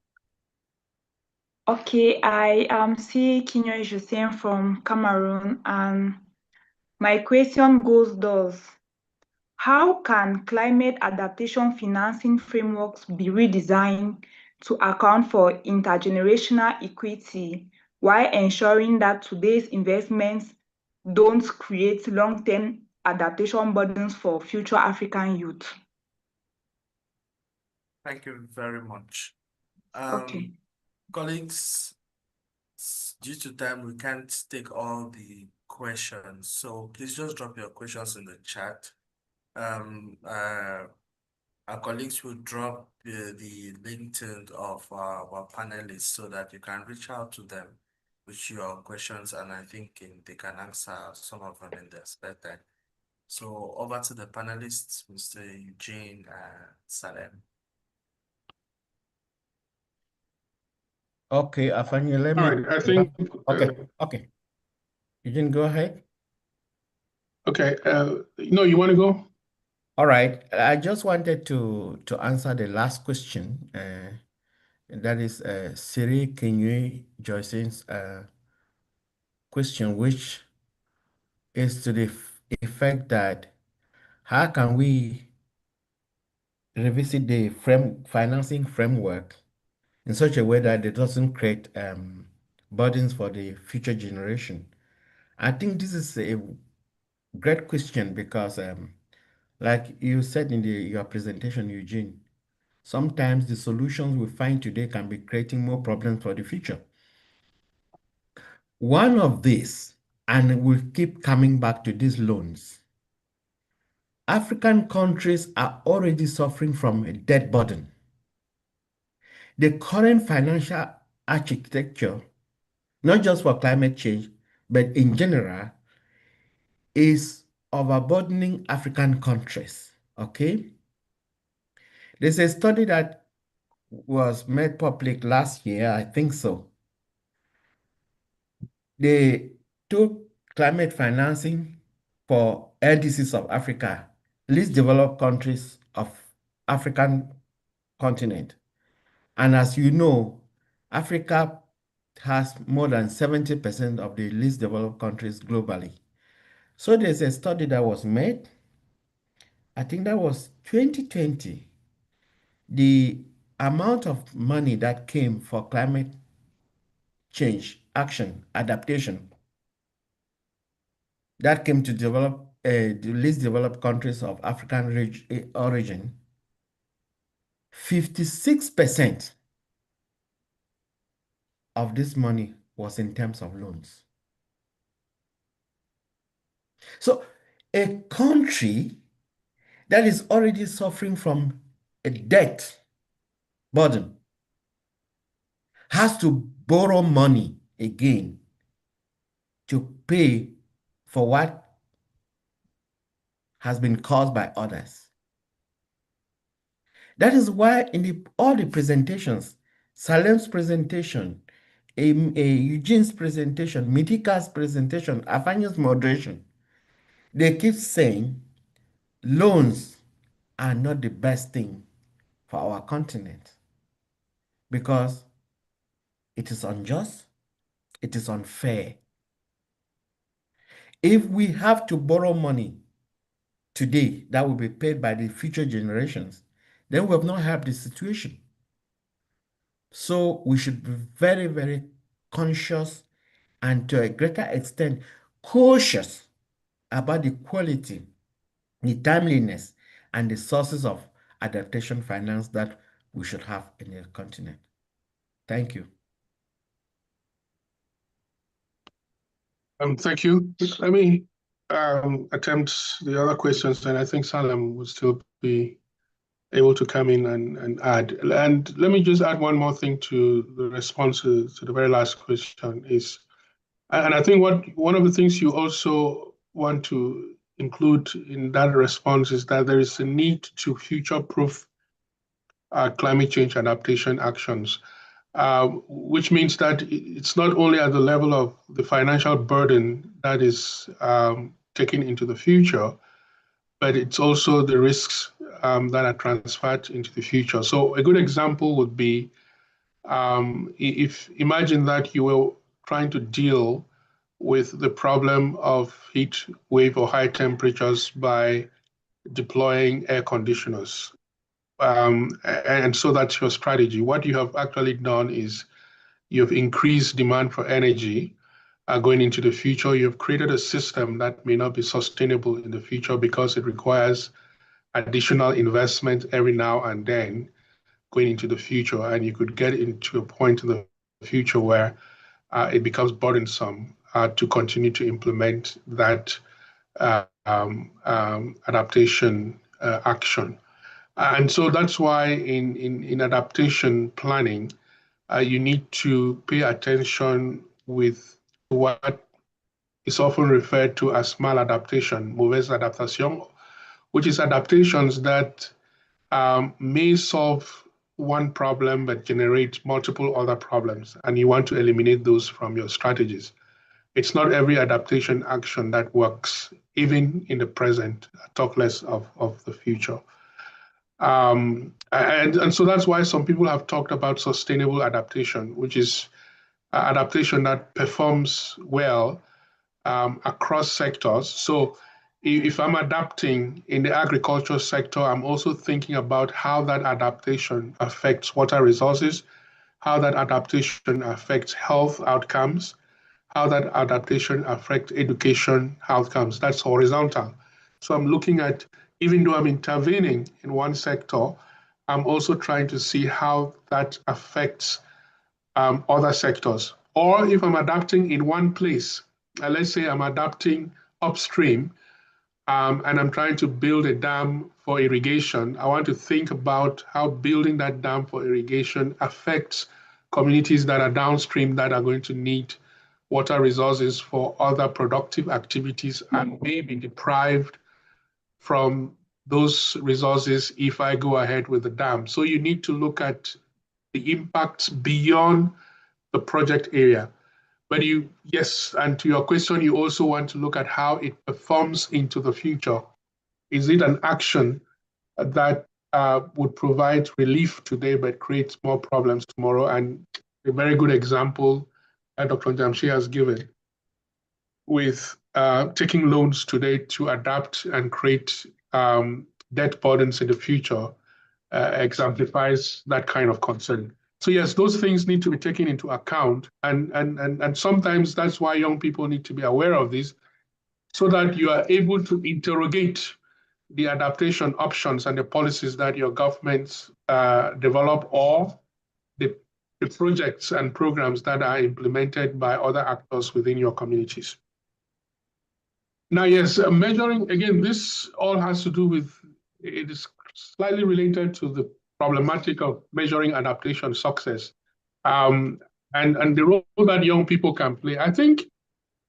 Okay, I am C. Kinyo Justin from Cameroon, and my question goes thus. How can climate adaptation financing frameworks be redesigned to account for intergenerational equity while ensuring that today's investments don't create long-term adaptation burdens for future African youth? Thank you very much. Okay. Colleagues, due to time, we can't take all the questions. So please just drop your questions in the chat. Our colleagues will drop the LinkedIn of our panelists so that you can reach out to them with your questions, and I think they can answer some of them in their spare time. So over to the panelists, Mr. Eugene and Salem. Okay, Afanya, let me. All right, I think. Okay. You can go ahead. Okay. No, you want to go? All right. I just wanted to answer the last question. That is Siri Kenyui Joyce's question, which is to the effect that how can we revisit the financing framework in such a way that it doesn't create burdens for the future generation? I think this is a great question because, like you said in your presentation, Eugene, sometimes the solutions we find today can be creating more problems for the future. One of these, and we'll keep coming back to these loans, African countries are already suffering from a debt burden. The current financial architecture, not just for climate change, but in general, is overburdening African countries, okay? There's a study that was made public last year, I think so. They took climate financing for LDCs of Africa, least developed countries of African continent. And as you know, Africa has more than 70% of the least developed countries globally. So there's a study that was made, I think that was 2020. The amount of money that came for climate change, action, adaptation, that came to develop the least developed countries of African origin, 56% of this money was in terms of loans. So a country that is already suffering from a debt burden has to borrow money again to pay for what has been caused by others. That is why in all the presentations, Salem's presentation, Eugene's presentation, Mitika's presentation, Afanya's moderation, they keep saying loans are not the best thing for our continent because it is unjust, it is unfair. If we have to borrow money today that will be paid by the future generations, then we have not helped the situation. So we should be very, very conscious and to a greater extent cautious about the quality, the timeliness, and the sources of adaptation finance that we should have in the continent. Thank you. Thank you. Let me attempt the other questions, and I think Salem will still be able to come in and add. And let me just add one more thing to the response to the very last question is, and I think one of the things you also want to include in that response is that there is a need to future-proof climate change adaptation actions, which means that it's not only at the level of the financial burden that is taken into the future, but it's also the risks that are transferred into the future. So a good example would be if imagine that you were trying to deal with the problem of heat wave or high temperatures by deploying air conditioners. And so that's your strategy. What you have actually done is you've increased demand for energy going into the future. You've created a system that may not be sustainable in the future because it requires additional investment every now and then going into the future. And you could get into a point in the future where it becomes burdensome to continue to implement that adaptation action. And so that's why in adaptation planning, you need to pay attention with what is often referred to as maladaptation, mauvaise adaptation, which is adaptations that may solve one problem but generate multiple other problems, and you want to eliminate those from your strategies. It's not every adaptation action that works, even in the present, talk less of the future. And so that's why some people have talked about sustainable adaptation, which is adaptation that performs well across sectors. So if I'm adapting in the agriculture sector, I'm also thinking about how that adaptation affects water resources, how that adaptation affects health outcomes, how that adaptation affects education outcomes. That's horizontal. So I'm looking at, even though I'm intervening in one sector, I'm also trying to see how that affects other sectors. Or if I'm adapting in one place, let's say I'm adapting upstream, and I'm trying to build a dam for irrigation, I want to think about how building that dam for irrigation affects communities that are downstream that are going to need water resources for other productive activities and may be deprived from those resources if I go ahead with the dam. So you need to look at the impacts beyond the project area. But yes, and to your question, you also want to look at how it performs into the future. Is it an action that would provide relief today but creates more problems tomorrow? And a very good example that Dr. Jamshi has given with taking loans today to adapt and create debt burdens in the future exemplifies that kind of concern. So yes, those things need to be taken into account, and sometimes that's why young people need to be aware of this, so that you are able to interrogate the adaptation options and the policies that your governments develop, or the projects and programs that are implemented by other actors within your communities. Now, yes, measuring, again, this all has to do with, it is slightly related to the problematic of measuring adaptation success, and the role that young people can play. I think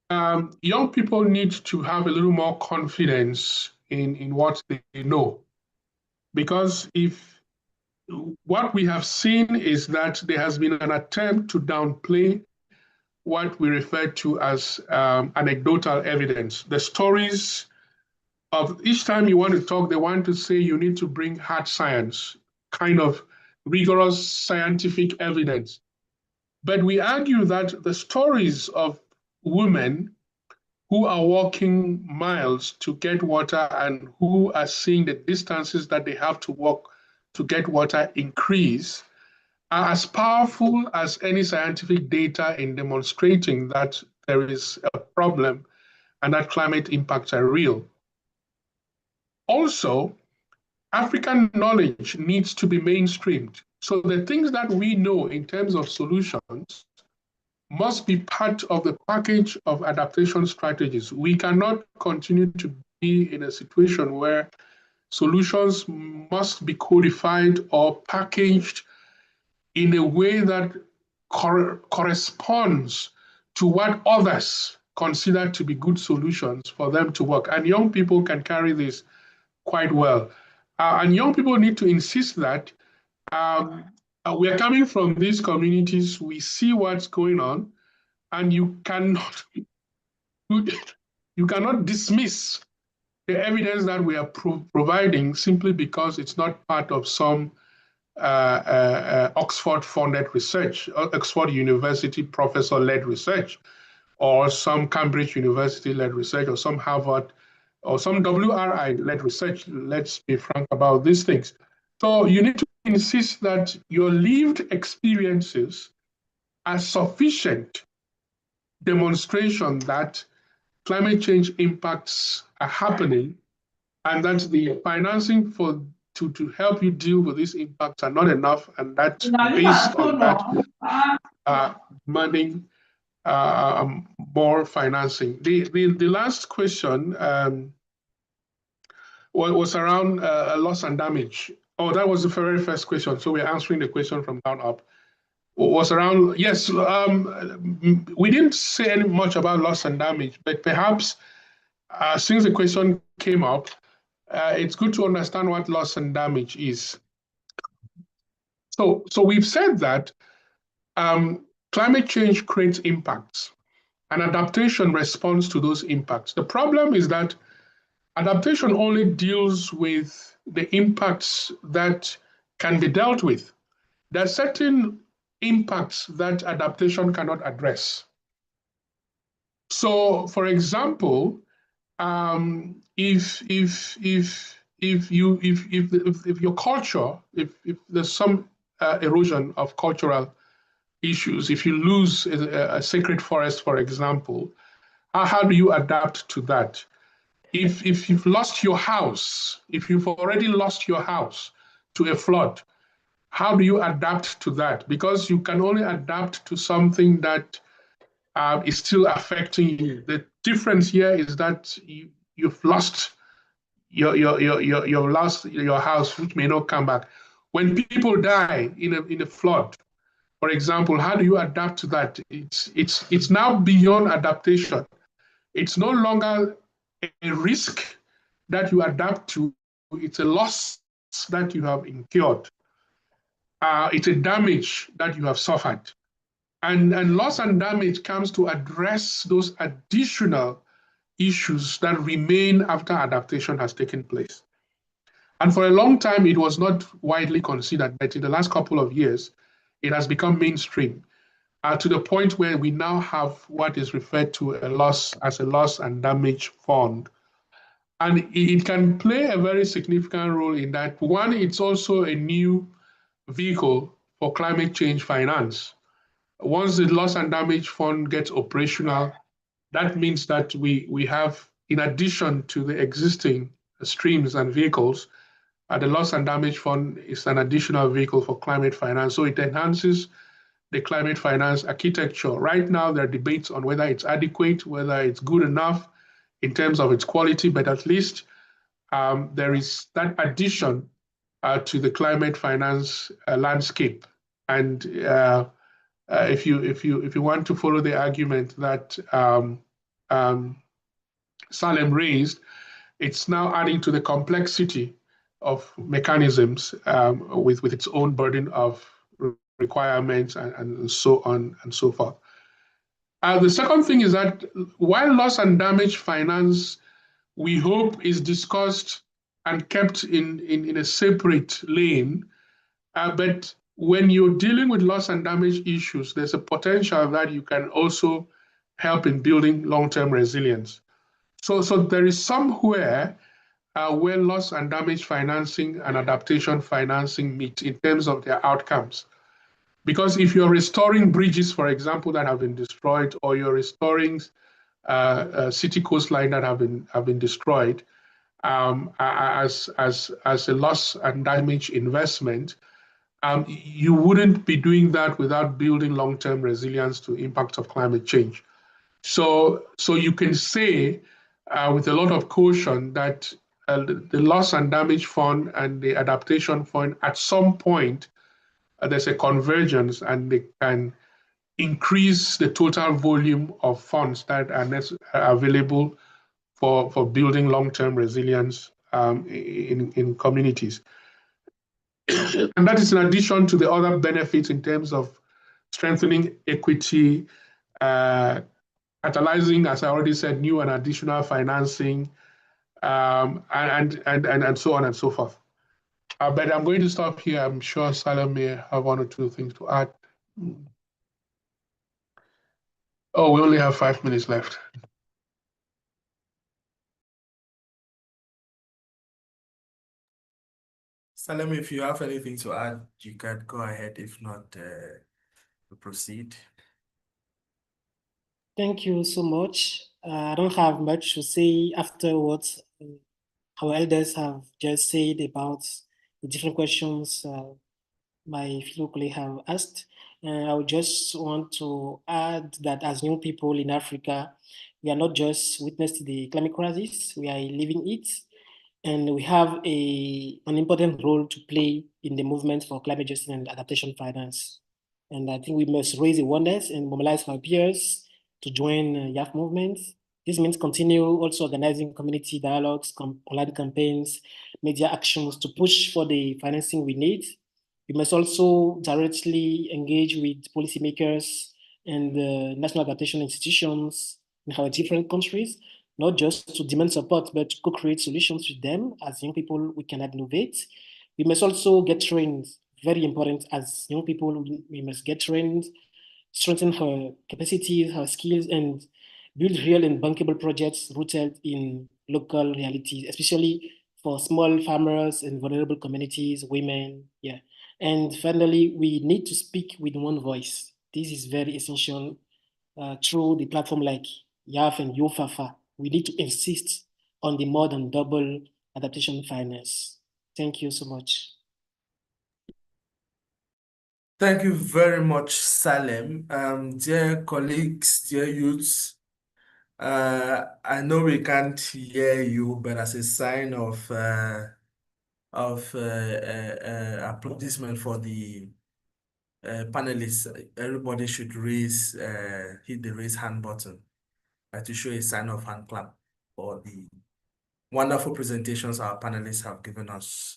young people need to have a little more confidence in what they know, because if what we have seen is that there has been an attempt to downplay what we refer to as anecdotal evidence. The stories of each time you want to talk, they want to say you need to bring hard science, kind of rigorous scientific evidence. But we argue that the stories of women who are walking miles to get water and who are seeing the distances that they have to walk to get water increase are as powerful as any scientific data in demonstrating that there is a problem and that climate impacts are real. Also, African knowledge needs to be mainstreamed. So the things that we know in terms of solutions must be part of the package of adaptation strategies. We cannot continue to be in a situation where solutions must be codified or packaged in a way that corresponds to what others considered to be good solutions for them to work. And young people can carry this quite well. And young people need to insist that we are coming from these communities, we see what's going on, and you cannot dismiss the evidence that we are providing simply because it's not part of some Oxford-funded research, Oxford University professor-led research, or some Cambridge University-led research, or some Harvard, or some WRI-led research. Let's be frank about these things. So you need to insist that your lived experiences are sufficient demonstration that climate change impacts are happening, and that the financing to help you deal with these impacts are not enough, and that based on that, demanding more financing. The last question was around loss and damage. Oh, that was the very first question. So we're answering the question from down up. Was around, yes, we didn't say any much about loss and damage, but perhaps since the question came up, it's good to understand what loss and damage is. So we've said that climate change creates impacts, and adaptation responds to those impacts. The problem is that adaptation only deals with the impacts that can be dealt with. There are certain impacts that adaptation cannot address. So, for example, if your culture, if there's some erosion of cultural issues, if you lose a sacred forest, for example, how do you adapt to that? If you've lost your house, if you've already lost your house to a flood, how do you adapt to that? Because you can only adapt to something that is still affecting you. The difference here is that you've lost your house, which may not come back. When people die in a flood, for example, how do you adapt to that? It's now beyond adaptation. It's no longer a risk that you adapt to. It's a loss that you have incurred. It's a damage that you have suffered. And loss and damage comes to address those additional issues that remain after adaptation has taken place. And for a long time, it was not widely considered, but in the last couple of years, it has become mainstream to the point where we now have what is referred to as a loss and damage fund. And it can play a very significant role in that. One, it's also a new vehicle for climate change finance. Once the loss and damage fund gets operational, that means that we have, in addition to the existing streams and vehicles, the loss and damage fund is an additional vehicle for climate finance. So it enhances the climate finance architecture. Right now, there are debates on whether it's adequate, whether it's good enough in terms of its quality, but at least there is that addition to the climate finance landscape. And if you want to follow the argument that Salem raised, it's now adding to the complexity of mechanisms with its own burden of requirements and so on and so forth. The second thing is that while loss and damage finance, we hope, is discussed and kept in a separate lane, but when you're dealing with loss and damage issues, there's a potential that you can also help in building long-term resilience. So there is somewhere where loss and damage financing and adaptation financing meet in terms of their outcomes. Because if you're restoring bridges, for example, that have been destroyed, or you're restoring city coastline that have been destroyed, as a loss and damage investment, you wouldn't be doing that without building long-term resilience to impacts of climate change. So you can say with a lot of caution that the loss and damage fund and the adaptation fund, at some point, there's a convergence, and they can increase the total volume of funds that are available for building long-term resilience in communities. And that is in addition to the other benefits in terms of strengthening equity, catalyzing, as I already said, new and additional financing, and so on and so forth. But I'm going to stop here. I'm sure Salem may have one or two things to add. Oh, we only have 5 minutes left. Salem, if you have anything to add, you can go ahead. If not, we proceed. Thank you so much. I don't have much to say after what our elders have just said about the different questions my fellow colleagues have asked. I would just want to add that as young people in Africa, we are not just witness to the climate crisis, we are living it. And we have an important role to play in the movement for climate justice and adaptation finance. And I think we must raise awareness and mobilize our peers to join YAF movement. This means continue also organizing community dialogues, online campaigns, media actions to push for the financing we need. We must also directly engage with policymakers and national adaptation institutions in our different countries, not just to demand support, but to co-create solutions with them. As young people, we cannot innovate. We must also get trained, very important as young people, we must get trained, strengthen our capacities, our skills, and build real and bankable projects rooted in local realities, especially for small farmers and vulnerable communities, women, yeah. And finally, we need to speak with one voice. This is very essential through the platform like YAF and YOFAFA. We need to insist on the more than double adaptation finance. Thank you so much. Thank you very much, Salem. Dear colleagues, dear youths, I know we can't hear you, but as a sign of applaudissement for the panelists, everybody should hit the raise hand button to show a sign of hand clap for the wonderful presentations our panelists have given us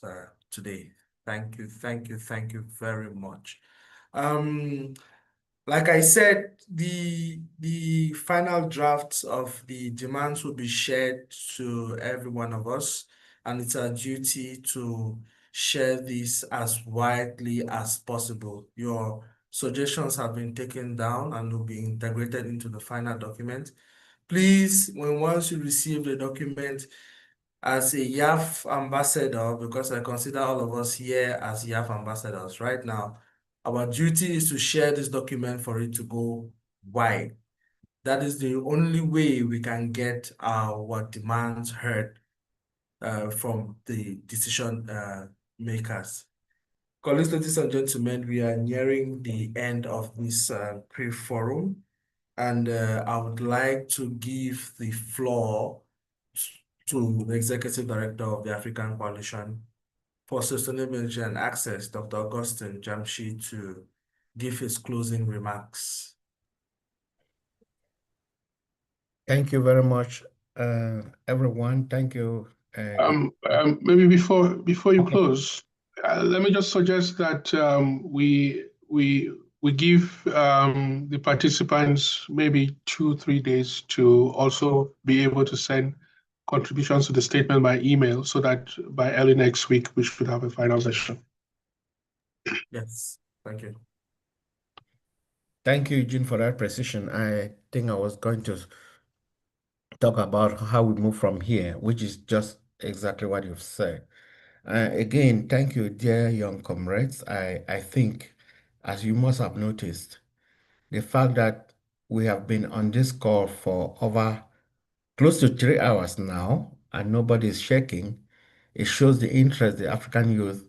today. Thank you, thank you, thank you very much. Like I said, the final drafts of the demands will be shared to every one of us, and it's our duty to share this as widely as possible. Your suggestions have been taken down and will be integrated into the final document. Please, once you receive the document, as a YAF ambassador, because I consider all of us here as YAF ambassadors right now, our duty is to share this document for it to go wide. That is the only way we can get our demands heard from the decision makers. Colleagues, ladies and gentlemen, we are nearing the end of this pre-forum, and I would like to give the floor to the Executive Director of the African Coalition for Sustainability and Access, Dr. Augustine Jamshi, to give his closing remarks. Thank you very much, everyone. Thank you. Maybe before you close, let me just suggest that we give the participants maybe 2-3 days to also be able to send contributions to the statement by email, so that by early next week we should have a final session. Yes, thank you. Thank you, Eugene, for that precision. I think I was going to talk about how we move from here, which is just exactly what you've said. Again, thank you, dear young comrades. I think, as you must have noticed, the fact that we have been on this call for over close to 3 hours now, and nobody is shaking, it shows the interest the African youth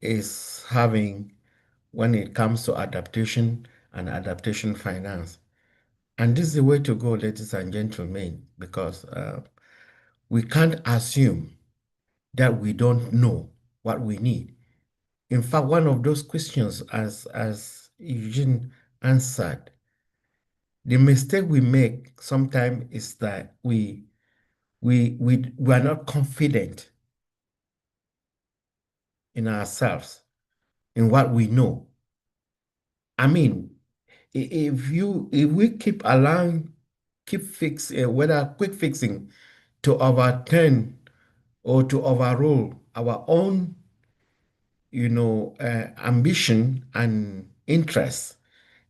is having when it comes to adaptation and adaptation finance. And this is the way to go, ladies and gentlemen, because we can't assume that we don't know what we need. In fact, one of those questions, as Eugene answered, The mistake we make sometimes is that we are not confident in ourselves, in what we know. I mean, if we keep allowing, whether quick fixing to overturn or to overrule our own, ambition and interests,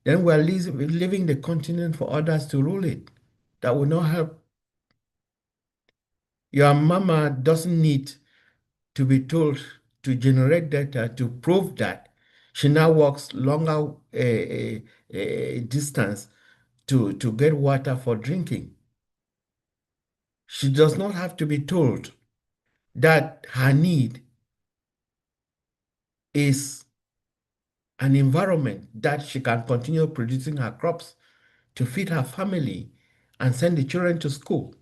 then we're leaving the continent for others to rule it. That will not help. Your mama doesn't need to be told to generate data to prove that she now walks longer distance to get water for drinking. She does not have to be told that her need is an environment that she can continue producing her crops to feed her family and send the children to school.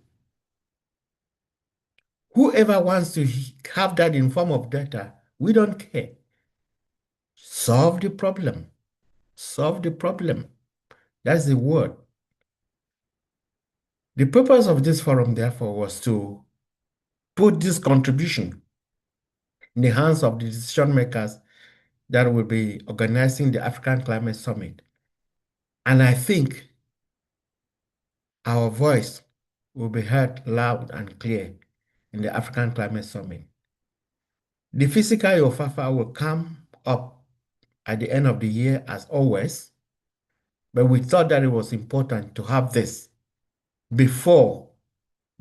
Whoever wants to have that in form of data, we don't care. Solve the problem. Solve the problem. That's the word. The purpose of this forum, therefore, was to put this contribution in the hands of the decision makers that will be organizing the African Climate Summit. And I think our voice will be heard loud and clear in the African Climate Summit. The physical YOFAFA will come up at the end of the year as always, but we thought that it was important to have this before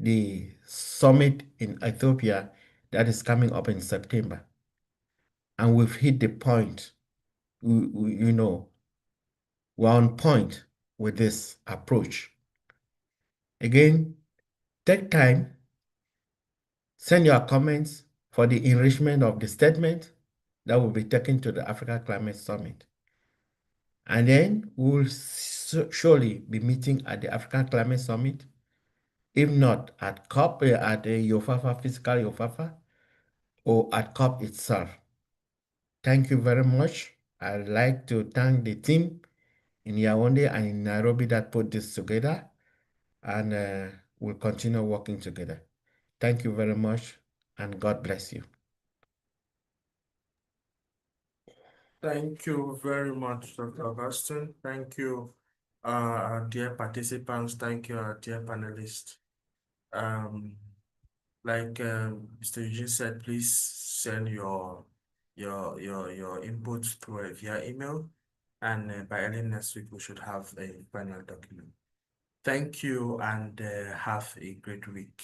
the summit in Ethiopia that is coming up in September. And we've hit the point, we're on point with this approach. Again, take time, send your comments for the enrichment of the statement that will be taken to the Africa Climate Summit. And then we'll surely be meeting at the African Climate Summit, if not at COP, at the YOFAFA, physical YOFAFA, or at COP itself. Thank you very much. I'd like to thank the team in Yaoundé and in Nairobi that put this together, and we'll continue working together. Thank you very much, and God bless you. Thank you very much, Dr. Augustine. Thank you, dear participants. Thank you, dear panelists. Like Mr. Eugene said, please send your inputs to via email, and by early next week we should have a final document. Thank you, and have a great week.